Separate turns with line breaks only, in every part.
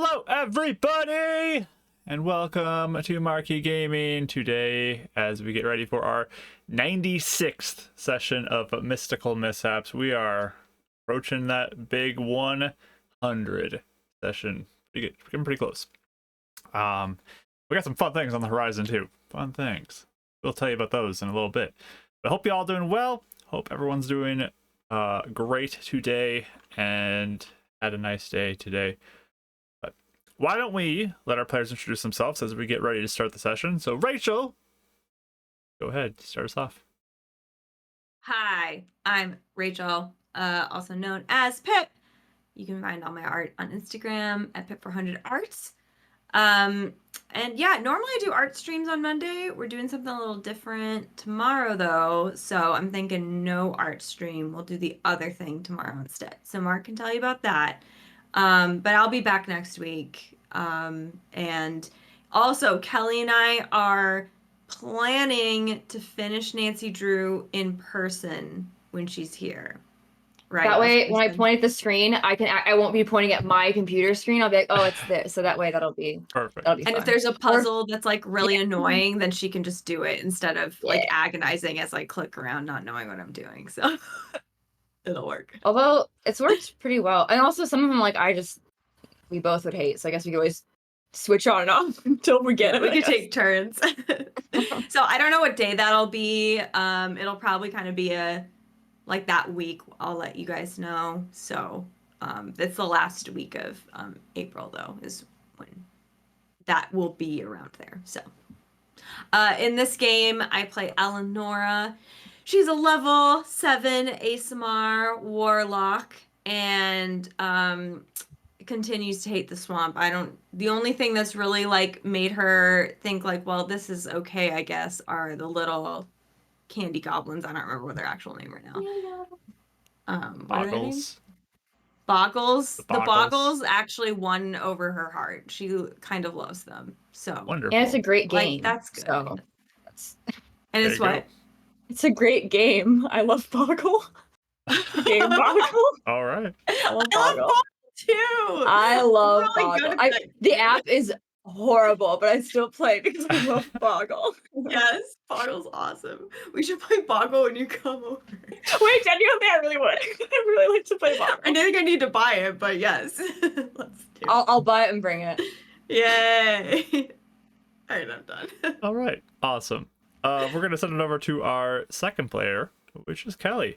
Hello everybody and welcome to Marquee Gaming today as we get ready for our 96th session of Mystical Mishaps. We are approaching that big 100 session. We're getting pretty close. We got some fun things on the horizon too. Fun things. We'll tell you about those in a little bit. But hope you all doing well. Hope everyone's doing great today and had a nice day today. But why don't we let our players introduce themselves as we get ready to start the session? So Rachel, go ahead, start us off.
Hi, I'm Rachel, also known as Pip. You can find all my art on Instagram at Pip400arts. And yeah, normally I do art streams on Monday. We're doing something a little different tomorrow though, so I'm thinking no art stream. We'll do the other thing tomorrow instead. So Mark can tell you about that. But I'll be back next week. And also Kelly and I are planning to finish Nancy Drew in person when she's here. Right.
That way, when I point at the screen, I won't be pointing at my computer screen. I'll be like, oh, it's this. So that way, that'll be
perfect.
That'll be
and
fun.
if there's a puzzle that's like really annoying, then she can just do it instead of like agonizing as I click around, not knowing what I'm doing. So it'll work.
Although it's worked pretty well, and also some of them like we both would hate. So I guess we could always switch on and off until we get it.
We could take turns. So I don't know what day that'll be. It'll probably kind of be like that week. I'll let you guys know. So it's the last week of April though is when that will be around there. So in this game I play Eleonora. She's a level 7 ASMR warlock and continues to hate the swamp. The only thing that's really like made her think like, well, this is okay, I guess, are the little candy goblins. I don't remember what their actual name right now.
Boggles.
Boggles. The
Boggles.
Boggles actually won over her heart. She kind of loves them. So
Wonderful.
And it's a great game.
Like, that's good.
So
and it's what?
It's a great game. I love Boggle. Game Boggle.
All right.
I love Boggle
too.
I love
really
Boggle. The app is horrible, but I still play it because I love Boggle.
Yes, Boggle's awesome. We should play Boggle when you come over.
Wait, genuinely, I really would. I really like to play Boggle.
I think I need to buy it, but yes. Let's do it.
I'll buy it and bring it.
Yay. All right, I'm done.
All right. Awesome. We're going to send it over to our second player, which is Kelly.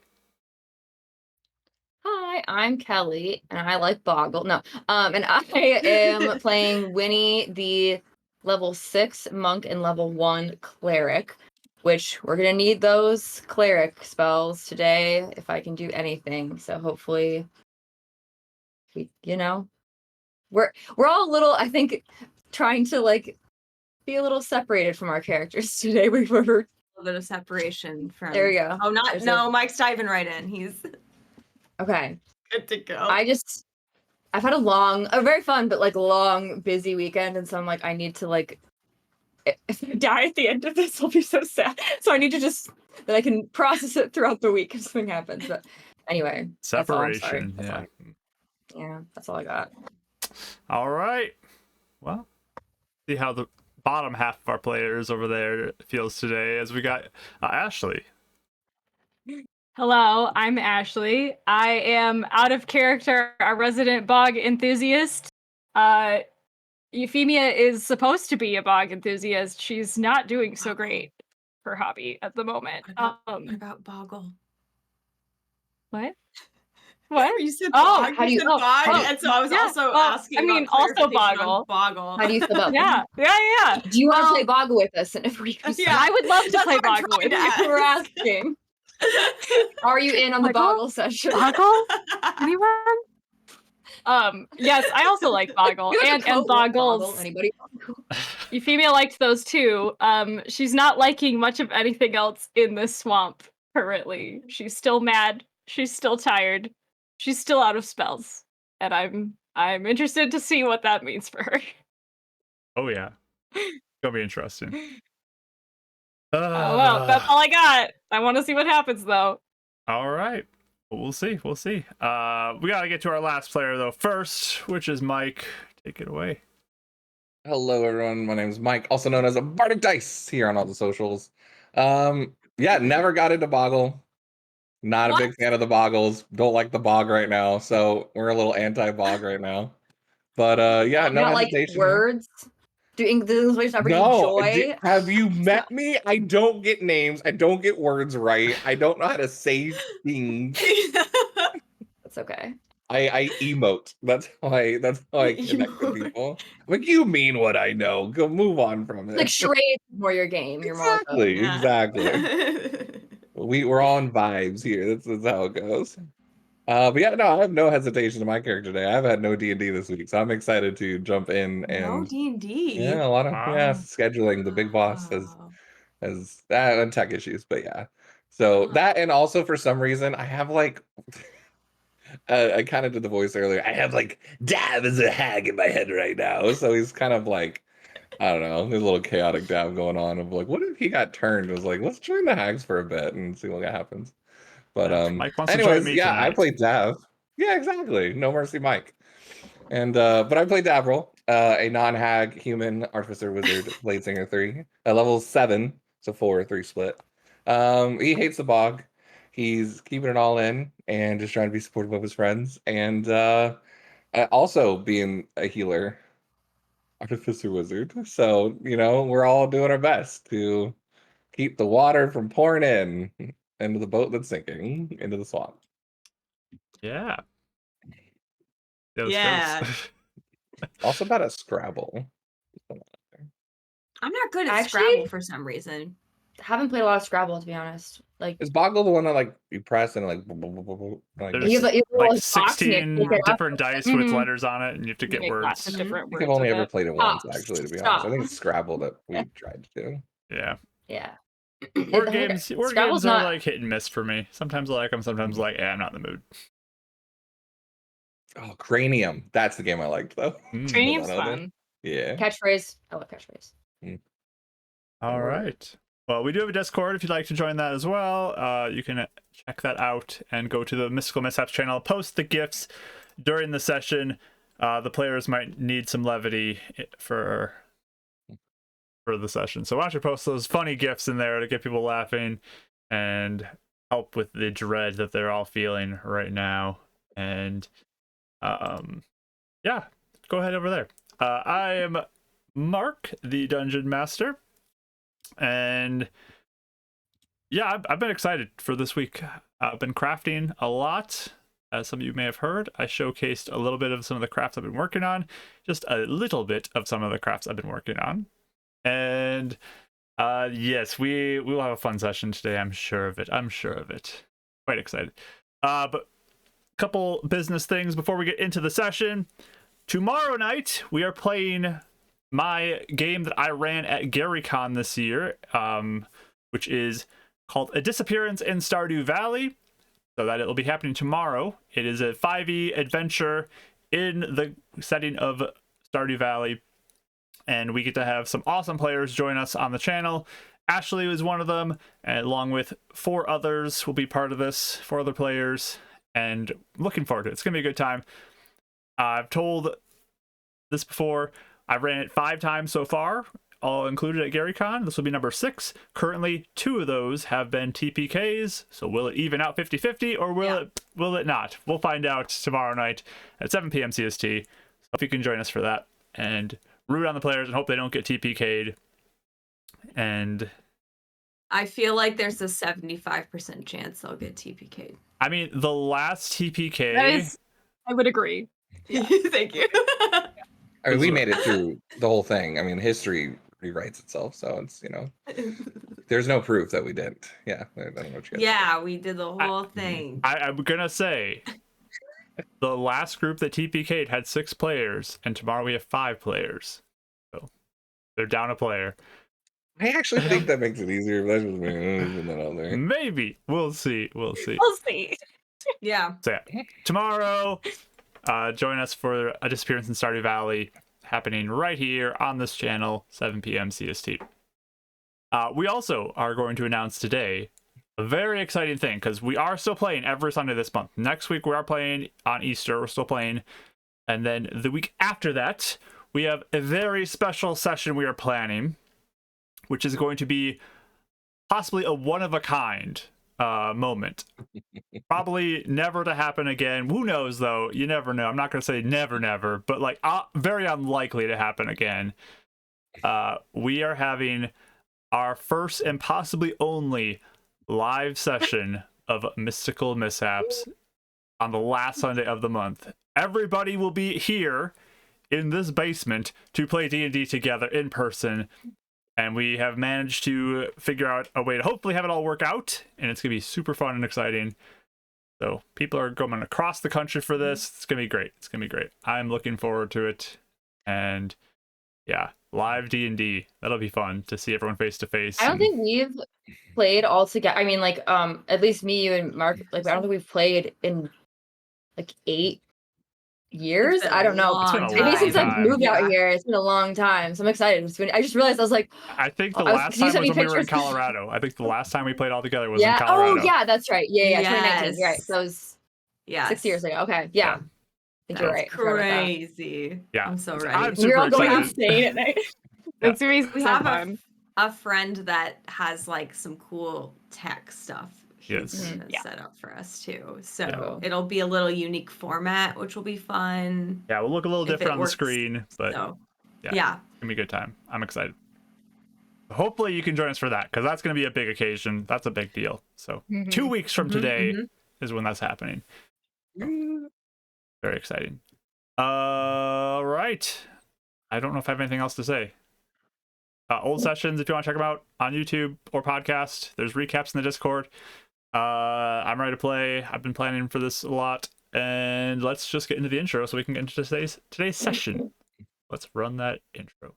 Hi, I'm Kelly, and I like Boggle. No, and I am playing Winnie, the level 6 monk and level 1 cleric, which we're gonna need those cleric spells today if I can do anything. So hopefully, we're all a little, I think, trying to like be a little separated from our characters today. We're
A little bit of separation from.
There we go.
Oh, Mike's diving right in. He's.
Okay.
Good to go.
I've had a very fun, but like long, busy weekend. And so I'm like, I need to like, if I die at the end of this, I'll be so sad. So I need to that I can process it throughout the week if something happens. But anyway.
Separation.
That's all I got.
All right. Well, see how the bottom half of our players over there feels today as we got Ashley.
Hello, I'm Ashley. I am out of character, a resident bog enthusiast. Euphemia is supposed to be a bog enthusiast. She's not doing so great for hobby at the moment.
What about Boggle?
What? What?
You said
bog.
How do you bog? And so I was also asking.
I mean, also Boggle.
Boggle.
How do you feel about
Yeah.
Do you want to play Boggle with us? And if we can,
I would love to play Boggle with you.
We're asking. Are you in on the Boggle session?
Boggle? Anyone? Yes, I also like Boggle and Boggles.
Anybody?
Euphemia liked those too. She's not liking much of anything else in this swamp currently. She's still mad. She's still tired. She's still out of spells, and I'm interested to see what that means for her.
Oh yeah, it's gonna be interesting.
Well, that's all I got. I want to see what happens though.
All right. We'll see. We gotta get to our last player though first, which is Mike. take it away.
Hello, everyone. My name is Mike, also known as a Bardic Dice here on all the socials. Yeah, never got into Boggle. Not a big fan of the Boggles. Don't like the Bog right now, so we're a little anti-Bog right now. But yeah, no
Not like
hesitation.
words. Do English not bring you
No,
joy?
have you met me? I don't get names. I don't get words right. I don't know how to say things.
That's okay.
I emote. That's how I connect with people. Like, you mean what I know. Go move on from it.
Like charades is more your game. You're more like a,
Exactly. We're all in vibes here. That's how it goes. But yeah, no, I have no hesitation in my character today. I've had no D&D this week, so I'm excited to jump in
No
and
D&D.
yeah, a lot of
Wow.
scheduling. The big boss has
Wow.
and tech issues, but yeah. So that, and also for some reason I have like I kind of did the voice earlier. I have like Dab as a hag in my head right now, so he's kind of like, I don't know, there's a little chaotic Dab going on of like, what if he got turned? It was like, let's join the hags for a bit and see what happens. But
Mike wants to join
anyways,
me
yeah, I
tonight.
played Dav. Yeah, exactly. No mercy, Mike. And but I played Davril, a non-hag human artificer wizard, blade singer 3, level 7, so 4/3 split. He hates the bog. He's keeping it all in and just trying to be supportive of his friends, and also being a healer, artificer wizard. So we're all doing our best to keep the water from pouring in into the boat that's sinking into the swamp.
Yeah. Those
Yeah.
goes.
Also about a Scrabble.
I'm not good at
Actually-
Scrabble for some reason.
haven't played a lot of Scrabble to be honest. Like
Is Boggle the one that like you press and like
There's
you have a
like
little box and you
16
pick it up.
different dice with
Mhm.
letters on it, and you have to
You
get
make lots
words.
of different
I
words.
think I've only
with
ever
it.
played it once,
Stop.
actually, to be honest.
Stop.
I think it's Scrabble that we tried to do.
Yeah.
Yeah.
Word games
Scrabble's
are
not
like hit and miss for me. Sometimes I like them, sometimes like, I'm not in the mood.
Oh, Cranium. That's the game I liked, though.
Mm.
Cranium's
Hold on, hold
fun.
Yeah.
catchphrase. I love catchphrase.
All
Word.
right. Well, we do have a Discord if you'd like to join that as well. You can check that out and go to the Mystical Mishaps channel. Post the gifts during the session. The players might need some levity for the session. So why don't you post those funny gifts in there to get people laughing and help with the dread that they're all feeling right now. And yeah, go ahead over there. I am Mark, the Dungeon Master. And yeah, I've been excited for this week. I've been crafting a lot. As some of you may have heard, I showcased a little bit of some of the crafts I've been working on. Just a little bit of some of the crafts I've been working on. And yes, we will have a fun session today. I'm sure of it. Quite excited. But a couple business things before we get into the session. Tomorrow night, we are playing my game that I ran at GaryCon this year, which is called A Disappearance in Stardew Valley. So that it'll be happening tomorrow. It is a 5e adventure in the setting of Stardew Valley. And we get to have some awesome players join us on the channel. Ashley was one of them, and along with 4 others will be part of this, 4 other players. And looking forward to it. It's going to be a good time. I've told this before. I ran it 5 times so far, all included at GaryCon. This will be number 6. Currently, 2 of those have been TPKs. So will it even out 50-50 or will it not? We'll find out tomorrow night at 7 PM CST. So if you can join us for that and root on the players and hope they don't get TPK'd. And
I feel like there's a 75% chance they'll get TPK'd.
I mean, the last TPK.
That is, I would agree.
Thank you.
I mean, we made it through the whole thing. I mean, history rewrites itself, so it's there's no proof that we didn't. Yeah, I don't know what you guys
Yeah, we did the whole thing.
I'm gonna say the last group that TPK'd had 6 players, and tomorrow we have 5 players. So they're down a player.
I actually think that makes it easier. But that's just me putting that out there.
Maybe. We'll see.
We'll see.
Yeah.
So yeah, tomorrow, join us for A Disappearance in Stardew Valley, happening right here on this channel, 7 PM CST. We also are going to announce today a very exciting thing, because we are still playing every Sunday this month. Next week we are playing on Easter. We're still playing And then the week after that, we have a very special session we are planning, which is going to be possibly a one-of-a-kind moment. Probably never to happen again. Who knows, though? You never know. I'm not going to say never, never, but like very unlikely to happen again. We are having our first and possibly only live session of Mystical Mishaps on the last Sunday of the month. Everybody will be here in this basement to play D&D together in person, and we have managed to figure out a way to hopefully have it all work out, and it's gonna be super fun and exciting. So people are going across the country for this. It's gonna be great. It's gonna be great. I'm looking forward to it. And yeah, live D&D, that'll be fun to see everyone face to face.
I don't think we've played all together. I mean, like, at least me, you, and Mark. Like, I don't think we've played in like 8 years.
been
I don't know.
It's been a
Maybe
long
since I've
time.
moved out
Yeah.
here, it's been a long time. So I'm excited. I just realized I was like,
I think the
I was-
last
you
time
sent
was
me
when we were in
pictures.
Colorado. I think the last time we played all together was
yeah.
in Colorado.
Oh, yeah, that's right. Yeah, 2019. You're right.
Yes.
So it was
Yes.
6 years ago. Okay, yeah. I think you're
That's
right. I forgot about that.
crazy.
Yeah.
I'm so
I'm
ready.
super
We're all going
excited.
insane at night. It's gonna be
We
so
have
fun.
a friend that has like some cool tech stuff
Yes.
he's
Mhm.
gonna
Yeah.
set up for us too. So
Yeah.
it'll be a little unique format, which will be fun.
Yeah, we'll look a little
If it
different on the
works.
screen, but
So
yeah.
yeah.
it's gonna be a good time. I'm excited. Hopefully you can join us for that, because that's gonna be a big occasion. That's a big deal. So
Mhm.
2 weeks from
Mhm,
today
mhm.
is when that's happening.
Mm.
Very exciting. Right. I don't know if I have anything else to say. Old sessions, if you want to check them out on YouTube or podcast, there's recaps in the Discord. I'm ready to play. I've been planning for this a lot, and let's just get into the intro so we can get into today's session. Let's run that intro.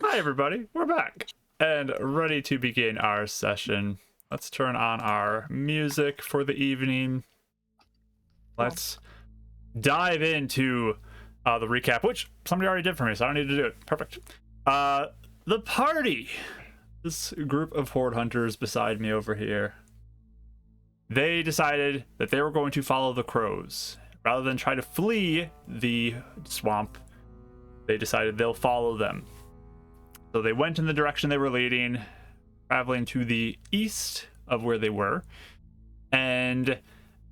Hi, everybody. We're back and ready to begin our session. Let's turn on our music for the evening. Let's dive into the recap, which somebody already did for me, so I don't need to do it. Perfect. The party. This group of Horde Hunters beside me over here. They decided that they were going to follow the crows. Rather than try to flee the swamp, they decided they'll follow them. So they went in the direction they were leading, traveling to the east of where they were. And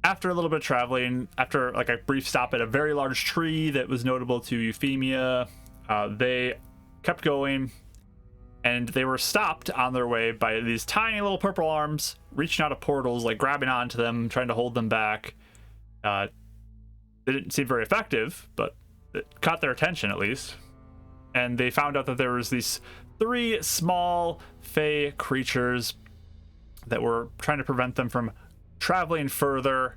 after a little bit of traveling, after like a brief stop at a very large tree that was notable to Euphemia, they kept going, and they were stopped on their way by these tiny little purple arms reaching out of portals, like grabbing onto them, trying to hold them back. They didn't seem very effective, but it caught their attention at least. And they found out that there was these 3 small fey creatures that were trying to prevent them from traveling further,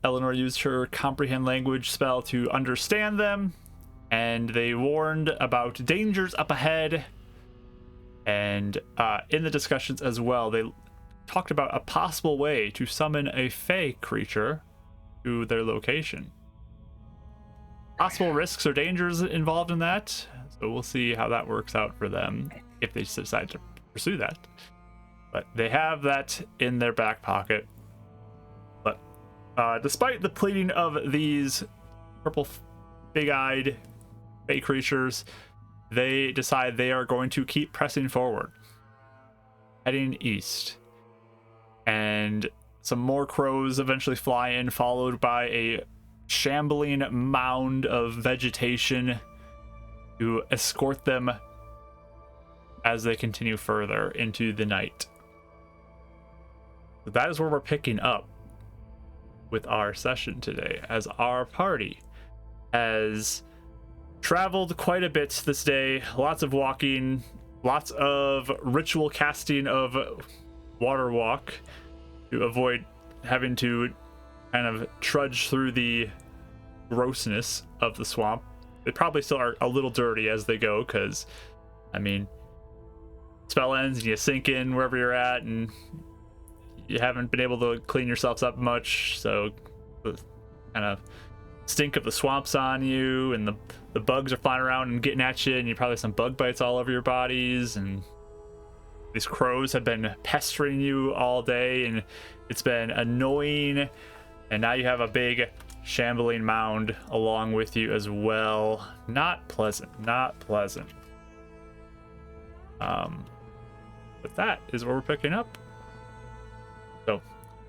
Eleanor used her comprehend language spell to understand them, and they warned about dangers up ahead. And in the discussions as well, they talked about a possible way to summon a fey creature to their location. Possible risks or dangers involved in that, so we'll see how that works out for them if they decide to pursue that. But they have that in their back pocket. But despite the pleading of these purple big-eyed fey creatures, they decide they are going to keep pressing forward, heading east. And some more crows eventually fly in, followed by a shambling mound of vegetation to escort them as they continue further into the night. So that is where we're picking up with our session today, as our party has traveled quite a bit this day. Lots of walking, lots of ritual casting of water walk to avoid having to kind of trudge through the grossness of the swamp. They probably still are a little dirty as they go, because I mean, spell ends and you sink in wherever you're at, and you haven't been able to clean yourselves up much, so the kind of stink of the swamp's on you, and the bugs are flying around and getting at you, and you probably have some bug bites all over your bodies, and these crows have been pestering you all day, and it's been annoying. And now you have a big shambling mound along with you as well. Not pleasant, not pleasant. But that is where we're picking up. So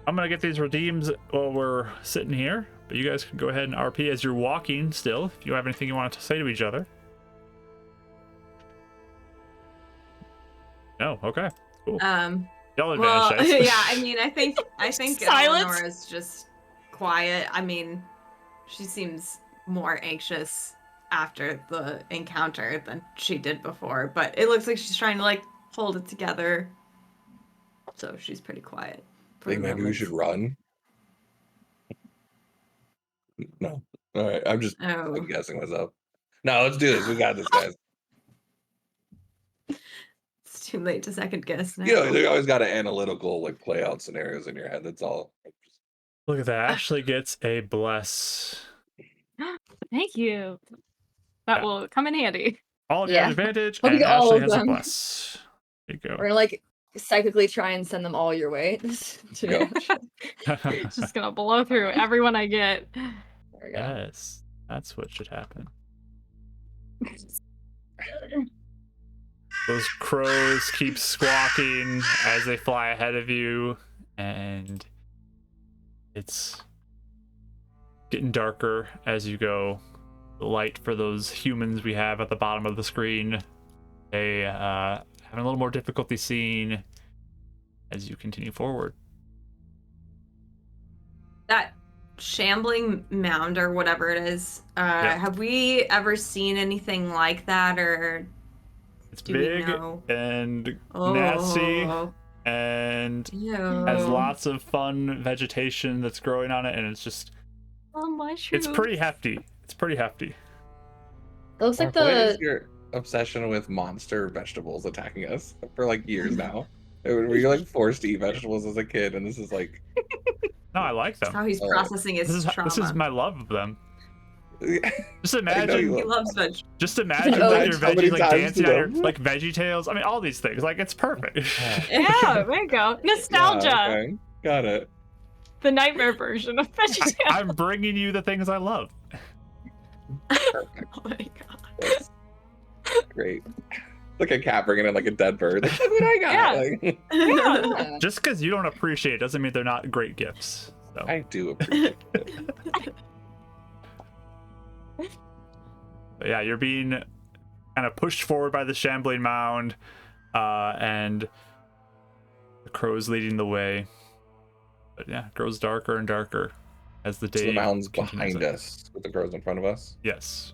I'm gonna get these redeems while we're sitting here, but you guys can go ahead and RP as you're walking still, if you have anything you want to say to each other. No, okay, cool. Y'all
Well,
advantage dice.
yeah, I mean, I think
Silence.
Eleanor is just quiet. I mean, she seems more anxious after the encounter than she did before, but it looks like she's trying to like hold it together. So she's pretty quiet.
Think maybe we should run? No. All right. I'm just guessing what's up. No, let's do this. We got this, guys.
It's too late to second guess now.
You know, you always got an analytical like play out scenarios in your head. That's all.
Look at that. Ashley gets a bless.
Thank you. That
Yeah.
will come in handy.
All of you have advantage,
Look
and
at all
Ashley
of
has a
them.
bless. There you
We're
go.
gonna like psychically try and send them all your way.
Go.
Just gonna blow through everyone I get.
There we go.
Yes, that's what should happen. Those crows keep squawking as they fly ahead of you, and it's getting darker as you go. The light for those humans we have at the bottom of the screen, they having a little more difficulty seeing as you continue forward.
That shambling mound or whatever it is, have we ever seen anything like that, or
It's
do we
big
know?
and nasty, and
Ew.
has lots of fun vegetation that's growing on it, and it's just
Mushrooms.
it's pretty hefty. It's pretty hefty.
It looks like
What is
the
your obsession with monster vegetables attacking us for like years now? Were you like forced to eat vegetables as a kid, and this is like
No, I like
That's
them.
how he's
Oh.
processing his trauma.
This is my love of them. Just
I know
imagine,
you
He loves veg.
just imagine
Oh,
like your
how many
veggies like
times
dancing
do
on your
them?
like Veggie Tales. I mean, all these things. Like, it's perfect.
Yeah, there you go. Nostalgia.
Yeah, okay. Got it.
The nightmare version of VeggieTales.
I'm bringing you the things I love.
Perfect.
Oh my god.
That's great. Like a cat bringing in like a dead bird. Like, look what I got.
Yeah.
Like,
yeah.
Just because you don't appreciate it doesn't mean they're not great gifts. So.
I do appreciate it.
But yeah, you're being kind of pushed forward by the shambling mound, and the crows leading the way. But yeah, it grows darker and darker as the day.
So the mound's
continues
behind
on.
us with the crows in front of us.
Yes.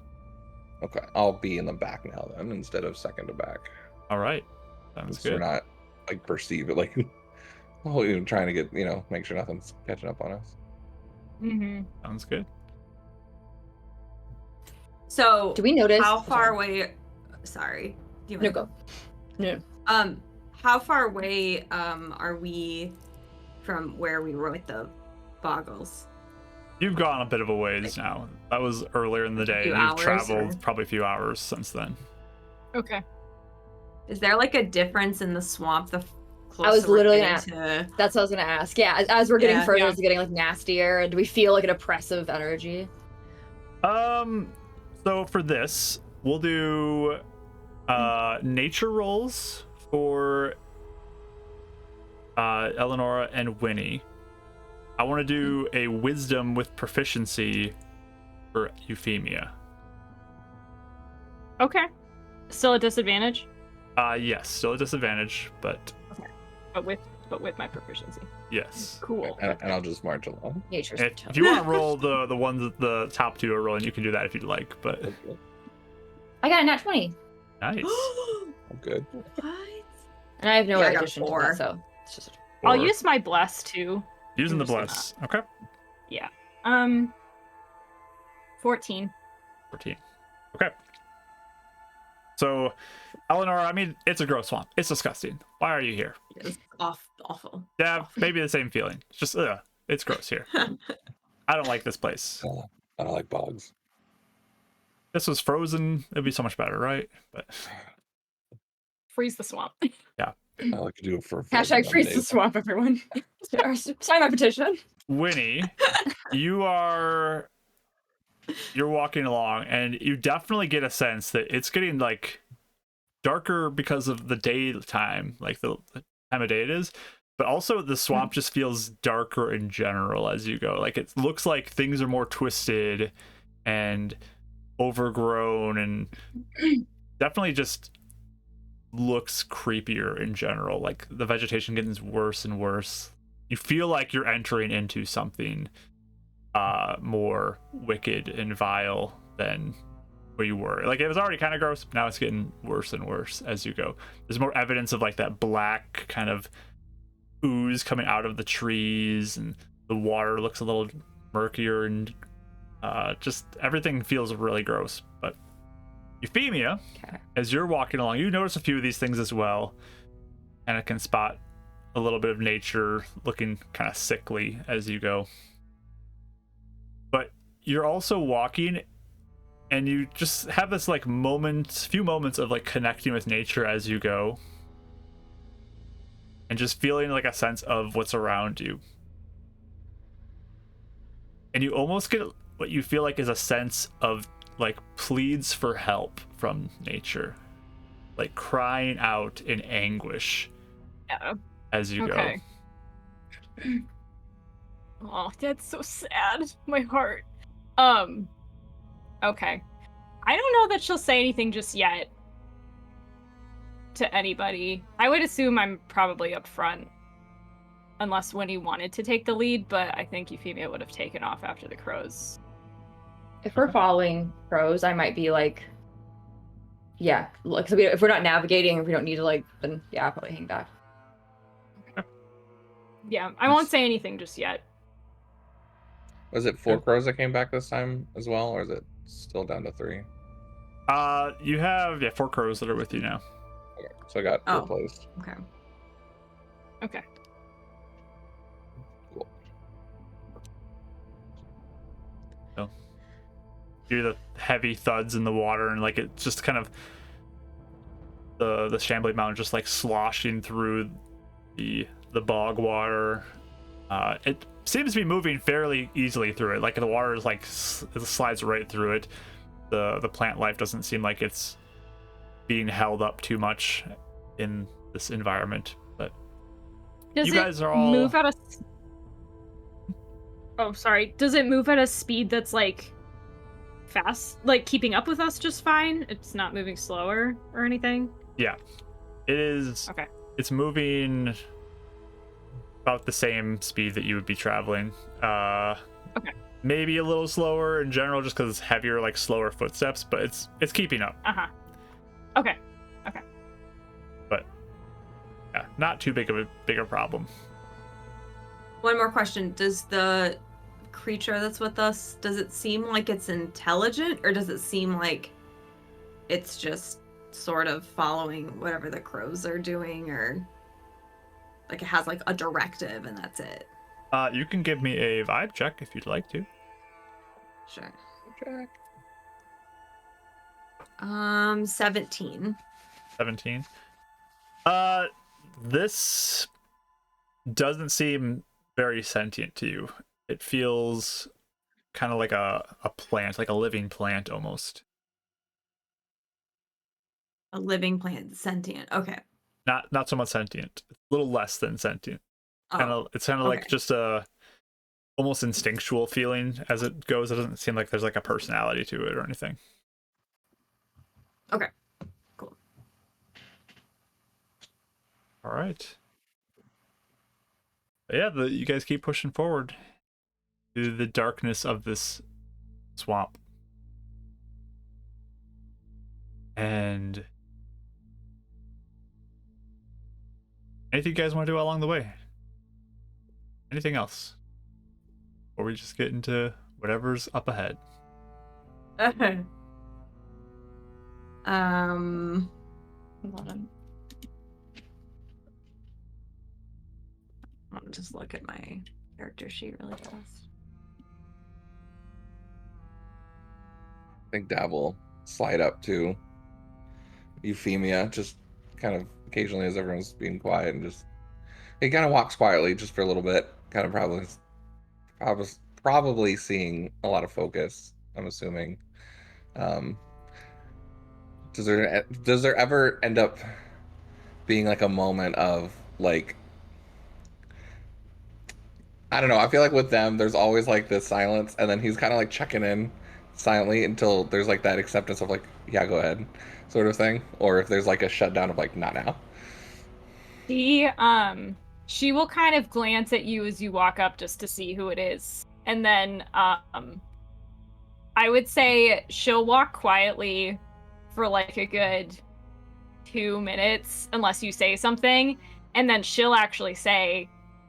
Okay, I'll be in the back now then instead of second to back.
All right. Sounds
So we're
good.
not like perceive it like Oh, you're trying to get, make sure nothing's catching up on us.
Mm-hmm.
Sounds good.
So
Do we notice?
how
oh,
far
sorry.
away? Sorry. Do you
No,
want
go. No.
How far away are we from where we were with the boggles?
You've gone a bit of a ways now. That was earlier in the day.
few
And you've
hours,
traveled
or-
probably a few hours since then.
Okay.
Is there like a difference in the swamp the closer
I was
we're
literally
getting to?
That's what I was gonna ask. Yeah, as we're getting
Yeah.
further,
Yeah.
it's getting like nastier. Do we feel like an oppressive energy?
So for this, we'll do nature rolls for Eleonora and Winnie. I want to do a wisdom with proficiency for Euphemia.
Okay. Still a disadvantage,
Yes, still a disadvantage, but
but with my proficiency.
yes.
Cool.
And I'll just march along.
Nature's
If you want to roll the ones that the top two are rolling, you can do that if you'd like. But
I got a nat 20,
nice.
I'm good.
What?
and I have no
Yeah, I got
addition to
4.
that, so it's just
I'll
Or
use my bless too.
using the
use the
bless. Okay.
14.
14. Okay. So, Eleanor, I mean, it's a gross swamp. It's disgusting. Why are you here?
It's awful.
Yeah, maybe the same feeling. It's just, it's gross here. I don't like this place.
I don't like bogs.
This was frozen. It'd be so much better, right? But
Freeze the swamp.
I like to do it for
hashtag freeze the swamp, everyone. Sign my petition.
Winnie, you're walking along, and you definitely get a sense that it's getting like darker because of the daytime, like the time of day it is. But also the swamp just feels darker in general as you go. Like it looks like things are more twisted and overgrown, and definitely just looks creepier in general. Like the vegetation gets worse and worse. You feel like you're entering into something more wicked and vile than where you were. Like it was already kind of gross, now it's getting worse and worse as you go. There's more evidence of like that black kind of ooze coming out of the trees, and the water looks a little murkier, and just everything feels really gross. But Euphemia,
Okay.
as you're walking along, you notice a few of these things as well, and I can spot a little bit of nature looking kind of sickly as you go. But you're also walking, and you just have this like few moments of like connecting with nature as you go, and just feeling like a sense of what's around you. And you almost get what you feel like is a sense of like pleads for help from nature, like crying out in anguish
Yeah.
as you
Okay. Oh, that's so sad. My heart. Okay. I don't know that she'll say anything just yet to anybody. I would assume I'm probably up front. Unless Winnie wanted to take the lead, but I think Euphemia would have taken off after the crows.
If we're following crows, I might be like, yeah, like so if we're not navigating, if we don't need to like, then yeah, I'll probably hang back.
Yeah, I won't say anything just yet.
Was it 4 crows that came back this time as well, or is it still down to 3?
You have 4 crows that are with you now.
Okay, so I got
Oh.
replaced.
Okay.
Okay.
Cool.
You hear the heavy thuds in the water, and like it's just kind of the shambling mountain just like sloshing through the bog water. It seems to be moving fairly easily through it. Like the water is like it slides right through it. The plant life doesn't seem like it's being held up too much in this environment. But
Does
you
it
guys are all
move at a? Oh, sorry. Does it move at a speed that's like fast, like keeping up with us just fine? It's not moving slower or anything.
it is.
Okay.
It's moving about the same speed that you would be traveling.
Okay.
Maybe a little slower in general, just because it's heavier, like slower footsteps, but it's keeping up.
Okay.
But yeah, not too big of a bigger problem.
One more question. Does the creature that's with us, does it seem like it's intelligent, or does it seem like it's just sort of following whatever the crows are doing, or like it has like a directive and that's it?
You can give me a vibe check if you'd like to.
Sure.
Jack.
17.
17. This doesn't seem very sentient to you. It feels kind of like a plant, like a living plant almost.
A living plant, sentient. Okay.
Not so much sentient. A little less than sentient.
Oh,
It's kind of like
okay.
just a almost instinctual feeling as it goes. It doesn't seem like there's like a personality to it or anything.
Okay. Cool.
All right. But yeah, you guys keep pushing forward through the darkness of this swamp. And anything you guys want to do along the way? Anything else? Or we just get into whatever's up ahead?
Um,
Hold on.
I'll just look at my character sheet really fast.
I think Dab will slide up to Euphemia, just kind of occasionally as everyone's being quiet, and just he kind of walks quietly just for a little bit, kind of probably seeing a lot of focus, I'm assuming. Does there ever end up being like a moment of like, I don't know, I feel like with them there's always like this silence, and then he's kind of like checking in silently until there's like that acceptance of like, yeah, go ahead, sort of thing, or if there's like a shutdown of like, not now.
She will kind of glance at you as you walk up just to see who it is. And then I would say she'll walk quietly for like a good 2 minutes unless you say something, and then she'll actually say,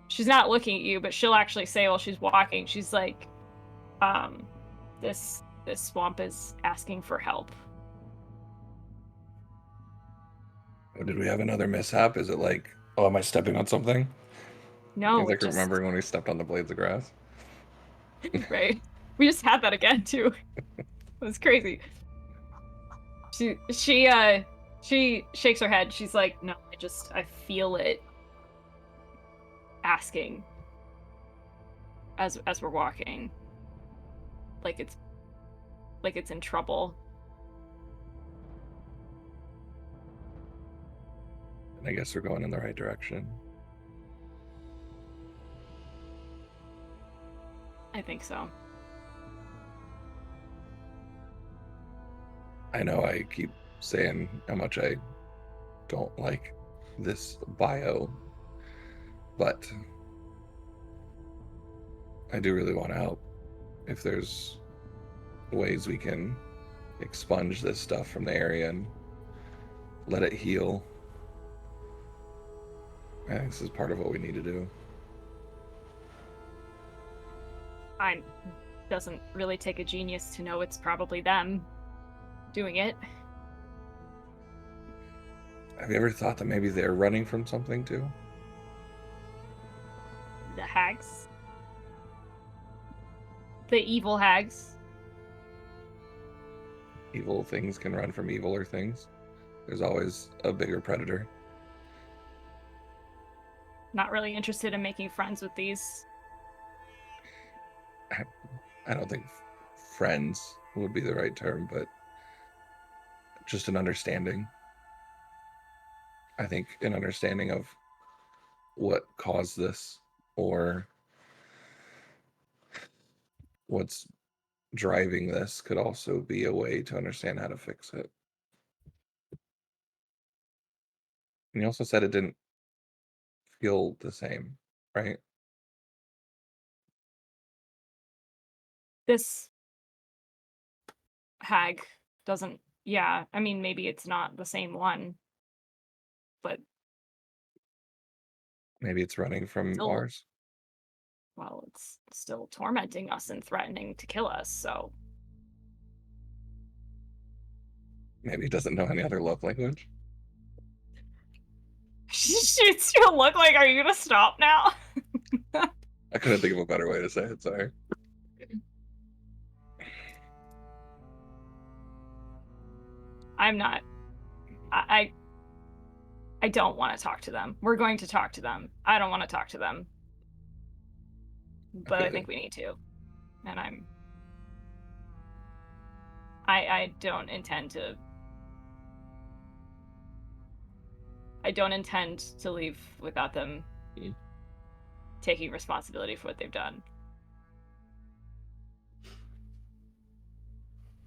she's not looking at you, but she'll actually say while she's walking, she's like, this swamp is asking for help.
Oh, did we have another mishap? Is it like, oh, am I stepping on something?
No,
It's like
just
remembering when we stepped on the blades of grass.
right. We just had that again too. It was crazy. She shakes her head. She's like, no, I feel it asking as we're walking. Like it's in trouble.
And I guess we're going in the right direction.
I think so.
I know I keep saying how much I don't like this bio, but I do really want to help. If there's ways we can expunge this stuff from the area and let it heal, I think this is part of what we need to do.
Doesn't really take a genius to know it's probably them doing it.
Have you ever thought that maybe they're running from something too?
The hags. The evil hags.
Evil things can run from eviler things. There's always a bigger predator.
Not really interested in making friends with these.
I don't think friends would be the right term, but just an understanding. I think an understanding of what caused this, or what's driving this, could also be a way to understand how to fix it. And you also said it didn't feel the same, right?
This hag doesn't. Yeah, I mean, maybe it's not the same one, but
Maybe it's running from
Still-
ours.
well, it's still tormenting us and threatening to kill us, so...
Maybe he doesn't know any other love language.
Shoots you look like, are you gonna stop now?
I couldn't think of a better way to say it, sorry.
I'm not. I don't want to talk to them. We're going to talk to them. I don't want to talk to them. But I think we need to. And I don't intend to... I don't intend to leave without them taking responsibility for what they've done.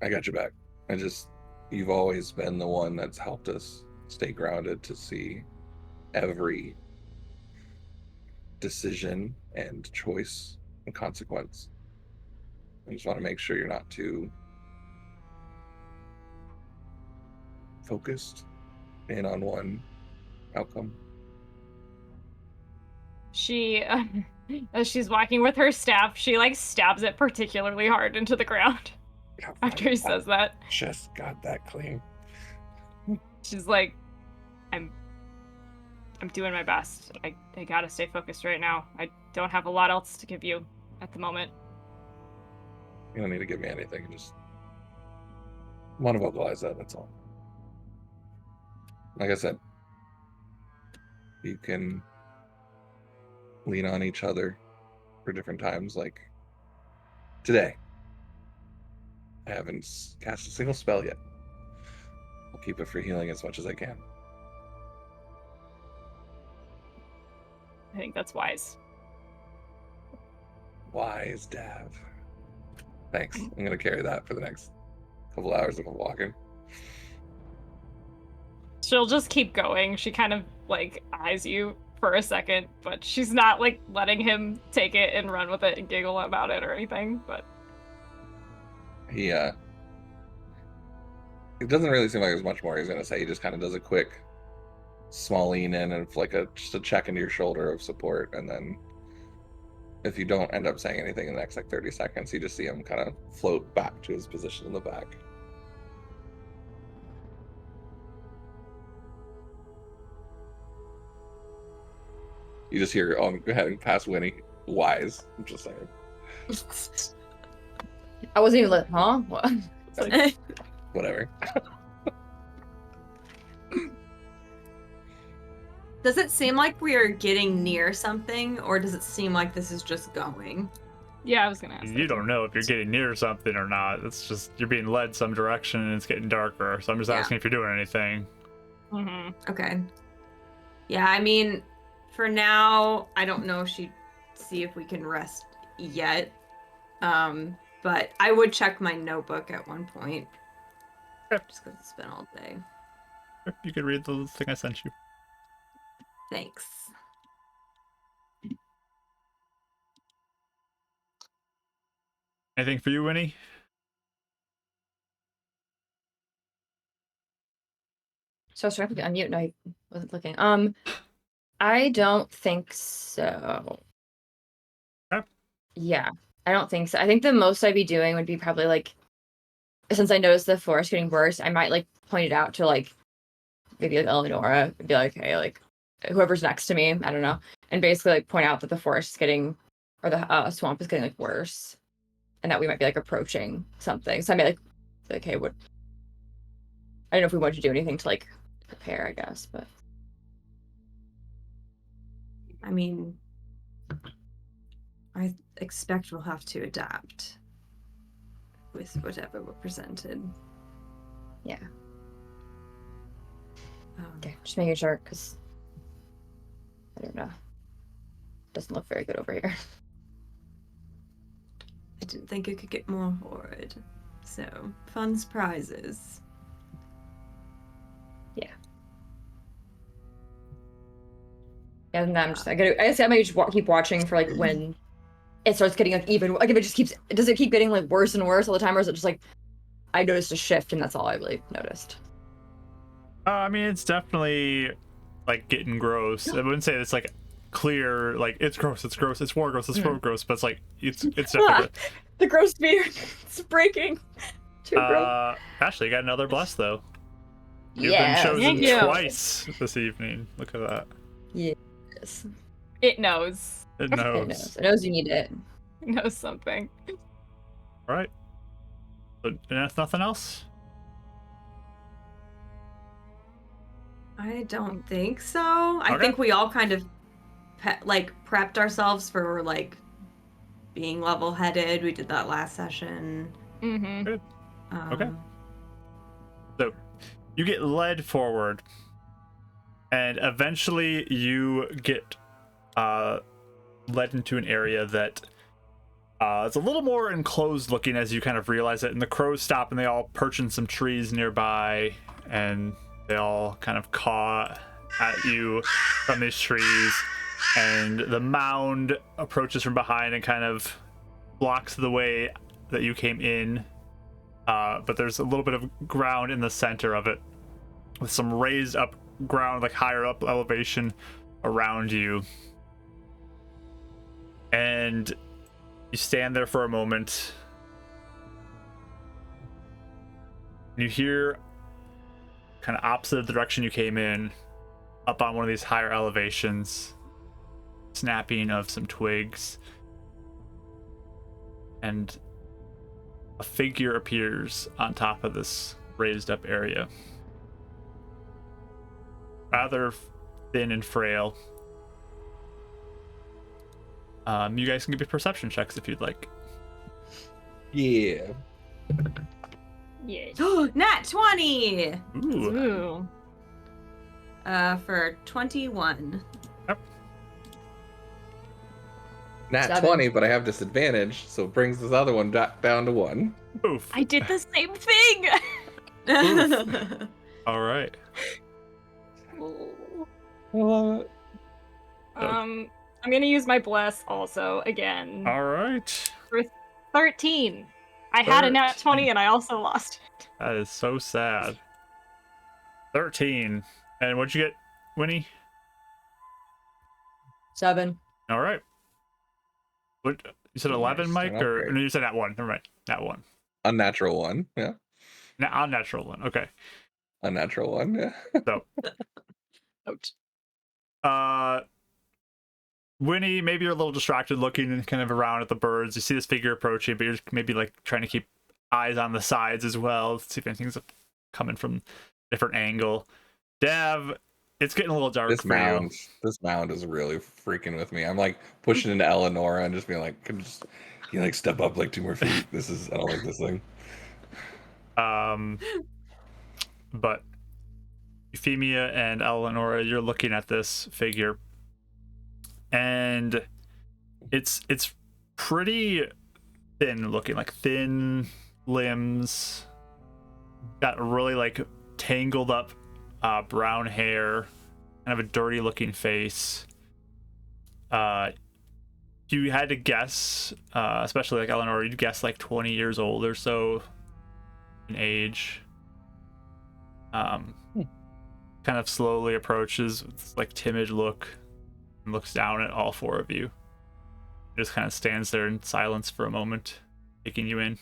I got your back. You've always been the one that's helped us stay grounded to see every decision and choice and consequence. I just want to make sure you're not too focused in on one outcome.
She, as she's walking with her staff, she like stabs it particularly hard into the ground after he says that.
Just got that clean.
She's like, I'm doing my best. I gotta stay focused right now. I don't have a lot else to give you at the moment.
You don't need to give me anything. I just want to vocalize that, that's all. Like I said, you can lean on each other for different times. Like today, I haven't cast a single spell yet. I'll keep it for healing as much as I can.
I think that's wise.
Wise Dav. Thanks. I'm gonna carry that for the next couple hours if I'm walking.
She'll just keep going. She kind of like eyes you for a second, but she's not like letting him take it and run with it and giggle about it or anything. But
It doesn't really seem like there's much more he's gonna say. He just kind of does a quick small lean in and like just a check into your shoulder of support, and then if you don't end up saying anything in the next like 30 seconds, you just see him kind of float back to his position in the back. You just hear on heading past Winnie, wise. I'm just saying.
I wasn't even like, huh? What?
It's like, whatever.
Does it seem like we are getting near something, or does it seem like this is just going?
yeah, I was gonna ask.
You don't know if you're getting near something or not. It's just you're being led some direction and it's getting darker. So I'm just asking if you're doing anything.
Mm-hmm.
Okay. Yeah, I mean, for now, I don't know if she'd see if we can rest yet. But I would check my notebook at one point.
Okay.
Just because it's been all day.
You could read the thing I sent you.
Thanks.
Anything for you, Winnie?
So I was trying to put it on mute and I wasn't looking. I don't think so.
Okay.
Yeah, I don't think so. I think the most I'd be doing would be probably like, since I noticed the forest getting worse, I might like point it out to like maybe like Eleonora and be like, hey, like whoever's next to me, I don't know, and basically like point out that the forest is getting, or the swamp is getting like worse, and that we might be like approaching something. So I might like, hey, what? I don't know if we want to do anything to like prepare, I guess, but
I mean, I expect we'll have to adapt with whatever we're presented.
yeah. Okay, just making sure, because I don't know. Doesn't look very good over here.
I didn't think it could get more horrid. So, fun surprises.
Yeah. And then I'm just, I guess I might just keep watching for like when it starts getting like even, like if it just keeps, does it keep getting like worse and worse all the time, or is it just like, I noticed a shift and that's all I really noticed?
I mean, it's definitely like getting gross. I wouldn't say it's like clear, like it's gross, it's gross, it's more gross, it's more gross, but it's like it's definitely
The gross beer. It's breaking. Too
good.
gross.
Ashley, you got another bless though. You've
Yes.
been chosen
Thank you.
twice this evening. Look at that.
Yes.
It knows.
It
It
knows.
knows. It knows you need it.
It knows something.
All right. So, and that's nothing else.
I don't think so. I
Okay.
think we all kind of prepped ourselves for like being level-headed. We did that last session.
Mm-hmm.
Good. Okay. So you get led forward, and eventually you get led into an area that it's a little more enclosed looking as you kind of realize it. And the crows stop and they all perch in some trees nearby, and they all kind of caw at you from these trees. And the mound approaches from behind and kind of blocks the way that you came in. But there's a little bit of ground in the center of it with some raised up ground, like higher up elevation around you. And you stand there for a moment. And you hear, kind of opposite of the direction you came in, up on one of these higher elevations, snapping of some twigs. And a figure appears on top of this raised up area. Rather thin and frail. You guys can give me perception checks if you'd like.
Yeah.
Yes.
Nat 20
Ooh.
Ooh.
for 21.
Nat
7.
20, but I have disadvantage, so it brings this other one down to 1.
Oof.
I did the same thing.
All right.
I love it.
I'm gonna use my bless also again.
All right.
13. I had a nat 20 and I also lost it.
That is so sad. 13. And what'd you get, Winnie?
7.
All right. What you said? 11,
Nice.
Mike, or
Okay.
no? You said that one. Never mind. That one.
Unnatural 1. Yeah.
Unnatural one. Okay.
Unnatural 1. Yeah.
So,
Ouch.
Winnie, maybe you're a little distracted looking kind of around at the birds. You see this figure approaching, but you're maybe like trying to keep eyes on the sides as well, see if anything's coming from a different angle. Dav, it's getting a little dark
This
for you.
mound is really freaking with me. I'm like pushing into Eleanor and just being like, can you like step up like 2 more feet? I don't like this thing.
But Euphemia and Eleonora, you're looking at this figure, and it's pretty thin looking, like thin limbs, got really like tangled up brown hair, kind of a dirty looking face. If you had to guess, especially like Eleanor, you'd guess like 20 years old or so in age. Kind of slowly approaches with like timid look and looks down at all 4 of you. Just kind of stands there in silence for a moment, taking you in.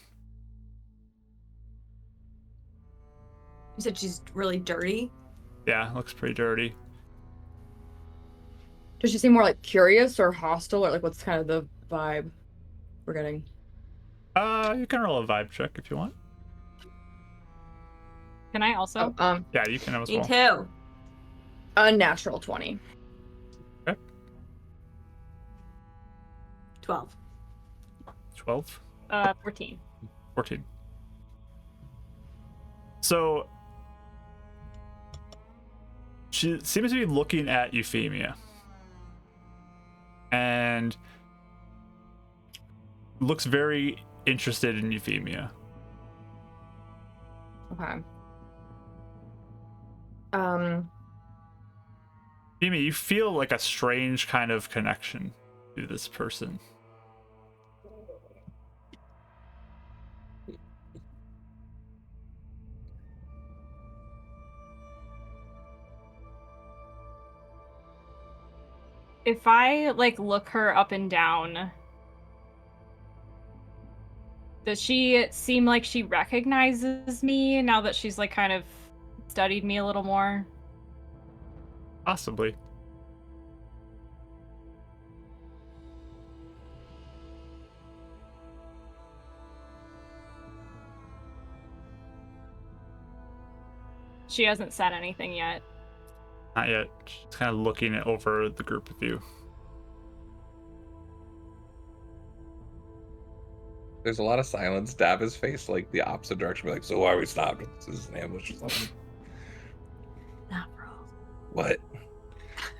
You said she's really dirty.
Yeah, looks pretty dirty.
Does she seem more like curious or hostile, or like what's kind of the vibe we're getting?
You can roll a vibe check if you want.
Can I also?
Yeah, you can have as
Me
well.
too.
A natural 20.
12.
12.
14.
14. So she seems to be looking at Euphemia and looks very interested in Euphemia.
Okay.
Euphemia, you feel like a strange kind of connection to this person.
if I like look her up and down, does she seem like she recognizes me now that she's like kind of studied me a little more?
Possibly.
She hasn't said anything yet.
Not yet. She's kind of looking over the group of you.
There's a lot of silence. Dab his face like the opposite direction. Be like, so why are we stopped? This is an ambush or something.
Not bro.
What?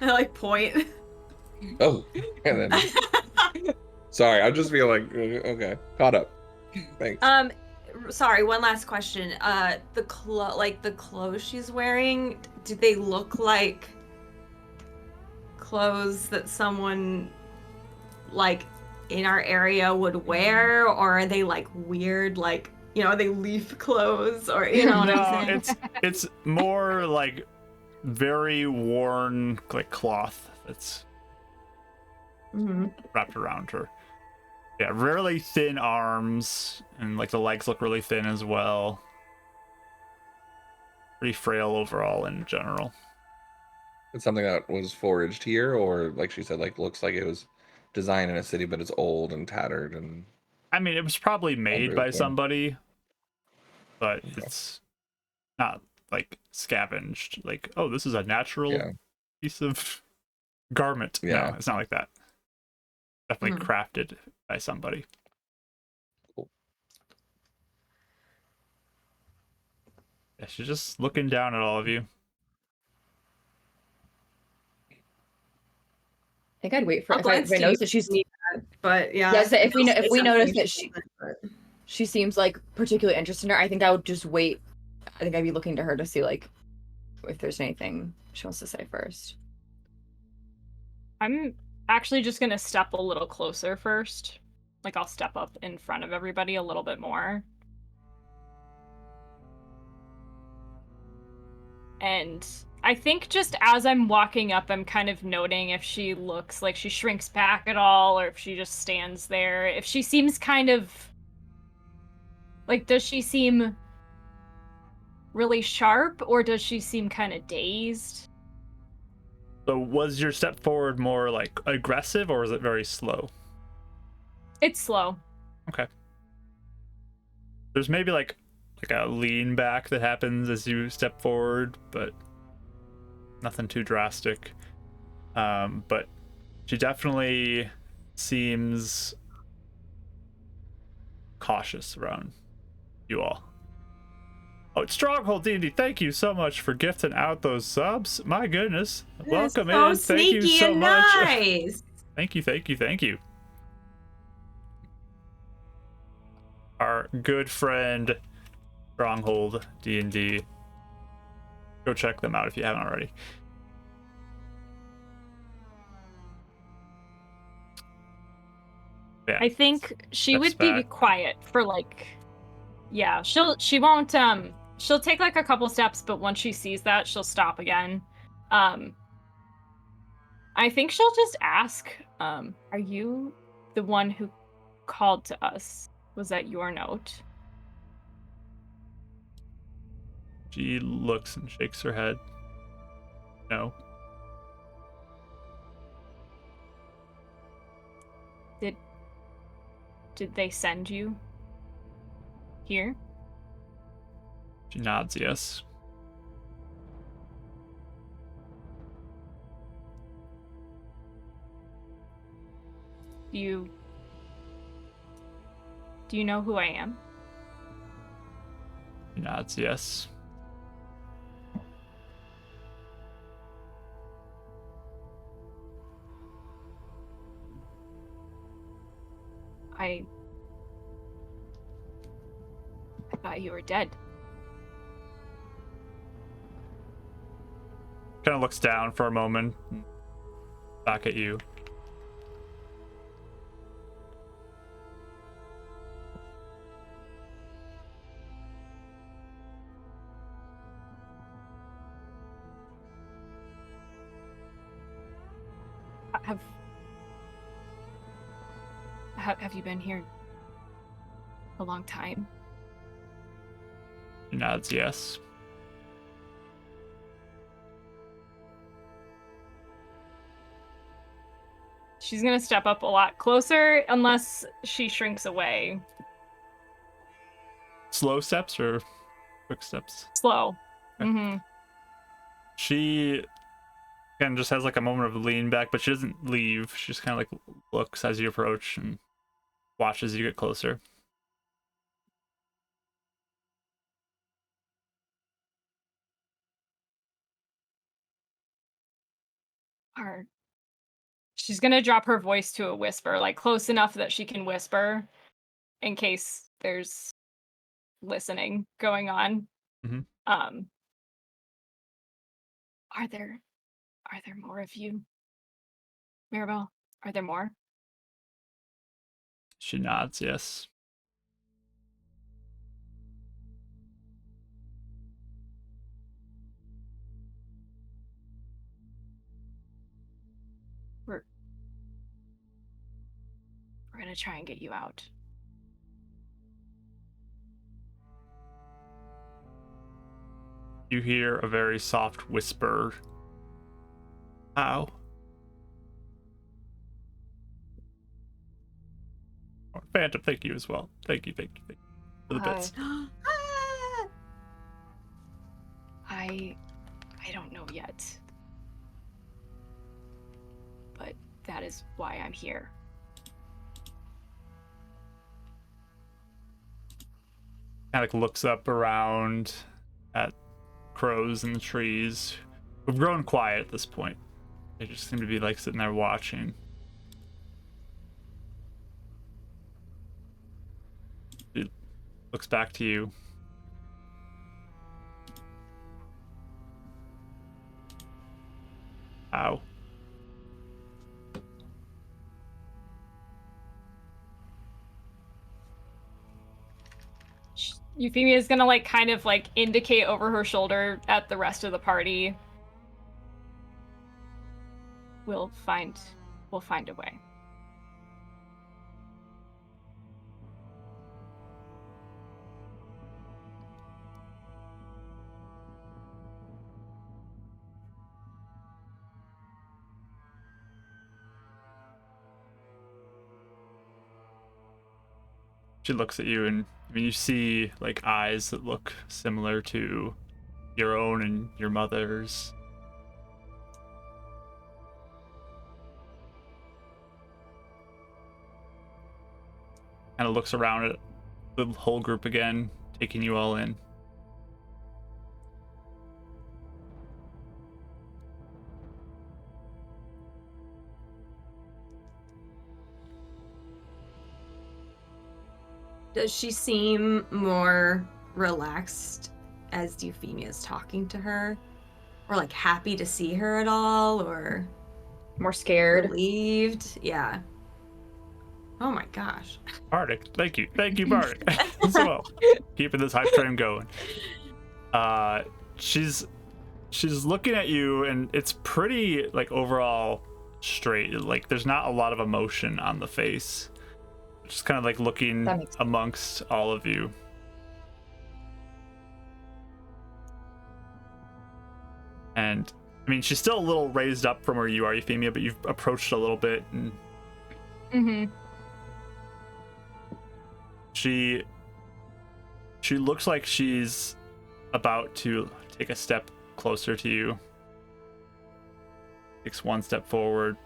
I like point.
Oh, and then sorry, I just feel like okay, caught up. Thanks.
Sorry, one last question. The clothes she's wearing, do they look like clothes that someone like in our area would wear, or are they like weird, like, you know, are they leaf clothes, or you know what I'm saying?
it's more like very worn like cloth that's
Mhm.
wrapped around her. Yeah, really thin arms, and like the legs look really thin as well. Pretty frail overall in general.
It's something that was foraged here, or like she said, like looks like it was designed in a city, but it's old and tattered and.
I mean, it was probably made by
Unreal, yeah.
somebody, but
Okay.
it's not like scavenged. Like, oh, this is a natural piece of garment.
Yeah.
No, it's not like that. Definitely
Mhm.
crafted by somebody.
Cool.
Yeah, she's just looking down at all of you.
I think I'd wait for
I'll
if I
glance to
notice
you
that she's.
but yeah.
Yeah, so if we notice that
But-
she seems like particularly interested in her, I think I would just wait. I think I'd be looking to her to see like if there's anything she wants to say first.
I'm actually just gonna step a little closer first. Like I'll step up in front of everybody a little bit more. And I think just as I'm walking up, I'm kind of noting if she looks like she shrinks back at all, or if she just stands there. If she seems kind of like, does she seem really sharp, or does she seem kind of dazed?
So was your step forward more like aggressive, or was it very slow?
It's slow.
Okay. There's maybe like a lean back that happens as you step forward, but nothing too drastic. But she definitely seems cautious around you all. Oh, it's Stronghold D&D. Thank you so much for gifting out those subs. My goodness. Welcome
so
in. Thank you
sneaky
so
and
much.
nice.
Thank you, thank you, thank you. Our good friend Stronghold D&D. Go check them out if you haven't already. Yeah.
I think she
Steps
would be
back.
quiet for like, yeah, she won't she'll take like a couple steps, but once she sees that, she'll stop again. I think she'll just ask, are you the one who called to us? Was that your note?
She looks and shakes her head. No.
Did they send you here?
She nods yes.
Do you know who I am?
She nods yes.
I thought you were dead.
Kind of looks down for a moment. Back at you.
Have you been here a long time?
She nods yes.
She's gonna step up a lot closer unless she shrinks away.
Slow steps or quick steps?
Slow.
Okay.
Mm-hmm.
She kind of just has like a moment of lean back, but she doesn't leave. She just kind of like looks as you approach and watches you get closer.
She's gonna drop her voice to a whisper, like close enough that she can whisper in case there's listening going on.
Mhm.
Are there more of you? Mirabelle, are there more?
She nods yes.
We're gonna try and get you out.
You hear a very soft whisper. How? Oh, Phantom, thank you as well. Thank you for the bits.
I don't know yet. But that is why I'm here.
Kind of looks up around at crows in the trees. We've grown quiet at this point. They just seem to be like sitting there watching. She looks back to you. How?
Euphemia is gonna like kind of like indicate over her shoulder at the rest of the party. We'll find a way.
She looks at you, and I mean, you see like eyes that look similar to your own and your mother's. Kind of looks around at the whole group again, taking you all in.
Does she seem more relaxed as Euphemia is talking to her? Or like happy to see her at all? Or
More scared.
relieved? Yeah. Oh my gosh.
Bardic, thank you, Bardic, as well, keeping this hype train going. She's looking at you, and it's pretty like overall straight. Like there's not a lot of emotion on the face. Just kind of like looking amongst all of you. And I mean, she's still a little raised up from where you are, Euphemia, but you've approached a little bit, and she looks like she's about to take a step closer to you. Takes one step forward,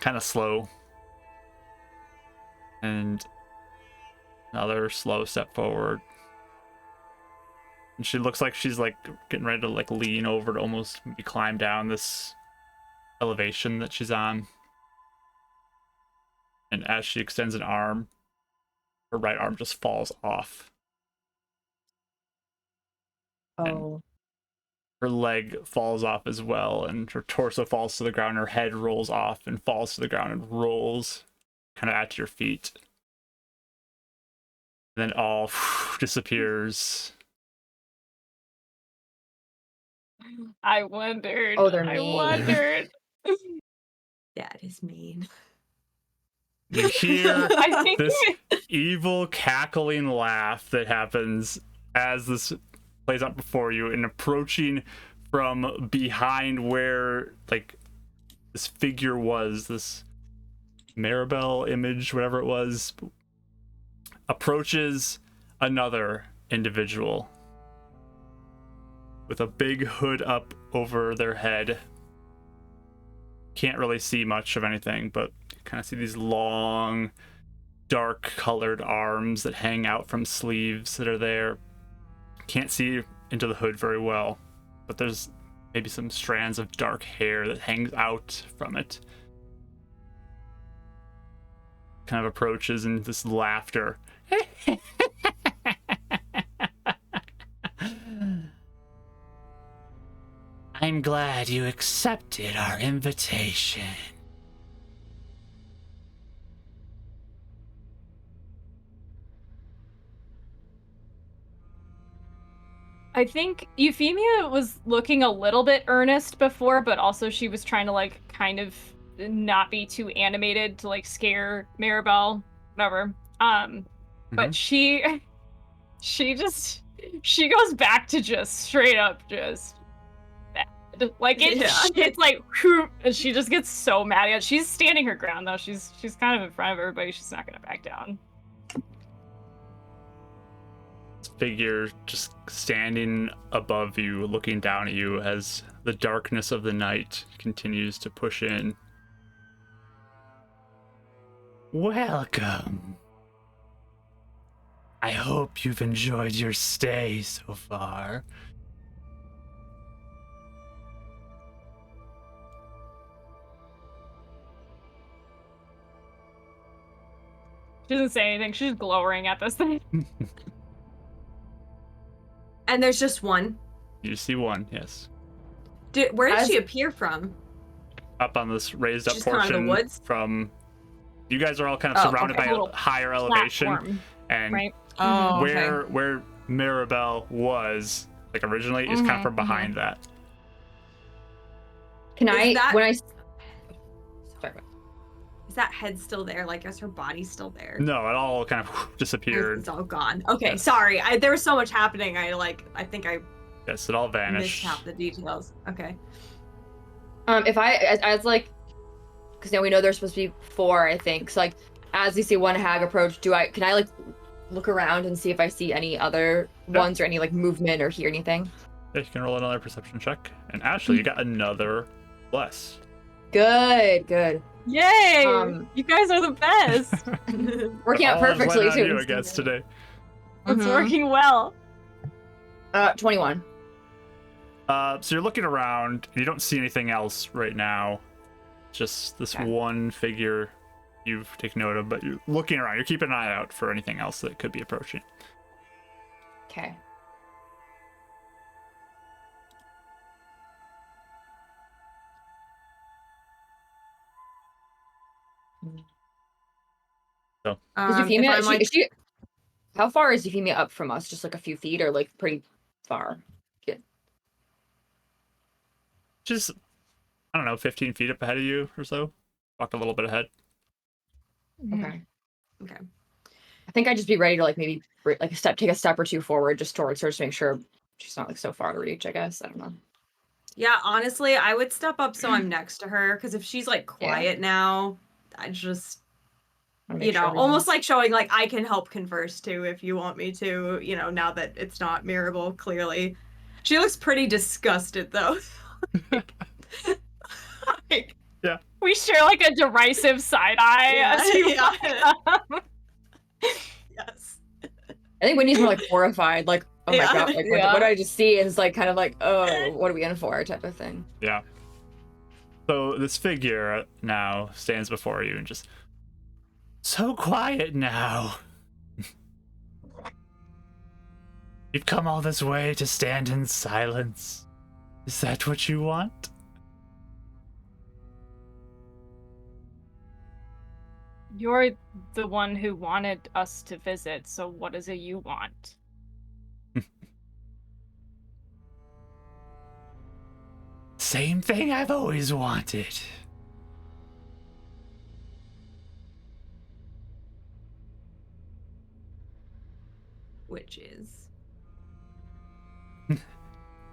kind of slow, and another slow step forward. And she looks like she's like getting ready to like lean over to almost maybe climb down this elevation that she's on. And as she extends an arm, her right arm just falls off.
Oh.
Her leg falls off as well, and her torso falls to the ground. Her head rolls off and falls to the ground and rolls kind of at your feet. And then all disappears.
I wondered.
Oh, they're
I
mean.
wondered.
Dad is mean.
You hear
I think
this evil cackling laugh that happens as this plays out before you, and approaching from behind where like this figure was, this Maribel image, whatever it was, approaches another individual with a big hood up over their head. Can't really see much of anything, but you kind of see these long, dark colored arms that hang out from sleeves that are there. Can't see into the hood very well, but there's maybe some strands of dark hair that hangs out from it. Kind of approaches and this laughter. I'm glad you accepted our invitation.
I think Euphemia was looking a little bit earnest before, but also she was trying to like kind of not be too animated to like scare Maribel, whatever. But she goes back to just straight up just mad. Like it's like and she just gets so mad. Yeah, she's standing her ground though. She's kind of in front of everybody. She's not gonna back down.
Figure just standing above you, looking down at you as the darkness of the night continues to push in. Welcome. I hope you've enjoyed your stay so far.
She doesn't say anything. She's glowering at this thing.
And there's just one.
You see one, yes.
Where did she appear from?
Up on this raised up
Just kind of
portion
the woods?
from... You guys are all kind of surrounded
okay.
by a higher elevation.
Platform,
And
right?
Oh,
where Maribel was, like originally, is kind of from behind that.
Can
Is that-
when I sorry.
Is that head still there? Like, is her body still there?
No, it all kind of disappeared.
It's all gone. Okay,
Yes.
sorry. There was so much happening. I think I
Yes, it all
missed
vanished.
half the details. Okay.
If I was like, because now we know there's supposed to be 4, I think. So like, as we see one hag approach, can I like look around and see if I see any other ones or any like movement or hear anything?
Yeah, you can roll another perception check. And Ashley, you got another bless.
Good.
Yay! You guys are the best.
Working out
All is
perfectly
went on
too.
you, I guess, today.
It's working well.
21.
So you're looking around, and you don't see anything else right now. Just this
Okay.
one figure you've taken note of, but you're looking around. You're keeping an eye out for anything else that could be approaching.
Okay. Is Euphemia, how far is Euphemia up from us? Just like a few feet or like pretty far?
Just, I don't know, 15 feet up ahead of you or so. Walk a little bit ahead.
Okay.
Okay.
I think I'd just be ready to like maybe like take a step or two forward just towards her, just to make sure she's not like so far to reach, I guess. I don't know.
Yeah, honestly, I would step up so I'm next to her, because if she's like quiet now, I just, almost like showing like I can help converse too if you want me to, now that it's not Maribel, clearly. She looks pretty disgusted though.
Yeah.
We share like a derisive side eye. As we walk.
Yes.
I think Whitney's more like horrified, like, oh my god, like what did I just see? And it's like kind of like, oh, what are we in for type of thing.
Yeah. So this figure now stands before you and just, so quiet now. You've come all this way to stand in silence. Is that what you want?
You're the one who wanted us to visit, so what is it you want?
Same thing I've always wanted.
witches.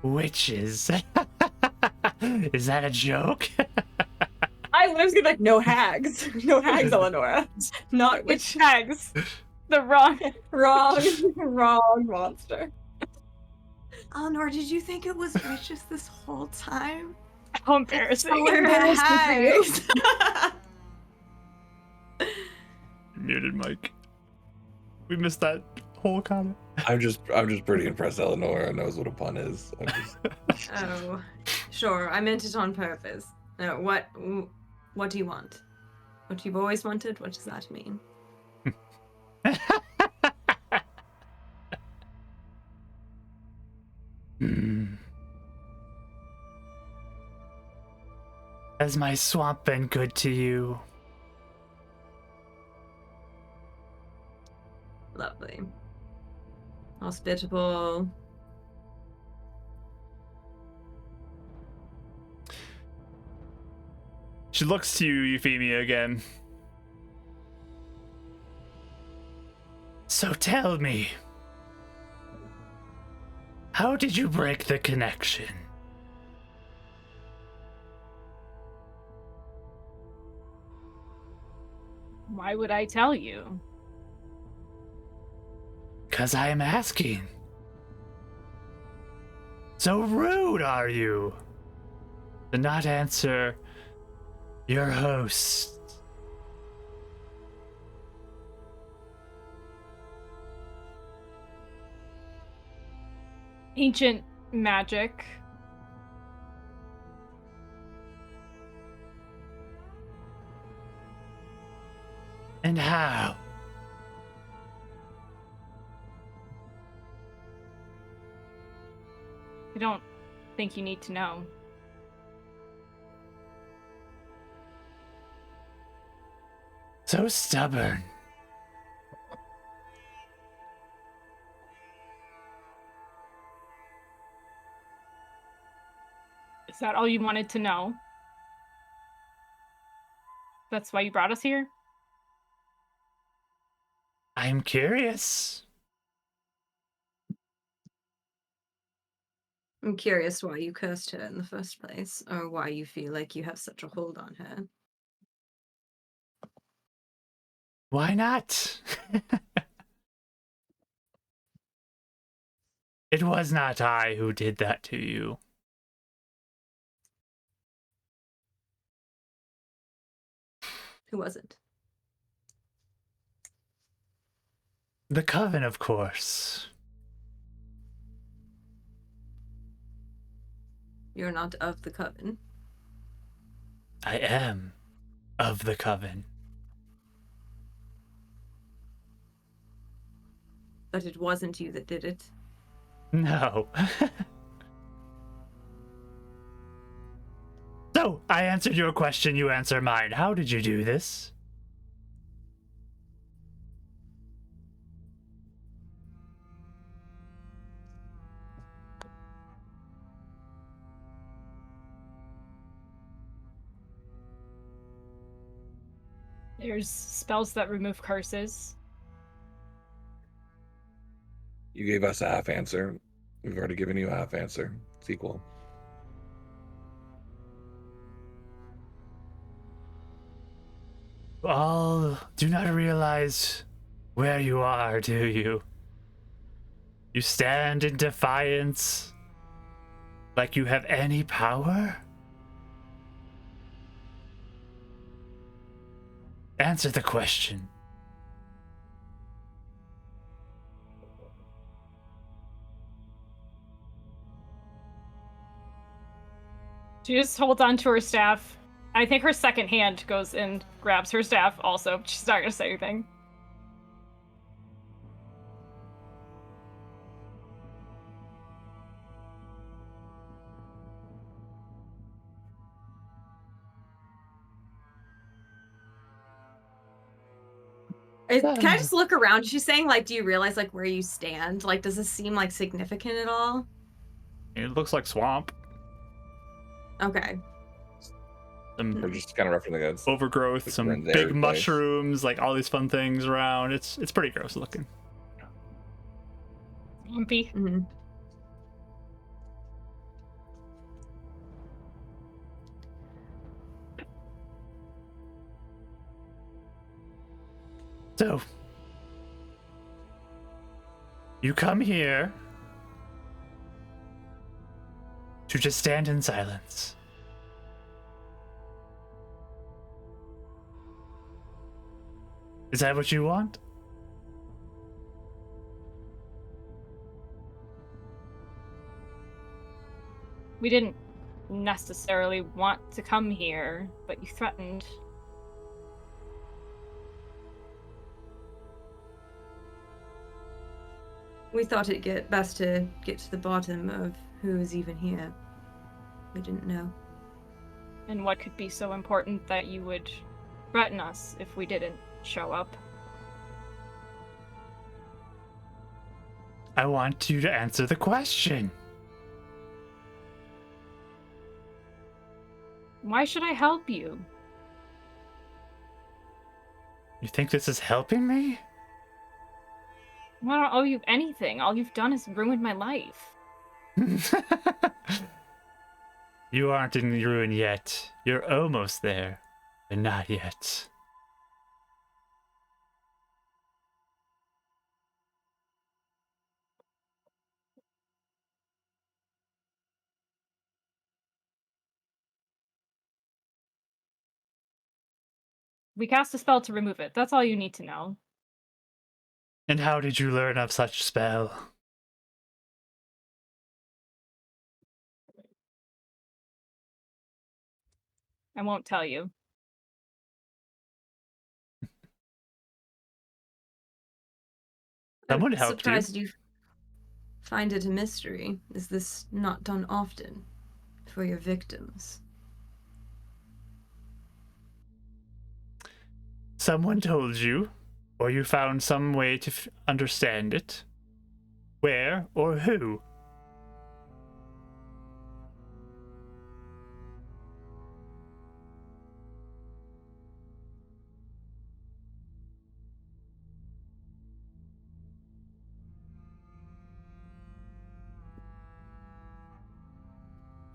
Witches. Is that a joke?
I was gonna be like, no hags. No hags, Eleonora. Not
Which
witch.
hags? The wrong.
Wrong monster.
Eleanor, did you think it was witches this whole time?
How embarrassing.
So
embarrassing for you.
hags.
Muted Mike. We missed that whole comment.
I'm just pretty impressed Eleanor knows what a pun is. I'm just...
Oh, sure. I meant it on purpose. No, what do you want? What you've always wanted? What does that mean?
Has my swamp been good to you?
Lovely. Hospitable.
She looks to you, Euphemia, again. So tell me, how did you break the connection?
Why would I tell you?
'Cause I am asking. So rude are you to not answer your host.
Ancient magic.
And how?
I don't think you need to know.
So stubborn.
Is that all you wanted to know? That's why you brought us here?
I'm curious.
I'm curious why you cursed her in the first place, or why you feel like you have such a hold on her.
Why not? It was not I who did that to you.
Who was it?
The coven, of course.
You're not of the coven.
I am of the coven.
But it wasn't you that did it.
No. So, I answered your question, you answer mine. How did you do this?
There's spells that remove curses.
You gave us a half answer. We've already given you a half answer. It's equal.
All do not realize where you are, do you? You stand in defiance like you have any power? Answer the question.
She just holds on to her staff. I think her second hand goes and grabs her staff also. She's not going to say anything.
Can I just look around? She's saying, like, do you realize, like, where you stand? Like, does this seem, like, significant at all?
It looks like swamp.
Okay.
Some
We're just kind of roughing the goods.
overgrowth,
Like
some
we're in their
big
place.
mushrooms, like all these fun things around. It's pretty gross looking.
Lumpy.
Mhm.
So, you come here to just stand in silence. Is that what you want?
We didn't necessarily want to come here, but you threatened.
We thought it'd best to get to the bottom of who is even here. We didn't know.
And what could be so important that you would threaten us if we didn't show up?
I want you to answer the question.
Why should I help you?
You think this is helping me?
I don't owe you anything. All you've done is ruined my life.
You aren't in ruin yet. You're almost there, but not yet.
We cast a spell to remove it. That's all you need to know.
And how did you learn of such spell?
I won't tell you.
Someone
I'm
helped you.
surprised you find it a mystery. Is this not done often for your victims?
Someone told you, or you found some way to understand it. Where or who?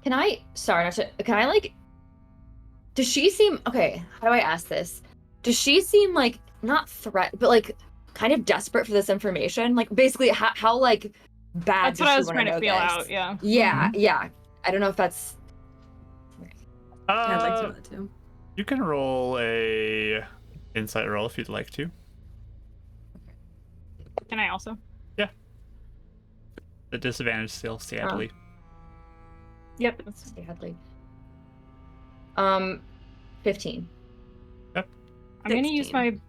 Can I, sorry, not to, can I like, does she seem, okay, how do I ask this? Does she seem like, not threat, but like kind of desperate for this information? Like basically how like bad
That's
does
what I
she
was
wanna
trying to
know
feel
this?
out, yeah.
Yeah, yeah. I don't know if that's,
I'd like to know that too.
You can roll a insight roll if you'd like to.
Can I also?
The disadvantage still, sadly.
Yep. That's...
sadly. 15.
I'm gonna use
16.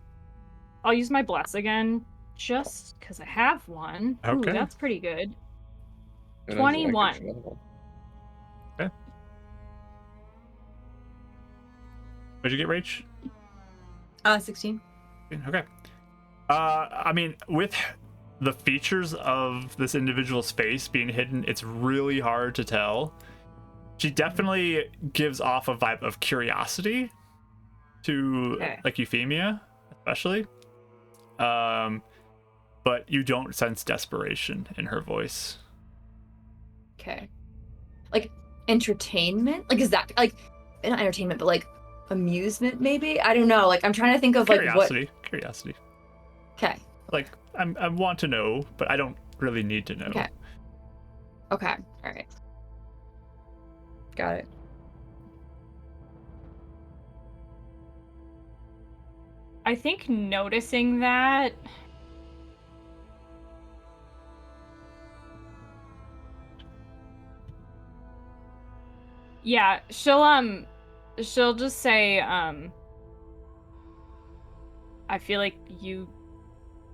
I'll use my bless again, just because I have one.
Okay.
Ooh, that's pretty good.
And then
21.
extra level.
What'd you get, Rach?
16.
Okay. I mean, with the features of this individual's face being hidden, it's really hard to tell. She definitely gives off a vibe of curiosity to
Okay.
like Euphemia, especially. But you don't sense desperation in her voice.
Okay. Like entertainment? Like is that like not entertainment, but like amusement maybe? I don't know. Like I'm trying to think of like what.
Curiosity.
Okay.
Like I want to know, but I don't really need to know.
Okay. Okay. All right. Got it.
I think noticing that yeah, she'll just say, I feel like you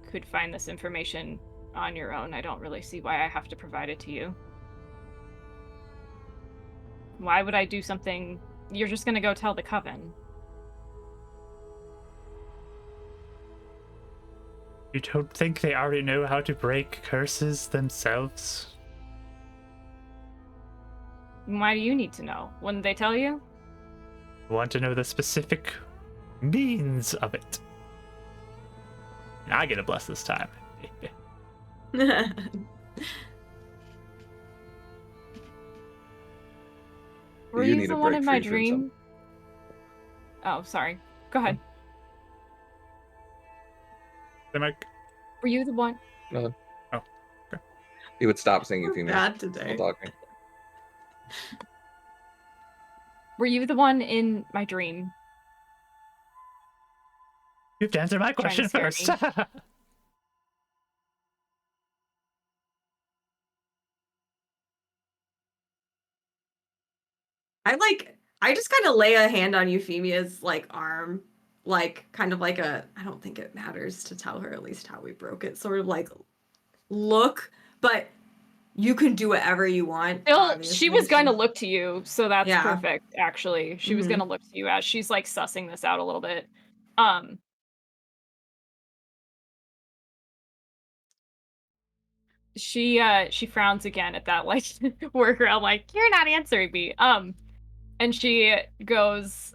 could find this information on your own. I don't really see why I have to provide it to you. Why would I do something? You're just gonna go tell the coven.
You don't think they already know how to break curses themselves?
Why do you need to know? Wouldn't they tell you?
Want to know the specific means of it? And I get a bless this time.
Were
You
you
need
the
to
one
break
in my
free from some-
dream? Oh, sorry. Go ahead.
Hey, Mike.
Were you the one?
No.
Oh, okay.
He would stop saying
We're
female
bad
while
today.
talking.
Were you the one in my dream?
You have to answer my
Trying to
question
scare
first.
me.
I just kind of lay a hand on Euphemia's like arm, like kind of like a, I don't think it matters to tell her at least how we broke it, sort of like look, but you can do whatever you want.
Still, she
obviously.
was going to look to you, so that's
Yeah.
perfect, actually. She was
Mhm.
going to look to you as she's like sussing this out a little bit. She frowns again at that like workaround, like, you're not answering me. And she goes,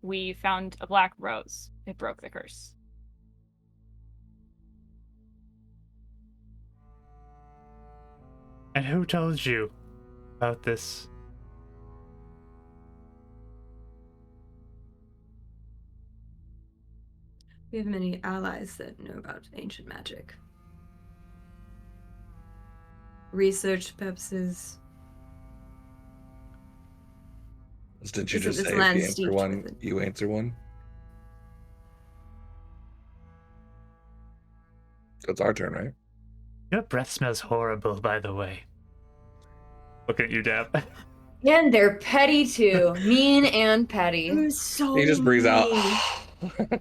we found a black rose. It broke the curse.
And who told you about this?
We have many allies that know about ancient magic. Research purposes.
Didn't you
Isn't
just
this
say if
land
you answer
steeped
one,
within-
you answer one? It's our turn, right?
Your breath smells horrible, by the way. Looking at you, Dab.
And they're petty too. Mean and petty.
I'm so
You just breathe out.
mean.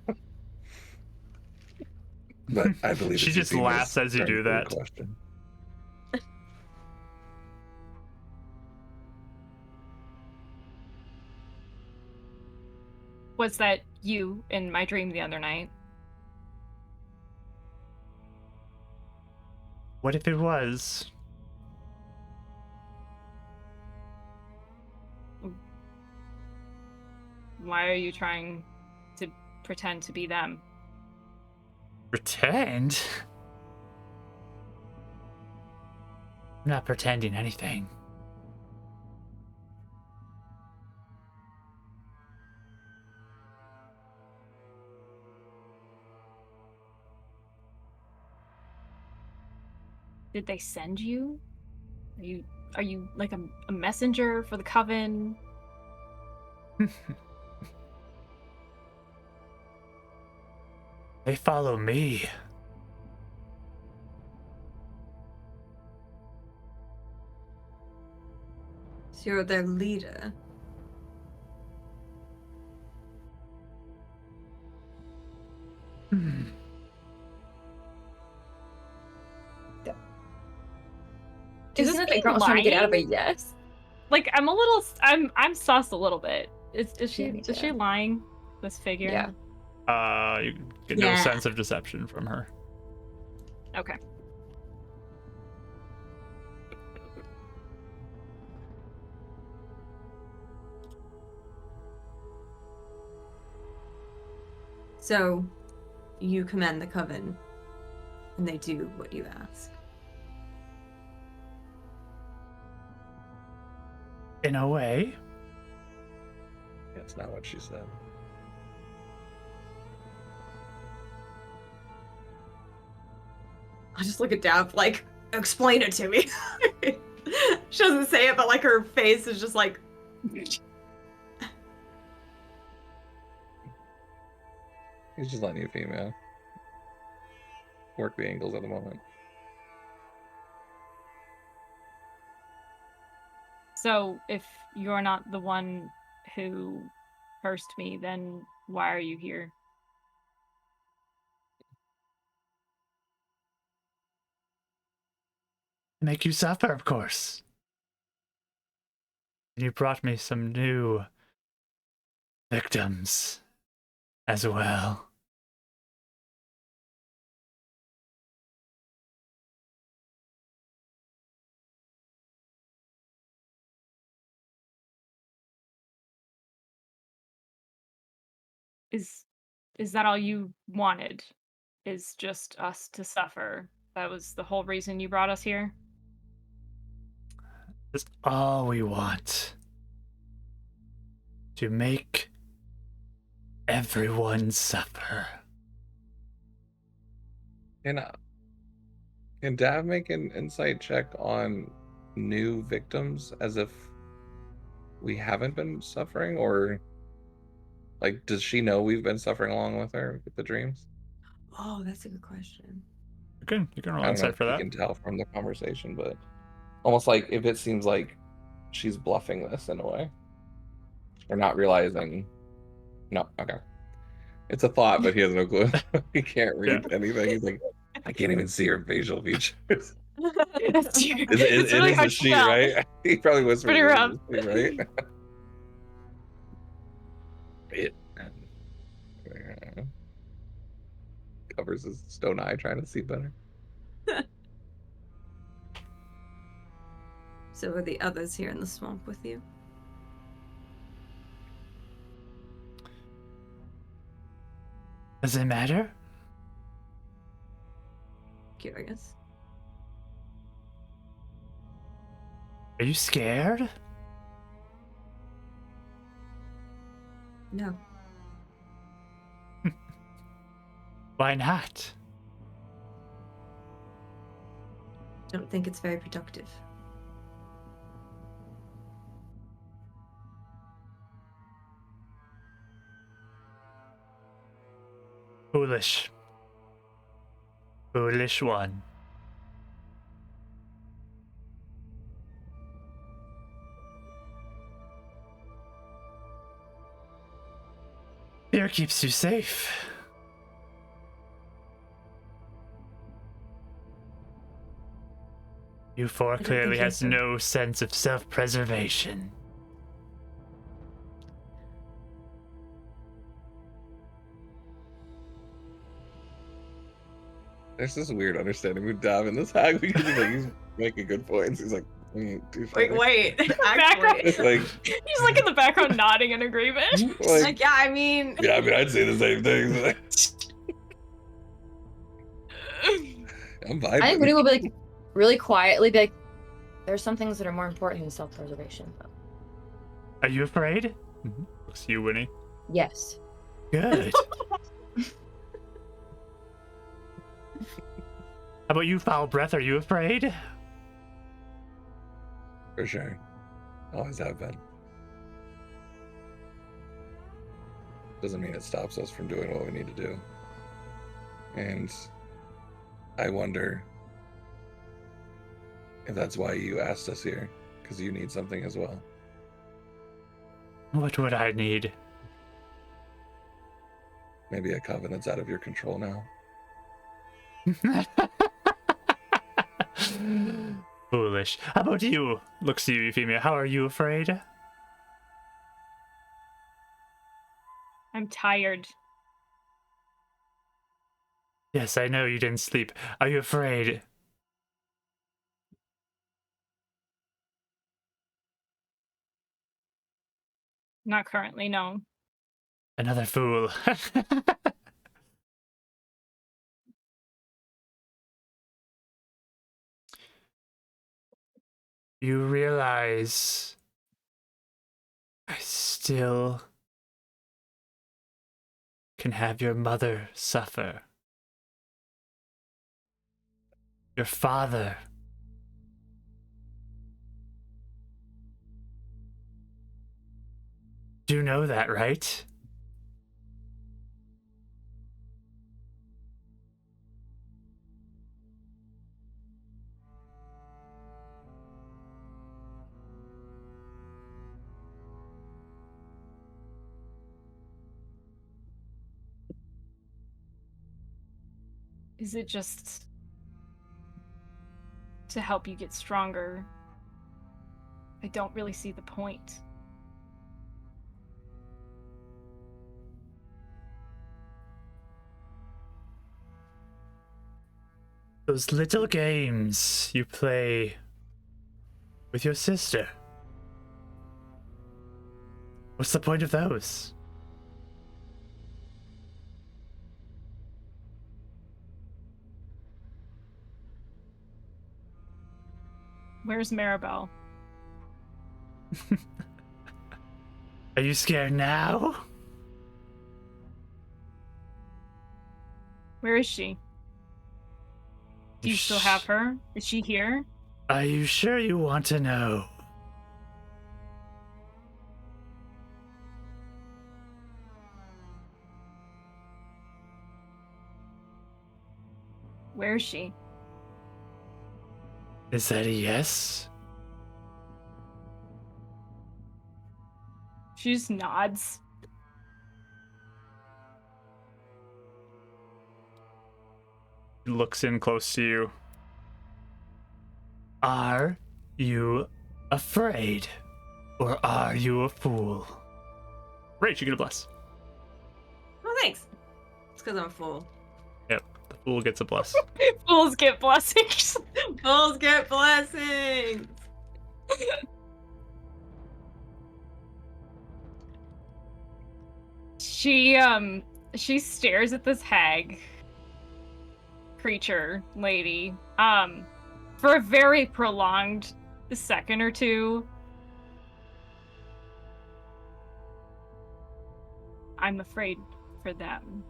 But I believe
She
it's
just
Euphemia's
laughs as you
turn
do
for the
that.
question.
Was that you in my dream the other night?
What if it was?
Why are you trying to pretend to be them?
Pretend? I'm not pretending anything.
Did they send you? Are you like a messenger for the coven?
They follow me.
So you're their leader.
Hmm.
Isn't it that girl was trying to get out of a yes?
Like I'm sus a little bit. Is she
Yeah, me
is she
too.
lying? This figure?
Yeah.
You get no
Yeah.
sense of deception from her.
Okay.
So you command the coven, and they do what you ask.
In a way.
That's not what she said.
I just look at Dav like, explain it to me. She doesn't say it, but like her face is just like.
He's just letting Euphemia work the angles at the moment.
So if you're not the one who cursed me, then why are you here?
Make you suffer, of course. And you brought me some new victims as well.
Is that all you wanted? Is just us to suffer? That was the whole reason you brought us here?
That's all we want. To make everyone suffer.
Can Dav make an insight check on new victims as if we haven't been suffering, or like does she know we've been suffering along with her with the dreams?
Oh, that's a good question.
You can roll
I don't know
insight
if
for
you
that.
can tell from the conversation, but almost like if it seems like she's bluffing this in a way, or not realizing. No, okay. It's a thought, but he has no clue. He can't read anything. He's like, I can't even see her facial features.
It's
It
really
is
hard
a
to
she,
tell.
right? He probably whispers,
Pretty
"It is
rough.
a she," right? It covers his stone eye, trying to see better.
So are the others here in the swamp with you?
Does it matter?
Curious.
Are you scared?
No.
Why not?
Don't think it's very productive.
Foolish. Foolish one. Fear keeps you safe. You four
don't
clearly
think
has
so.
no sense of self-preservation.
There's this weird understanding with Dav in this hag because he's making good points. He's like, touche.
Wait.
Background.
It's like,
He's like in the background nodding in agreement.
Like, yeah, I mean.
yeah, I mean, I'd say the same thing. I'm vibing.
I think Woody will be like, really quietly be like, there's some things that are more important than self-preservation. Though.
Are you afraid? Looks you, Winnie.
Yes.
Good. How about you, foul breath? Are you afraid?
For sure. Always have been. Doesn't mean it stops us from doing what we need to do. And I wonder if that's why you asked us here, because you need something as well.
What would I need?
Maybe a coven that's out of your control now.
Foolish. How about you? Looks to you, Euphemia. How are you afraid?
I'm tired.
Yes, I know you didn't sleep. Are you afraid?
Not currently, no.
Another fool. You realize I still can have your mother suffer. Your father. Do you know that, right?
Is it just to help you get stronger? I don't really see the point.
Those little games you play with your sister. What's the point of those?
Where's Maribel?
Are you scared now?
Where is she? Do you still have her? Is she here?
Are you sure you want to know?
Where is she?
Is that a yes?
She just nods.
He looks in close to you. Are you afraid? Or are you a fool? Rach, you get a bless.
Oh, thanks. It's because I'm full.
Yep, the fool gets a bless.
Fools get blessings.
Fools get blessings.
She stares at this hag creature lady for a very prolonged second or two. I'm afraid for them.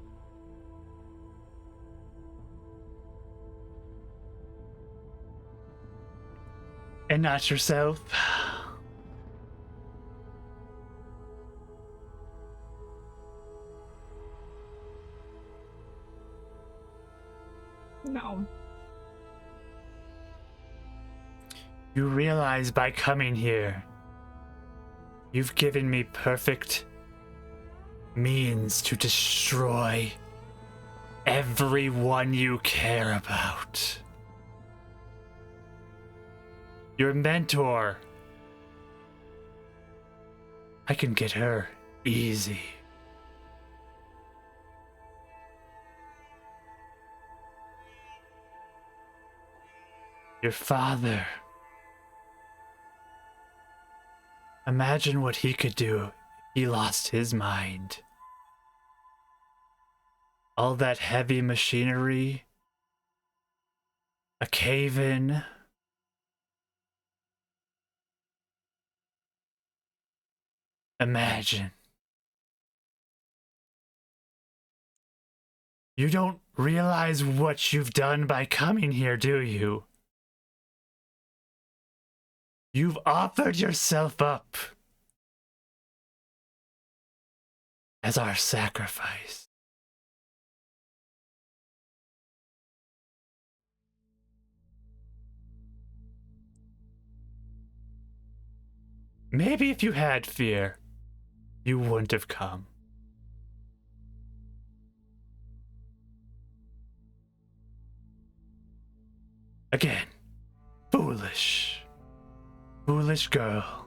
And not yourself?
No.
You realize by coming here, you've given me perfect means to destroy everyone you care about. Your mentor. I can get her easy. Your father. Imagine what he could do if he lost his mind. All that heavy machinery, a cave-in, imagine. You don't realize what you've done by coming here, do you? You've offered yourself up as our sacrifice. Maybe if you had fear, you wouldn't have come. Again, foolish. Foolish girl.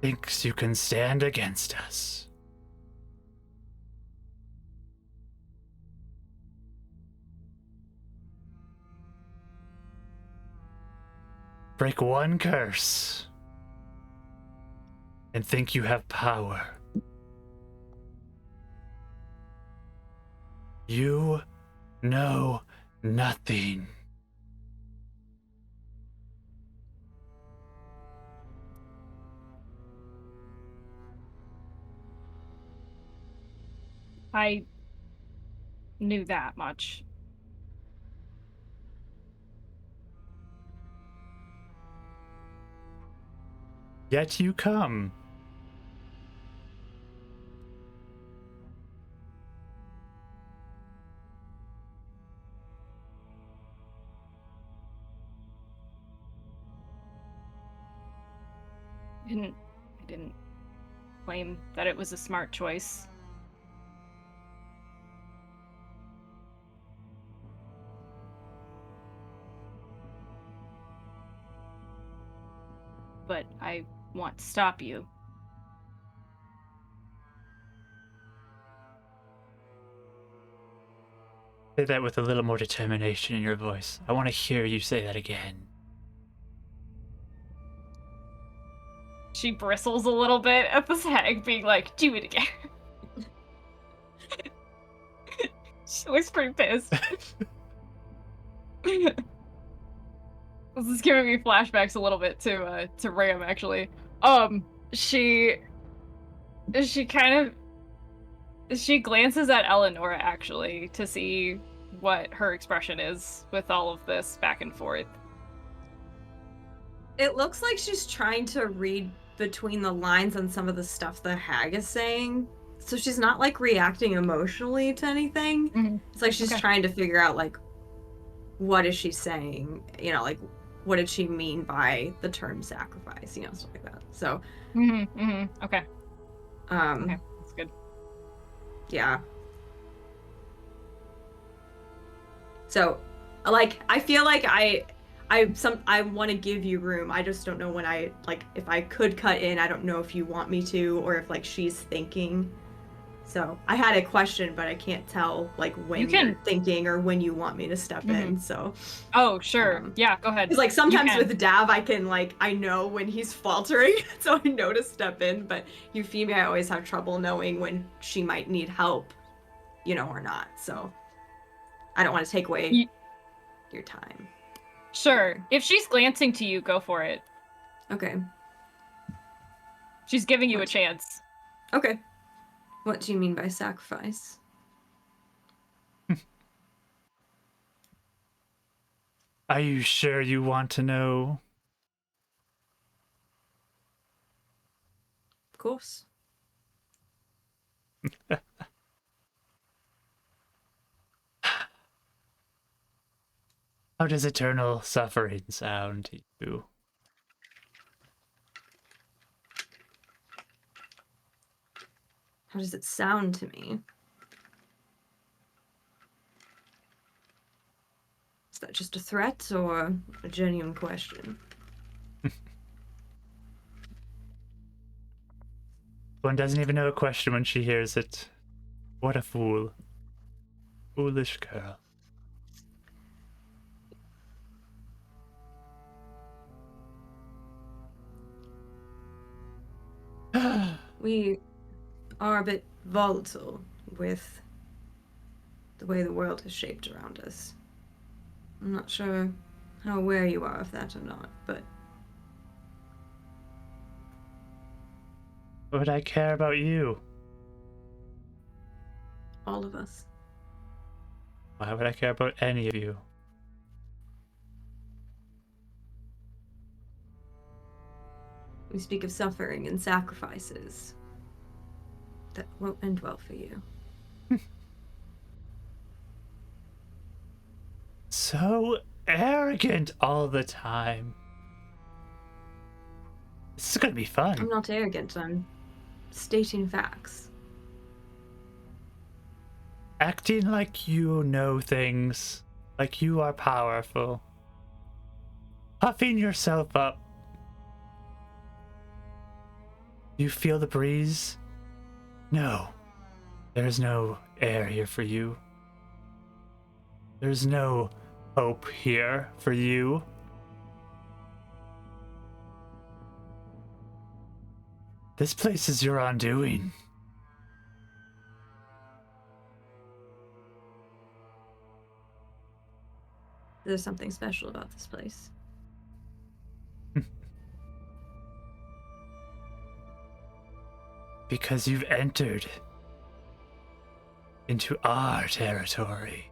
Thinks you can stand against us. Break one curse and think you have power. You know nothing.
I knew that much.
Yet you come.
I didn't claim that it was a smart choice. But I want to stop you.
Say that with a little more determination in your voice. I want to hear you say that again.
She bristles a little bit at this hag, being like, do it again. She looks pretty pissed. This is giving me flashbacks a little bit to Ram actually. She kind of glances at Eleanor actually to see what her expression is with all of this back and forth.
It looks like she's trying to read between the lines on some of the stuff the hag is saying. So she's not like reacting emotionally to anything.
Mhm.
It's like she's
Okay.
trying to figure out like what is she saying? You know, like what did she mean by the term sacrifice? You know, stuff like that. So
Okay. Okay. That's good.
Yeah. So, like, I feel like I want to give you room. I just don't know when if I could cut in. I don't know if you want me to, or if like she's thinking. So I had a question, but I can't tell like when you're thinking or when you want me to step in. So.
Oh sure. Yeah. Go ahead.
Because like sometimes with Dav, I know when he's faltering, so I know to step in. But Euphemia, I always have trouble knowing when she might need help, you know, or not. So I don't want to take away your time.
Sure. If she's glancing to you, go for it.
Okay.
She's giving you a chance.
Okay. What do you mean by sacrifice?
Are you sure you want to know?
Of course.
How does eternal suffering sound to you?
How does it sound to me? Is that just a threat or a genuine question?
One doesn't even know a question when she hears it. What a fool. Foolish girl.
We are a bit volatile with the way the world has shaped around us. I'm not sure how aware you are of that or not, but...
What would I care about you?
all of us.
Why would I care about any of you?
We speak of suffering and sacrifices. That won't end well for you.
So arrogant all the time. This is gonna be fun.
I'm not arrogant, I'm stating facts.
Acting like you know things, like you are powerful. Puffing yourself up. You feel the breeze? No. There's no air here for you. There's no hope here for you. This place is your undoing.
There's something special about this place.
Because you've entered into our territory.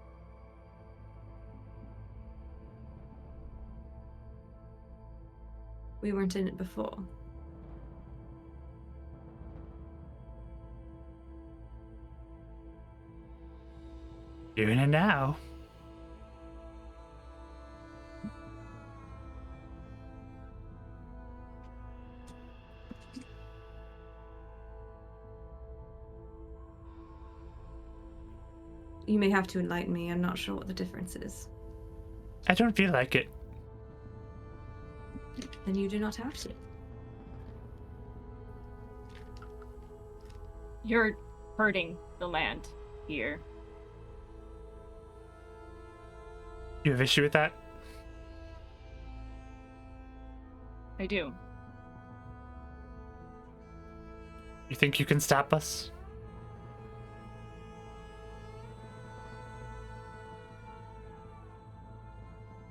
We weren't in it before.
You're in it now.
You may have to enlighten me. I'm not sure what the difference is.
I don't feel like it.
Then you do not have to.
You're hurting the land here.
You have issue with that?
I do.
You think you can stop us?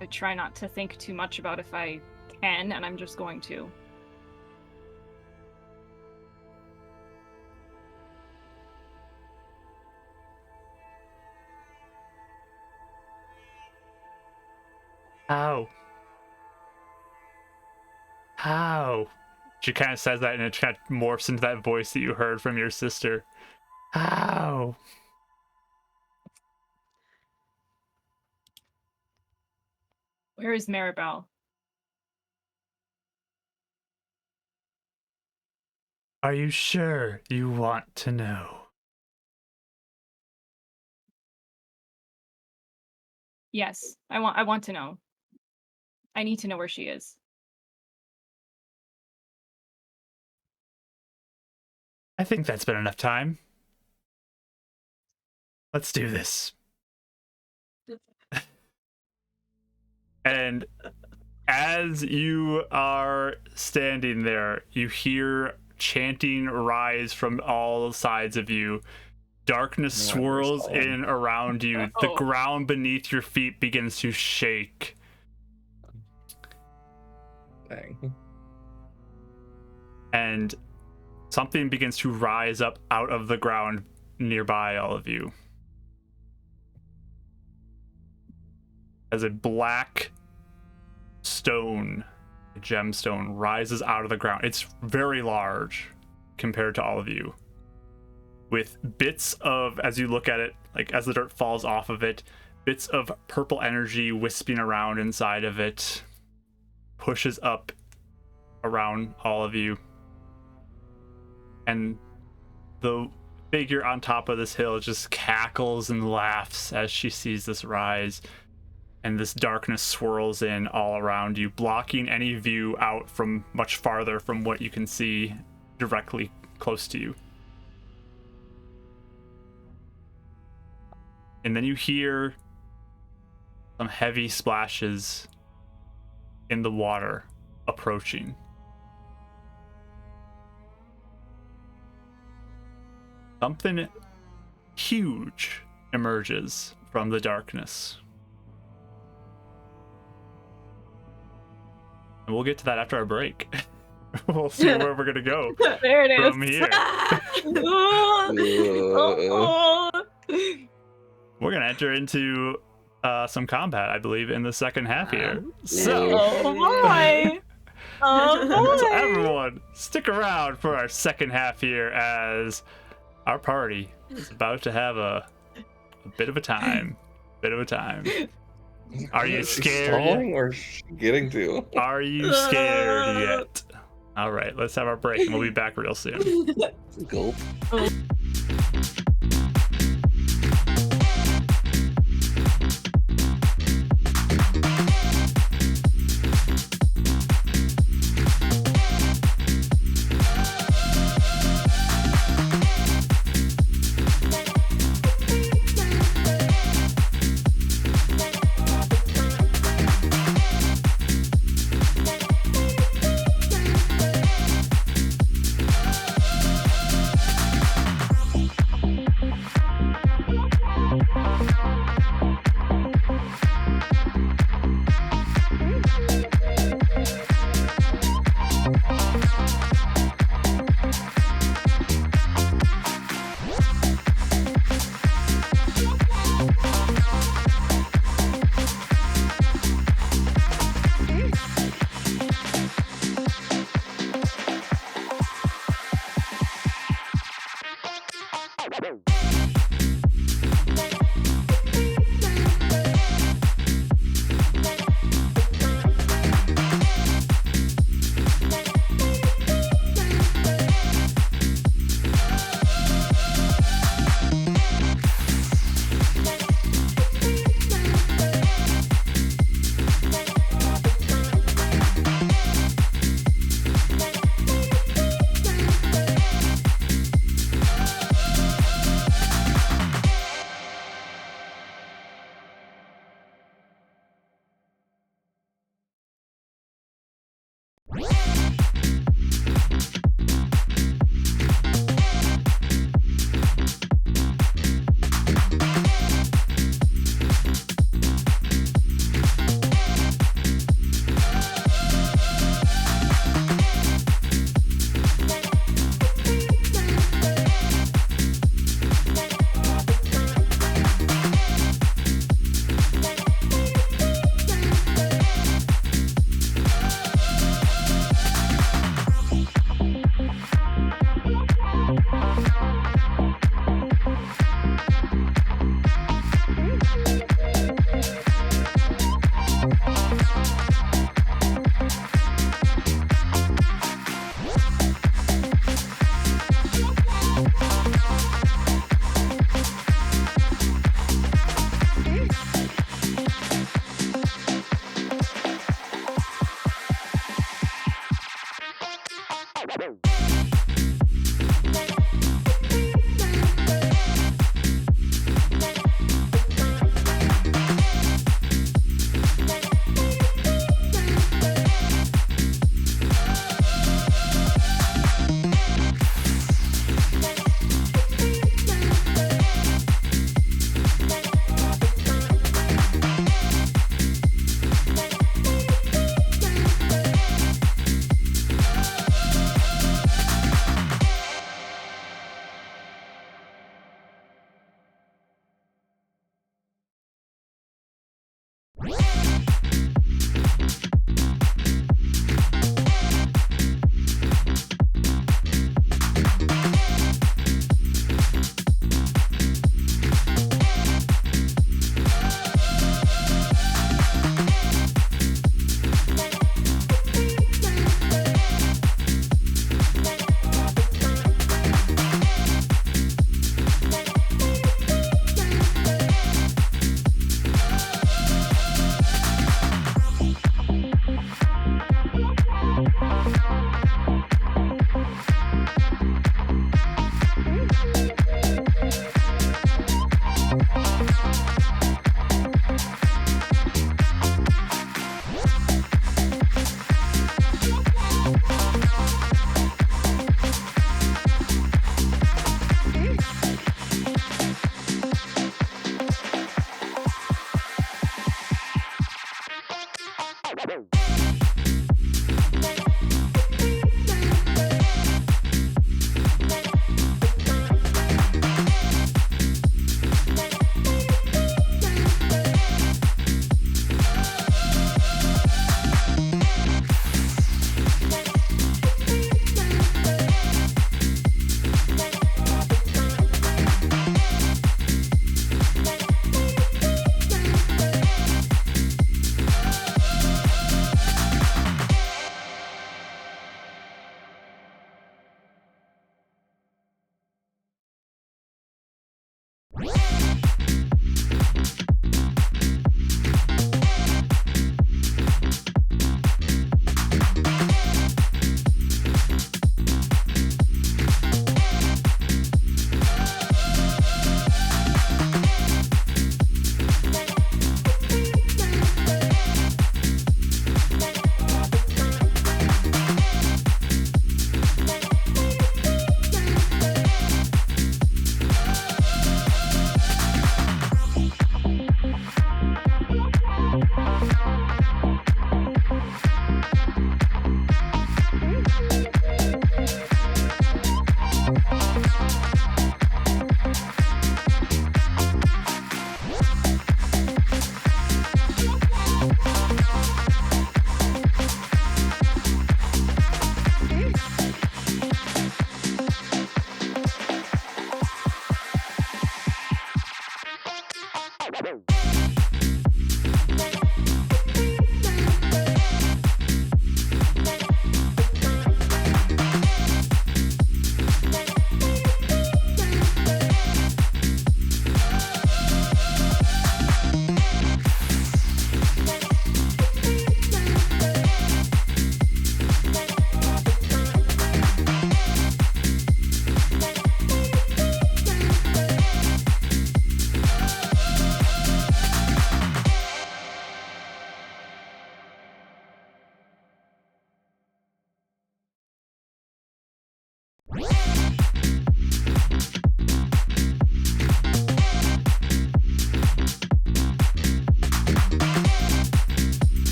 I try not to think too much about if I can, and I'm just going to.
How? How? She kind of says that, and it kind of morphs into that voice that you heard from your sister. How?
Where is Maribel?
Are you sure you want to know?
Yes, I want to know. I need to know where she is.
I think that's been enough time. Let's do this. And as you are standing there, you hear chanting rise from all sides of you. Darkness swirls in around you. The ground beneath your feet begins to shake.
Dang.
And something begins to rise up out of the ground nearby all of you. As a black stone, a gemstone, rises out of the ground. It's very large compared to all of you. With bits of, as you look at it, like as the dirt falls off of it, bits of purple energy wisping around inside of it, pushes up around all of you. And the figure on top of this hill just cackles and laughs as she sees this rise. And this darkness swirls in all around you, blocking any view out from much farther from what you can see directly close to you. And then you hear some heavy splashes in the water approaching. Something huge emerges from the darkness. And we'll get to that after our break. We'll see where we're gonna go
There it is.
from here. We're gonna enter into some combat, I believe, in the second half here. So,
Oh boy! Oh boy!
so everyone, stick around for our second half here as our party is about to have a bit of a time. Are you scared
Stalling
yet?
or getting to?
Are you scared yet? All right, let's have our break and we'll be back real soon.
Gulp.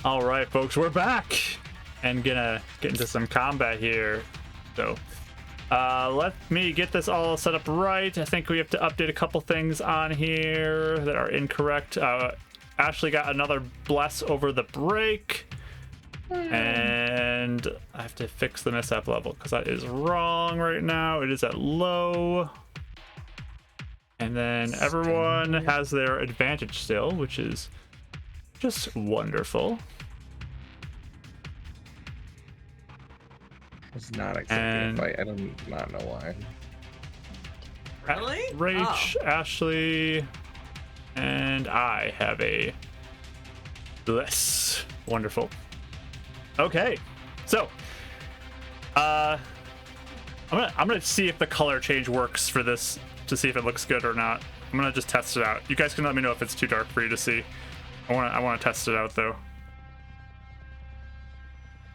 All right, folks, we're back and gonna get into some combat here. So, let me get this all set up right. I think we have to update a couple things on here that are incorrect. Ashley got another bless over the break, and I have to fix the mishap level because that is wrong right now. It is at low. And then everyone has their advantage still, which is just wonderful.
It's not accepting a fight. I do not know why.
Really?
Rach, Ashley, and I have a bless. Wonderful. Okay, so I'm gonna see if the color change works for this to see if it looks good or not. I'm gonna just test it out. You guys can let me know if it's too dark for you to see. I want to test it out though. Is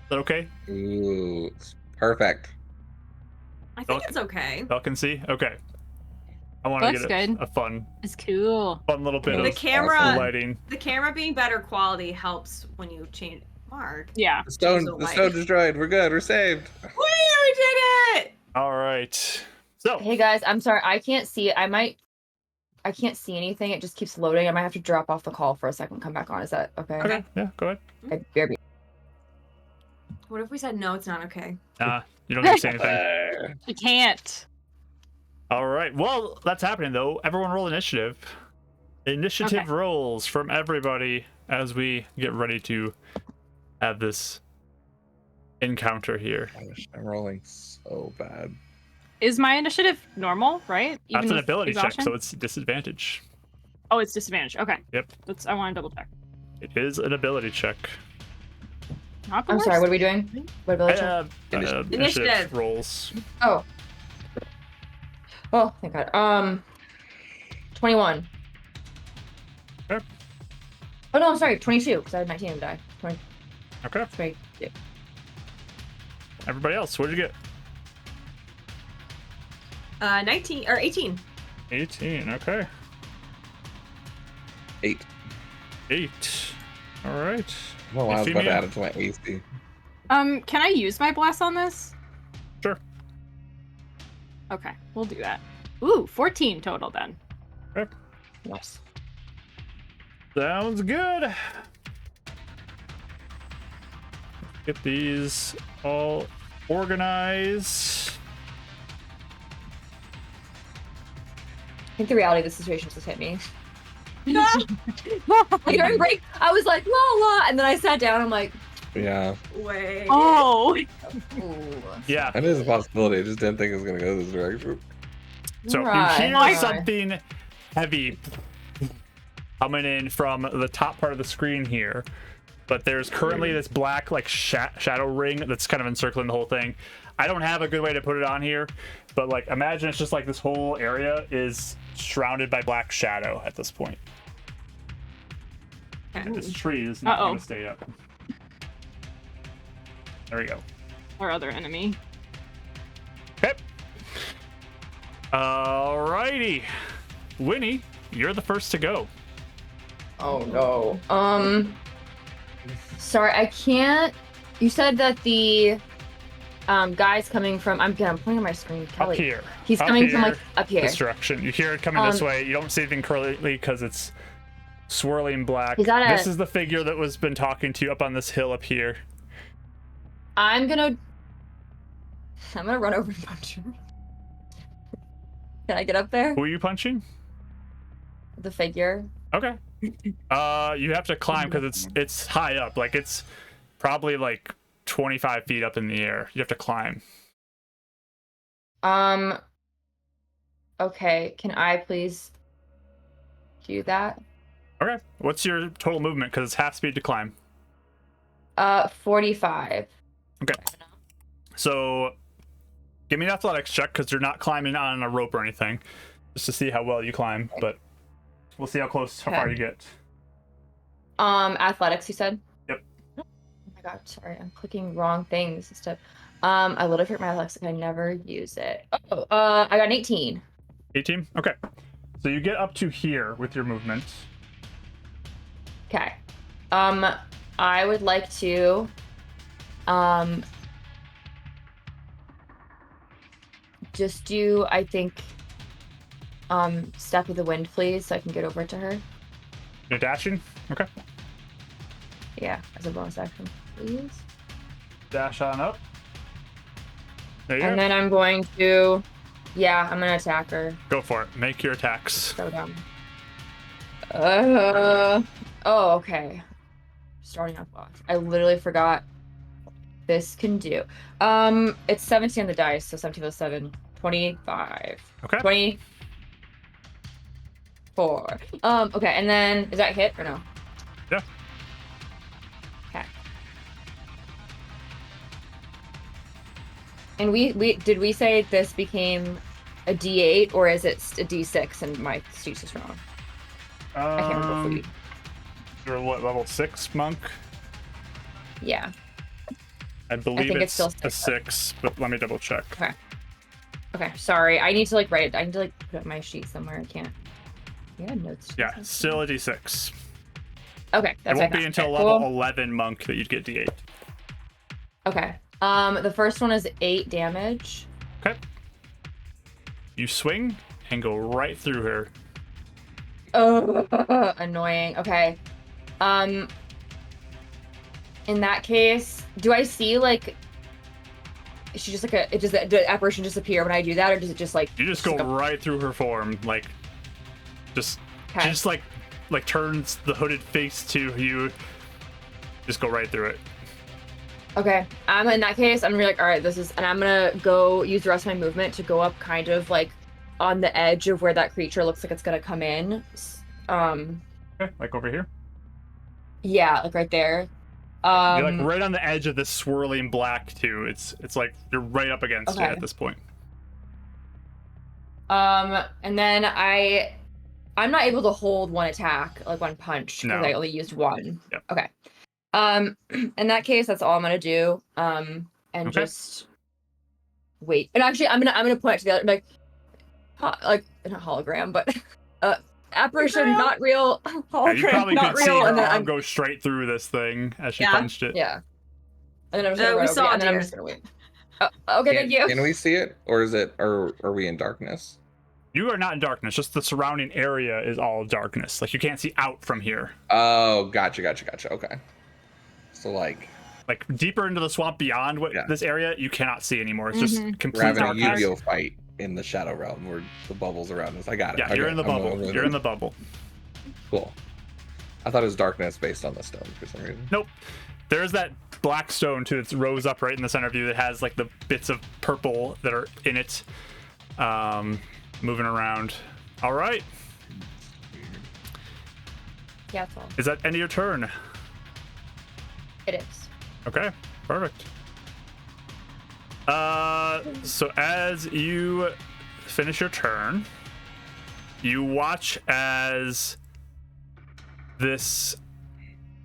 that okay?
Ooh, it's perfect.
I think it's okay.
Y'all can see. Okay. I want to
Looks
get
good.
a fun
It's cool.
little bit
The
of
camera-
lighting.
The camera being better quality helps when you change. Mark.
Yeah.
The stone destroyed. We're good. We're saved.
Whee! We did it!
All right. So
Hey guys, I'm sorry. I can't see it. I can't see anything. It just keeps loading. I might have to drop off the call for a second, come back on. Is that okay?
okay, yeah, go ahead.
BRB.
What if we said no? It's not okay.
Nah, you don't need to say anything.
You can't.
All right. Well, that's happening though. Everyone roll initiative. Initiative
Okay.
rolls from everybody as we get ready to have this encounter here.
Gosh, I'm rolling so bad.
Is my initiative normal, right?
That's
Even
an
with
ability check,
exhaustion?
so it's disadvantage.
Oh, it's disadvantage. Okay.
Yep.
I want to double check.
It is an ability check.
Not the
I'm sorry,
worst.
what are we doing? What ability check?
Initiative.
rolls.
Oh, thank God. 21.
Okay.
Oh no, I'm sorry, 22, because I had 19 and die. 20,
Okay.
22.
Everybody else, what'd you get?
19 or 18.
18. Okay.
8.
8. All right.
Oh, I was about to
Euphemia?
add it to my AC.
Can I use my bless on this?
Sure.
Okay, we'll do that. Ooh, 14 total then.
Nice.
Sounds good. Get these all organized.
I think the reality of the situation just hit me. Like during break, I was like, la la, and then I sat down, I'm like,
Yeah,
Wait.
Oh,
ooh.
Yeah.
that is a possibility. I just didn't think it was going to go this direction.
So
Right.
you hear
Right.
something heavy coming in from the top part of the screen here, but there's currently this black like shadow ring that's kind of encircling the whole thing. I don't have a good way to put it on here, but like imagine it's just like this whole area is surrounded by black shadow at this point. And this tree is not going to stay up. There we go.
our other enemy.
Okay. Alrighty. Winnie, you're the first to go.
Oh no. Sorry, I can't. You said that the guy's coming from. I'm pointing on my screen. Kelly.
Up here.
He's
Up
coming from
here,
like up here.
This direction. You hear it coming this way. You don't see anything curly because it's swirling black.
He's at a-
This is the figure that was been talking to you up on this hill up here.
I'm gonna run over and punch him. Can I get up there?
Who are you punching?
The figure.
Okay. You have to climb because it's high up. Like it's probably like 25 feet up in the air. You have to climb.
Okay. Can I please do that?
Okay. What's your total movement? Because it's half speed to climb.
45.
Okay. So give me an athletics check because you're not climbing on a rope or anything, just to see how well you climb. But we'll see how far
Okay.
you get.
Athletics, you said?
Yep.
Oh my god, sorry, I'm clicking wrong things instead. I literally forget my athletics, I never use it. Oh, I got an 18.
18? Okay. So you get up to here with your movement.
Okay. I would like to just do, I think, Step with the Wind, please, so I can get over to her.
You're dashing? Okay.
Yeah, as a bonus action, please.
Dash on up. There you
And
go.
then I'm going to, I'm gonna attack her.
Go for it. Make your attacks.
Go down. Oh, okay. Starting off box. I literally forgot this can do. It's 17 on the dice, so 17 plus 7, 25.
Okay.
24. Okay, and then is that hit or no?
Yeah.
Okay. And we did we say this became a D8 or is it a D6 and my sheet's is wrong? I can't remember for you.
You're what, level 6 monk?
Yeah.
I believe
think it's still
a 6, but let me double check.
Okay. Okay, sorry. I need to like write it. I need to like put up my sheet somewhere. I can't. Yeah, notes.
Yeah, still a d6.
Okay,
It
that's
won't
what I
be
thought.
until
Okay,
level
cool.
11 monk that you'd get d8.
Okay. The first one is 8 damage.
Okay. You swing and go right through her.
Oh, annoying. Okay. In that case, do I see like? Is she just like a? Does the apparition disappear when I do that, or does it just like?
You just go
like
right through her form, like, just,
Okay.
she just like turns the hooded face to you. Just go right through it.
Okay. In that case, I'm gonna be like, all right, this is, and I'm gonna go use the rest of my movement to go up, kind of like on the edge of where that creature looks like it's gonna come in.
Okay, like over here.
Yeah, like right there.
You're like right on the edge of this swirling black too. It's like you're right up against it
Okay.
at this point.
And then I'm not able to hold one attack, like one punch, because
No.
I only used one.
Yep.
Okay. In that case, that's all I'm gonna do. And
Okay.
just wait. And actually, I'm gonna point it to the other, like not hologram, but apparition, not real.
Yeah,
Hologram,
you probably
not
could see
real.
her
And then
arm go straight through this thing as she
Yeah.
punched it.
yeah. And then I'm just gonna
We
run over
saw
it,
it,
and then I'm
dear.
just gonna wait. Okay, thank you.
Can we see it, or is it, or are we in darkness?
You are not in darkness. Just the surrounding area is all darkness. Like you can't see out from here.
Oh, gotcha. Okay. So like
Deeper into the swamp beyond
Yeah.
this area, you cannot see anymore. It's just
we're
complete
having a
darkness.
Yu-Gi-Oh fight in the shadow realm where the bubbles around us. I got it.
Yeah, you're in the bubble. You're in the bubble.
Cool. I thought it was darkness based on the stone for some reason.
Nope. There's that black stone too that rose up right in the center of you that has like the bits of purple that are in it, moving around. All right.
Yeah, that's all.
Is that end of your turn?
It is.
Okay, perfect. So as you finish your turn, you watch as this